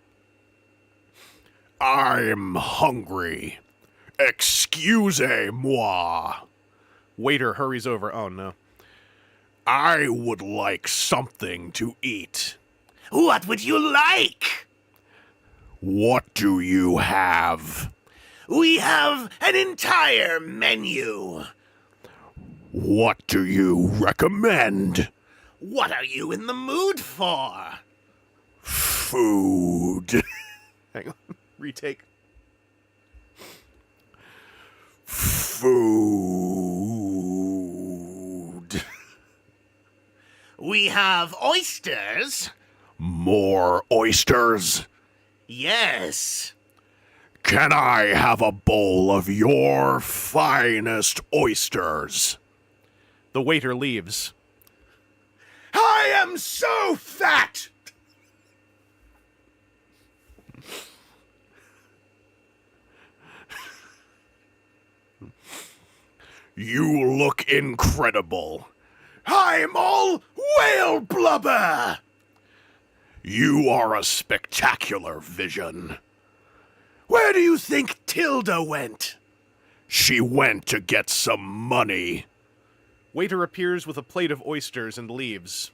I'm hungry. Excusez-moi. Waiter hurries over. Oh, no. I would like something to eat. What would you like? What do you have? We have an entire menu. What do you recommend? What are you in the mood for? Food. Hang on. Retake. Food. We have oysters. More oysters? Yes. Can I have a bowl of your finest oysters? The waiter leaves. I am so fat. You look incredible. I'm all whale blubber. You are a spectacular vision. Where do you think Tilda went? She went to get some money. Waiter appears with a plate of oysters and leaves.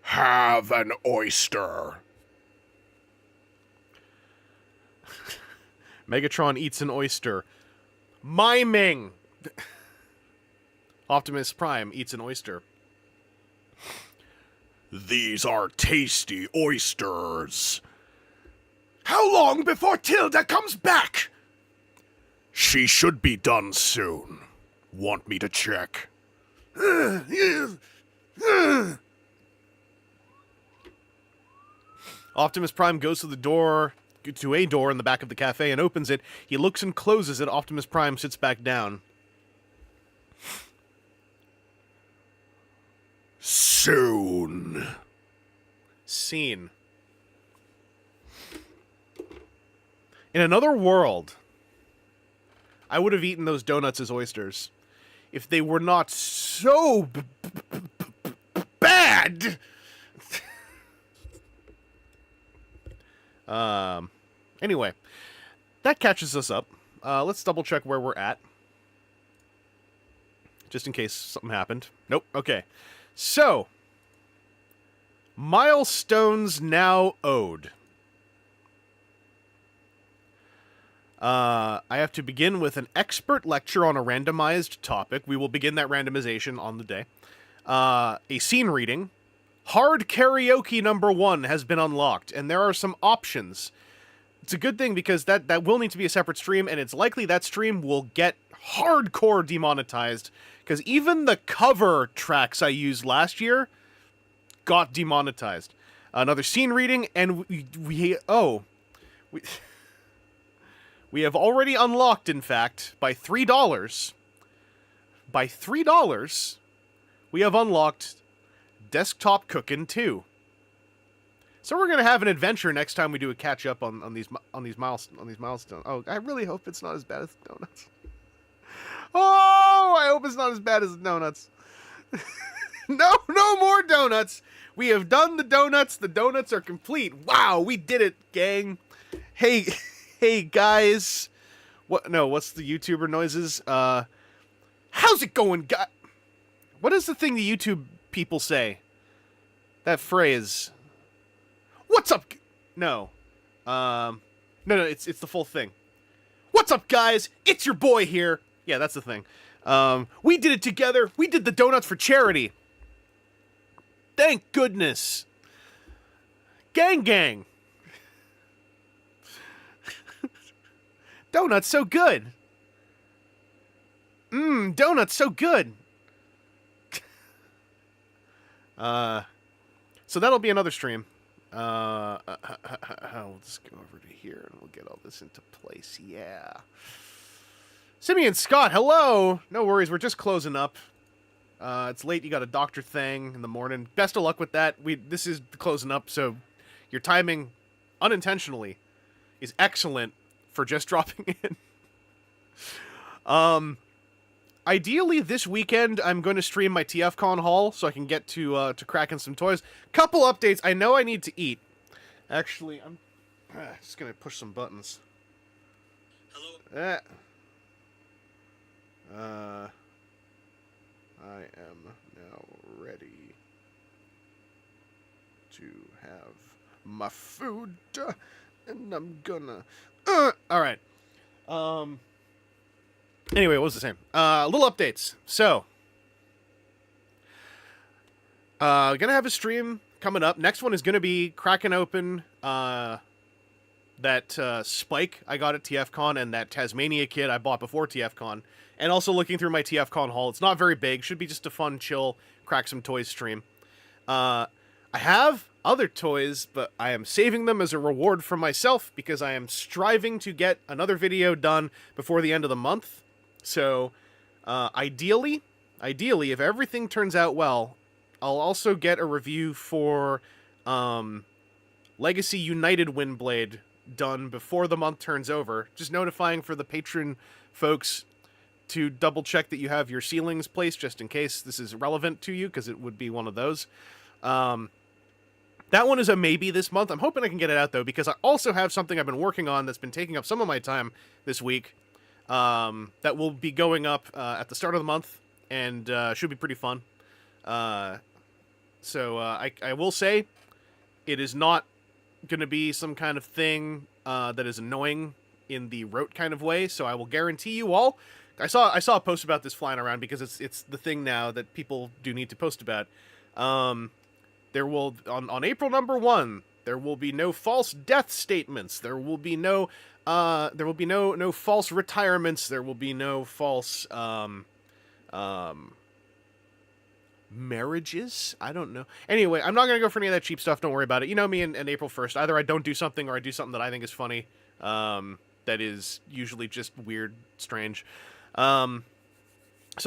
Have an oyster. Megatron eats an oyster. Miming! Optimus Prime eats an oyster. These are tasty oysters. How long before Tilda comes back? She should be done soon. Want me to check? Optimus Prime goes to a door in the back of the cafe and opens it. He looks and closes it. Optimus Prime sits back down. Soon. Scene. In another world, I would have eaten those donuts as oysters if they were not so bad. Anyway, that catches us up. Let's double check where we're at. Just in case something happened. Nope. Okay. So, milestones now owed. I have to begin with an expert lecture on a randomized topic. We will begin that randomization on the day. A scene reading. Hard karaoke number 1 has been unlocked, and there are some options. It's a good thing because that will need to be a separate stream, and it's likely that stream will get hardcore demonetized, because even the cover tracks I used last year got demonetized. Another scene reading, and we have already unlocked, in fact, by $3. By $3, we have unlocked Desktop Cookin' 2. So we're gonna have an adventure next time we do a catch up on these milestones. Oh, I really hope it's not as bad as donuts. Oh, I hope it's not as bad as donuts. No more donuts. We have done the donuts. The donuts are complete. Wow, we did it, gang. Hey guys. What's the YouTuber noises? How's it going, guy? What is the thing the YouTube people say? That phrase. What's up? No, it's the full thing. What's up, guys? It's your boy here. Yeah, that's the thing. We did it together. We did the donuts for charity. Thank goodness. Gang. Donuts so good. Donuts so good. So that'll be another stream. We'll just go over to here and we'll get all this into place. Yeah. Simeon Scott, hello. No worries, we're just closing up. It's late. You got a doctor thing in the morning. Best of luck with that. This is closing up, so your timing, unintentionally, is excellent for just dropping in. Ideally, this weekend, I'm going to stream my TFCon haul so I can get to cracking some toys. Couple updates. I know I need to eat. Actually, I'm just going to push some buttons. Hello. I am now ready to have my food, and I'm gonna... Alright. Anyway, what was the same? Little updates. So, gonna have a stream coming up. Next one is gonna be cracking open that Spike I got at TFCon and that Tasmania kit I bought before TFCon. And also looking through my TFCon haul. It's not very big. Should be just a fun, chill, crack some toys stream. I have other toys, but I am saving them as a reward for myself because I am striving to get another video done before the end of the month. So, ideally, if everything turns out well, I'll also get a review for Legacy United Windblade done before the month turns over. Just notifying for the patron folks to double check that you have your ceilings placed just in case this is relevant to you, because it would be one of those. That one is a maybe this month. I'm hoping I can get it out, though, because I also have something I've been working on that's been taking up some of my time this week that will be going up at the start of the month, and should be pretty fun. So I will say it is not going to be some kind of thing that is annoying in the rote kind of way, so I will guarantee you all... I saw a post about this flying around because it's the thing now that people do need to post about. There will on April number 1, there will be no false death statements. There will be no false retirements. There will be no false marriages. I don't know. Anyway, I'm not gonna go for any of that cheap stuff. Don't worry about it. You know me and April 1st. Either I don't do something or I do something that I think is funny. That is usually just weird, strange. So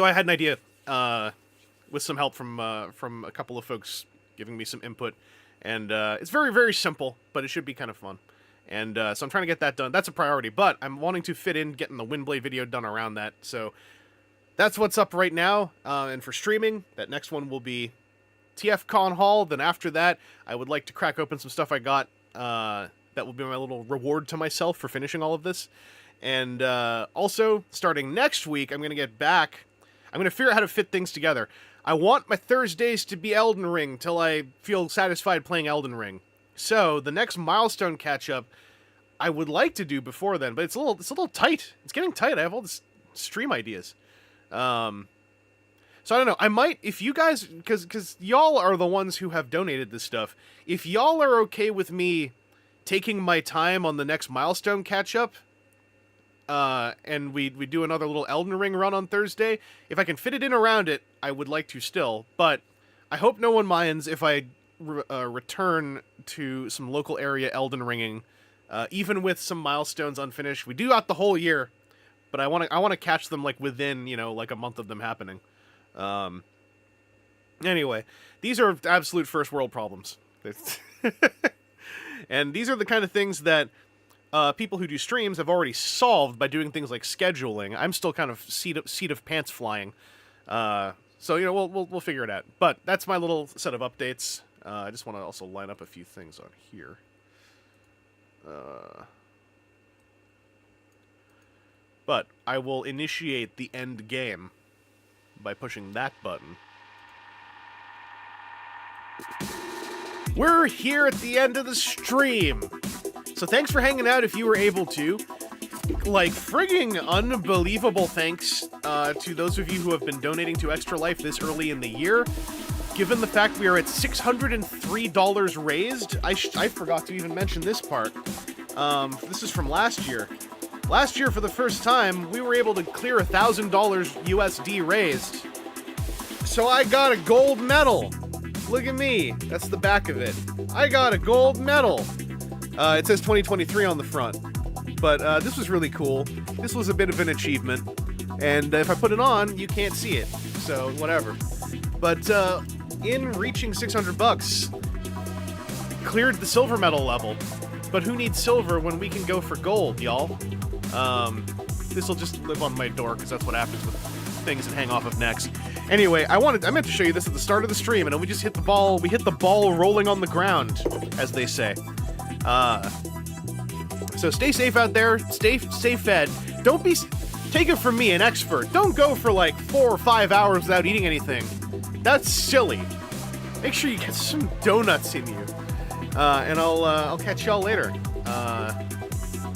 I had an idea, with some help from a couple of folks giving me some input, and it's very, very simple, but it should be kind of fun. And so I'm trying to get that done. That's a priority, but I'm wanting to fit in getting the Windblade video done around that. So that's what's up right now. And for streaming, that next one will be TFCon haul. Then after that, I would like to crack open some stuff I got. That will be my little reward to myself for finishing all of this. And also, starting next week, I'm going to get back. I'm going to figure out how to fit things together. I want my Thursdays to be Elden Ring till I feel satisfied playing Elden Ring. So, the next Milestone catch-up, I would like to do before then, but it's a little tight. It's getting tight. I have all this stream ideas. So, I don't know. I might, if you guys, because y'all are the ones who have donated this stuff, if y'all are okay with me taking my time on the next Milestone catch-up, and we do another little Elden Ring run on Thursday. If I can fit it in around it, I would like to still. But I hope no one minds if I return to some local area Elden Ringing, even with some milestones unfinished. We do out the whole year, but I want to catch them like within like a month of them happening. Anyway, these are absolute first world problems, and these are the kind of things that people who do streams have already solved by doing things like scheduling. I'm still kind of seat of pants flying. So we'll figure it out. But that's my little set of updates. I just want to also line up a few things on here. But I will initiate the end game by pushing that button. We're here at the end of the stream. So thanks for hanging out if you were able to. Like, frigging unbelievable thanks to those of you who have been donating to Extra Life this early in the year. Given the fact we are at $603 raised, I forgot to even mention this part. This is from last year. Last year, for the first time, we were able to clear $1,000 USD raised. So I got a gold medal. Look at me. That's the back of it. I got a gold medal. It says 2023 on the front. But this was really cool. This was a bit of an achievement. And if I put it on, you can't see it. So, whatever. But in reaching 600 bucks, cleared the silver medal level. But who needs silver when we can go for gold, y'all? This will just live on my door, because that's what happens with things that hang off of necks. Anyway, I meant to show you this at the start of the stream, and then we just hit the ball. We hit the ball rolling on the ground, as they say. So stay safe out there. Stay fed. Don't be... Take it from me, an expert. Don't go for like 4 or 5 hours without eating anything. That's silly. Make sure you get some donuts in you. And I'll catch y'all later.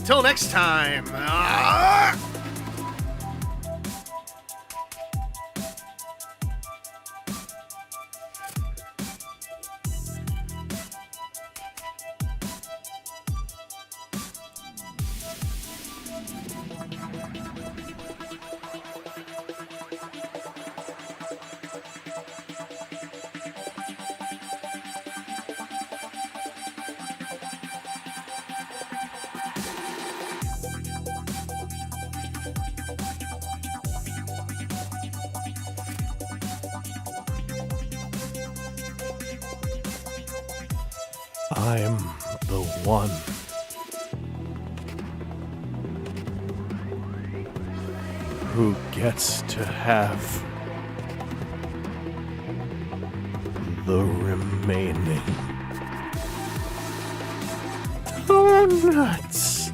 Till next time. I'm the one. Who gets to have the remaining donuts.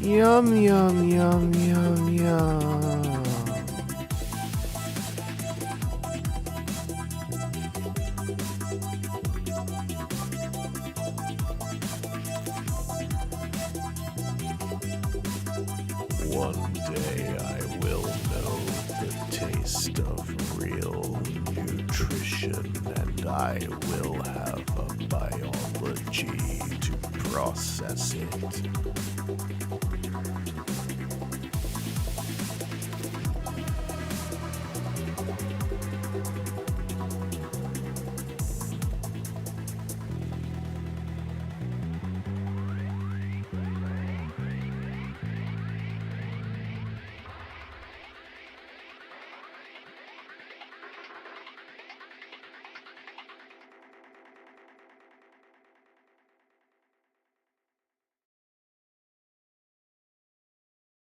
Yum, yum, yum, yum, yum. One day I will know the taste of real nutrition, and I will have a biology to process it.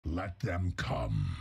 Let them come.